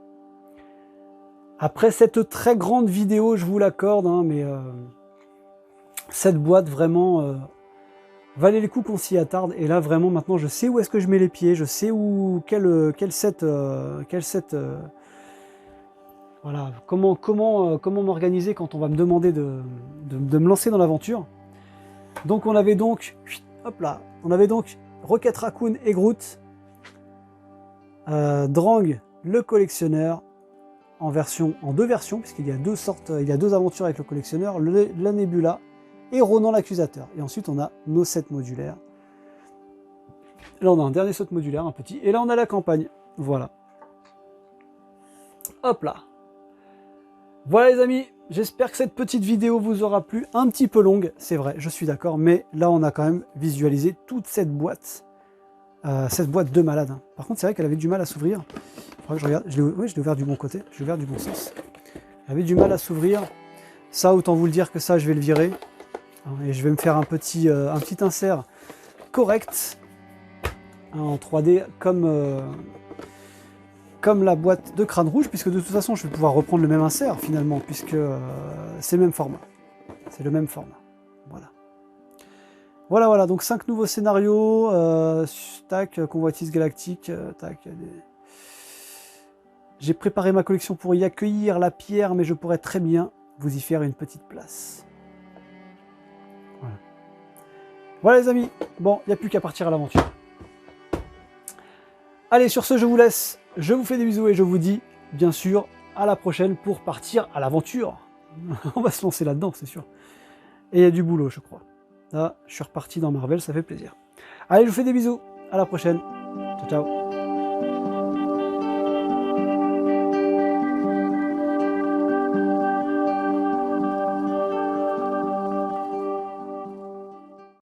Après cette très grande vidéo, je vous l'accorde, hein, mais cette boîte, vraiment, valait le coup qu'on s'y attarde. Et là, vraiment, maintenant, je sais où est-ce que je mets les pieds, je sais quel set voilà, comment m'organiser quand on va me demander de me lancer dans l'aventure. Donc, on avait donc... Hop là, on avait donc Rocket Raccoon et Groot, Drang le collectionneur en 2 versions, puisqu'il y a 2 sortes, il y a 2 aventures avec le collectionneur, la Nebula et Ronan l'Accusateur. Et ensuite on a nos sets modulaires. Là on a un dernier set modulaire, un petit, et là on a la campagne. Voilà. Hop là. Voilà les amis, j'espère que cette petite vidéo vous aura plu, un petit peu longue, c'est vrai, je suis d'accord, mais là on a quand même visualisé toute cette boîte de malade. Hein. Par contre c'est vrai qu'elle avait du mal à s'ouvrir, il faudra que je regarde, oui je l'ai ouvert du bon côté, je l'ai ouvert du bon sens. Elle avait du mal à s'ouvrir, ça autant vous le dire que ça je vais le virer, hein, et je vais me faire un petit insert correct, hein, en 3D comme la boîte de Crâne Rouge, puisque de toute façon je vais pouvoir reprendre le même insert finalement, puisque c'est le même format. C'est le même format. Voilà. Voilà, donc 5 nouveaux scénarios. Tac, convoitise galactique. Tac. J'ai préparé ma collection pour y accueillir la pierre, mais je pourrais très bien vous y faire une petite place. Voilà. Voilà les amis. Bon, il n'y a plus qu'à partir à l'aventure. Allez, sur ce, je vous laisse. Je vous fais des bisous et je vous dis, bien sûr, à la prochaine pour partir à l'aventure. On va se lancer là-dedans, c'est sûr. Et il y a du boulot, je crois. Là, je suis reparti dans Marvel, ça fait plaisir. Allez, je vous fais des bisous. À la prochaine. Ciao, ciao.